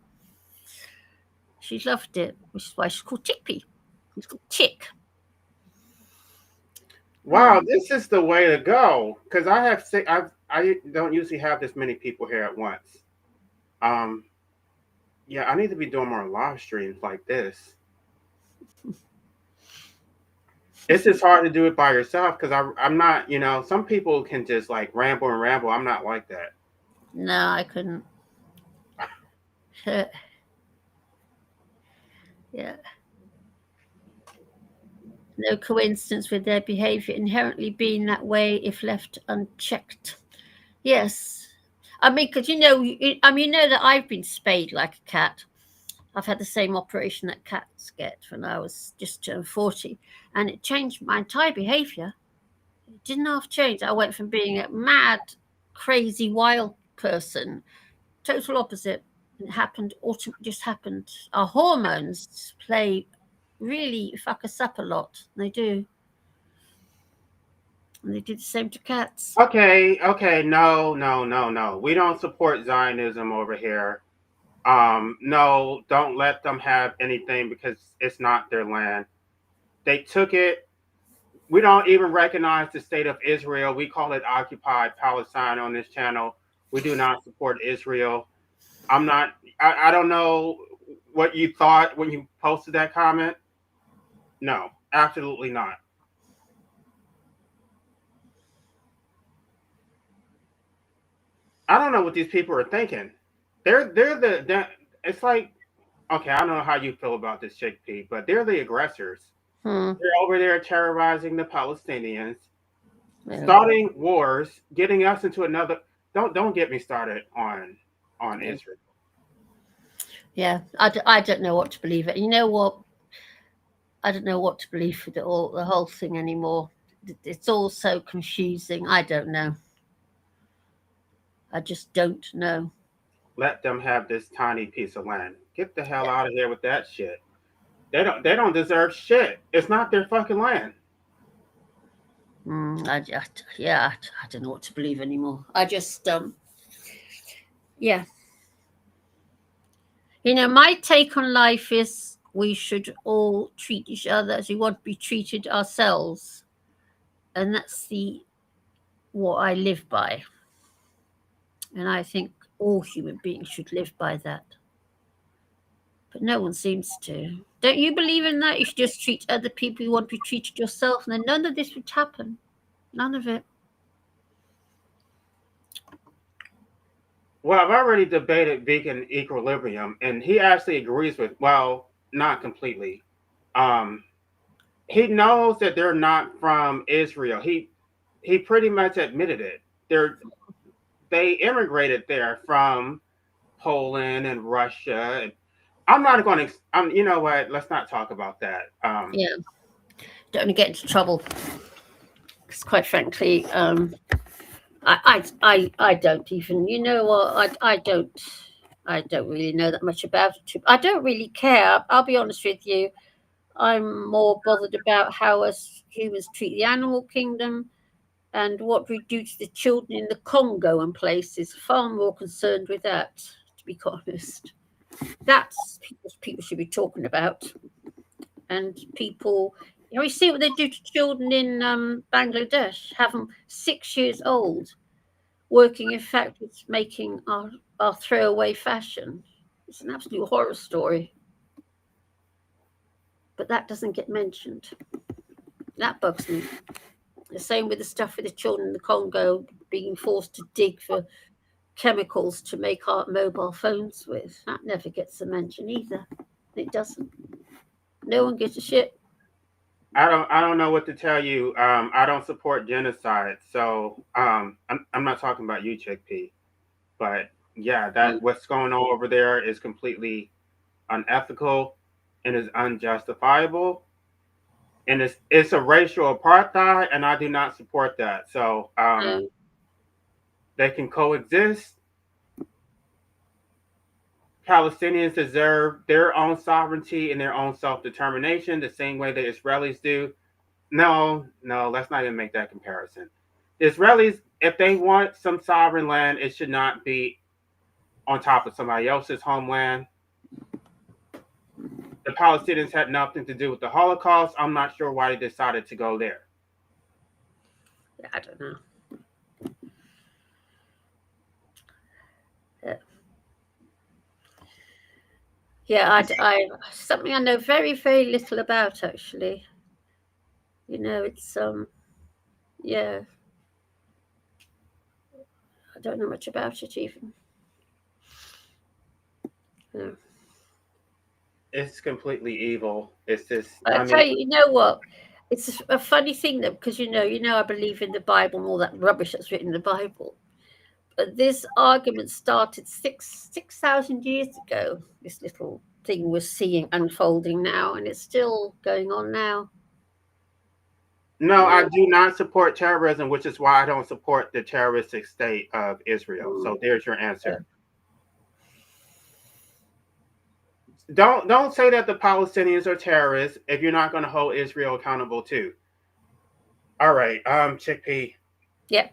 She loved it, which is why she's called Chickpea. It's called Chick. Wow, this is the way to go. Because I don't usually have this many people here at once. Yeah, I need to be doing more live streams like this. It's just hard to do it by yourself because I'm not, some people can just like ramble and ramble. I'm not like that. No, I couldn't. Yeah. No coincidence with their behavior inherently being that way if left unchecked. Yes. I mean, because you know that I've been spayed like a cat. I've had the same operation that cats get when I was just turned 40, and it changed my entire behavior. It didn't half change. I went from being a mad, crazy, wild person, total opposite. It happened, just happened. Our hormones really fuck us up a lot. They do. And they did the same to cats. Okay, no. We don't support Zionism over here. No, don't let them have anything because it's not their land. They took it. We don't even recognize the state of Israel. We call it occupied Palestine on this channel. We do not support Israel. I don't know what you thought when you posted that comment. No, absolutely not. I don't know what these people are thinking. It's like, okay, I don't know how you feel about this Chickpea, but they're the aggressors. They're over there terrorizing the Palestinians, starting wars, getting us into another. Don't get me started on Israel. Yeah, I don't know what to believe. You know what? I don't know what to believe for the whole thing anymore. It's all so confusing. I don't know. I just don't know. Let them have this tiny piece of land. Get the hell out of here with that shit. They don't deserve shit. It's not their fucking land. I don't know what to believe anymore. I just, yeah. My take on life is we should all treat each other as we want to be treated ourselves. And that's what I live by. And I think all human beings should live by that. But no one seems to. Don't you believe in that? You should just treat other people you want to be treated yourself, and then none of this would happen. None of it. Well, I've already debated vegan equilibrium, and he actually agrees with, well, not completely. Um, he knows that they're not from Israel. He pretty much admitted it. They immigrated there from Poland and Russia. And I'm not going to. You know what? Let's not talk about that. Yeah. Don't want to get into trouble. Because quite frankly, I don't even. You know what? I don't really know that much about it. I don't really care. I'll be honest with you. I'm more bothered about how us humans treat the animal kingdom and what we do to the children in the Congo and places. Far more concerned with that, to be quite honest. That's people should be talking about. And people, you see what they do to children in Bangladesh, have them 6 years old, working in factories making our throwaway fashion. It's an absolute horror story. But that doesn't get mentioned. That bugs me. The same with the stuff with the children in the Congo being forced to dig for chemicals to make our mobile phones with. That never gets a mention either. It doesn't. No one gives a shit. I don't know what to tell you. I don't support genocide, so I'm not talking about you, Chickpea. But yeah, that what's going on over there is completely unethical and is unjustifiable. And it's a racial apartheid, and I do not support that. So they can coexist. Palestinians deserve their own sovereignty and their own self-determination, the same way the Israelis do. No, let's not even make that comparison. The Israelis, if they want some sovereign land, it should not be on top of somebody else's homeland. The Palestinians had nothing to do with the Holocaust. I'm not sure why they decided to go there. I don't know. Yeah, I something I know very, very little about actually. It's yeah. I don't know much about it even. Yeah. It's completely evil. It's just. I tell you, you know what? It's a funny thing though, because I believe in the Bible and all that rubbish that's written in the Bible. But this argument started 6,000 years ago. This little thing we're seeing unfolding now, and it's still going on now. No, I do not support terrorism, which is why I don't support the terroristic state of Israel. So there's your answer. Don't say that the Palestinians are terrorists if you're not going to hold Israel accountable too. All right, Chickpea. Yeah.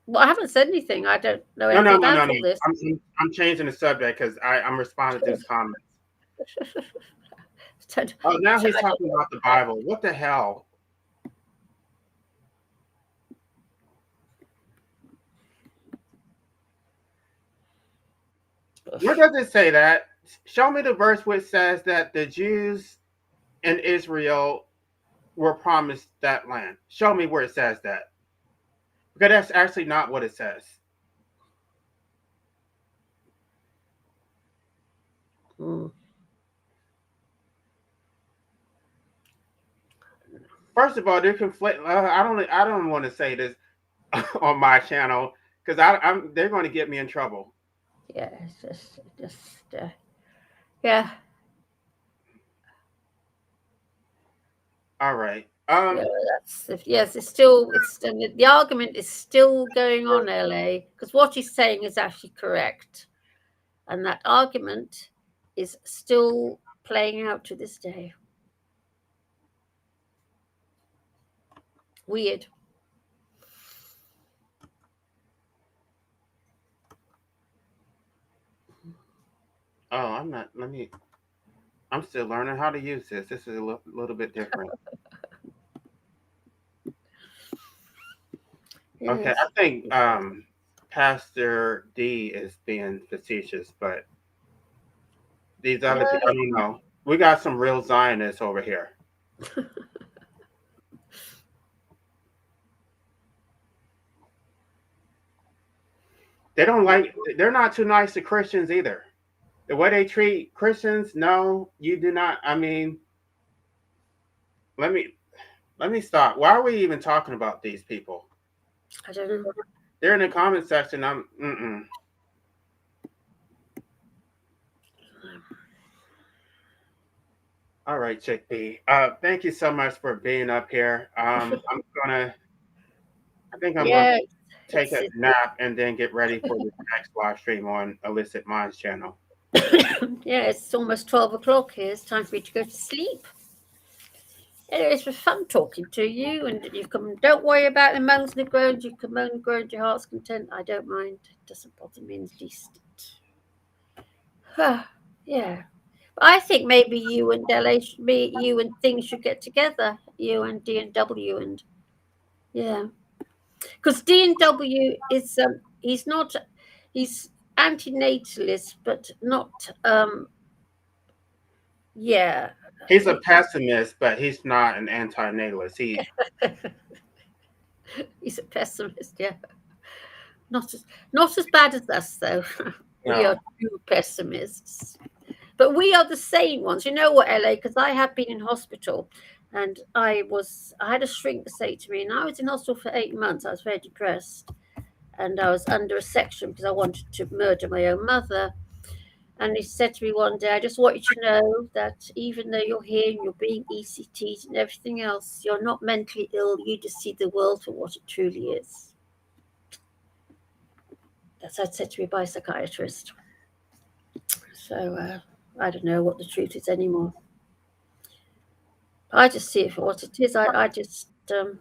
Well, I haven't said anything. I don't know anything about all this. I'm changing the subject because I'm responding to his comments. Oh, now he's talking about the Bible. What the hell? Where does it say that? Show me the verse which says that the Jews in Israel were promised that land. Show me where it says that. Because that's actually not what it says. First of all, they're conflict. I don't want to say this on my channel because they're going to get me in trouble. Yeah, it's just yeah. All right. Yeah, yes, it's still the argument is still going on, LA, because what he's saying is actually correct, and that argument is still playing out to this day. Weird. Oh, I'm not. Let me. I'm still learning how to use this. This is a little bit different. Okay, Yes. I think Pastor D is being facetious, but these other people, I don't know. We got some real Zionists over here. They don't like. They're not too nice to Christians either. The way they treat Christians, no, you do not. I mean, let me stop. Why are we even talking about these people? I don't know. They're in the comment section. I'm. Mm-mm. All right, Chick B. Thank you so much for being up here. I'm gonna. I think I'm gonna Yeah, take a nap and then get ready for the next live stream on Illicit Minds channel. yeah, it's almost 12 o'clock here. It's time for you to go to sleep. It was fun talking to you, and you can don't worry about the moans and the groans. You can moan and groan to your heart's content. I don't mind. It doesn't bother me in the least. Yeah. But I think maybe you and LA should be you and things should get together. You and D and W and yeah, because D and W is he's anti-natalist, but not yeah. He's a pessimist, but he's not an anti-natalist. He's a pessimist. Yeah, not as bad as us though. We are true pessimists. But we are the sane ones. You know what, LA? Because I have been in hospital, and I had a shrink say to me, and I was in hospital for 8 months. I was very depressed, and I was under a section because I wanted to murder my own mother. And he said to me one day, "I just want you to know that even though you're here and you're being ECT'd and everything else, you're not mentally ill. You just see the world for what it truly is." That's what said to me by a psychiatrist. So I don't know what the truth is anymore. I just see it for what it is. I just, to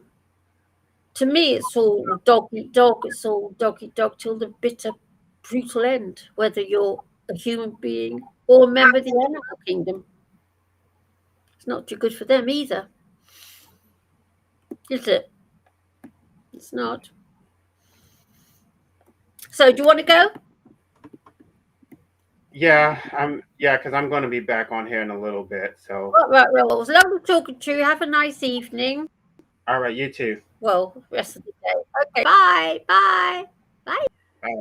me, it's all dog eat dog. It's all dog eat dog till the bitter, brutal end, whether you're a human being or a member of the animal kingdom. It's not too good for them either, is it? It's not. So, do you want to go? Yeah, because I'm going to be back on here in a little bit. So, Right. Well, it was lovely talking to you. Have a nice evening. all right, you too. Well, rest of the day. Okay. Bye. Bye. Bye. Bye.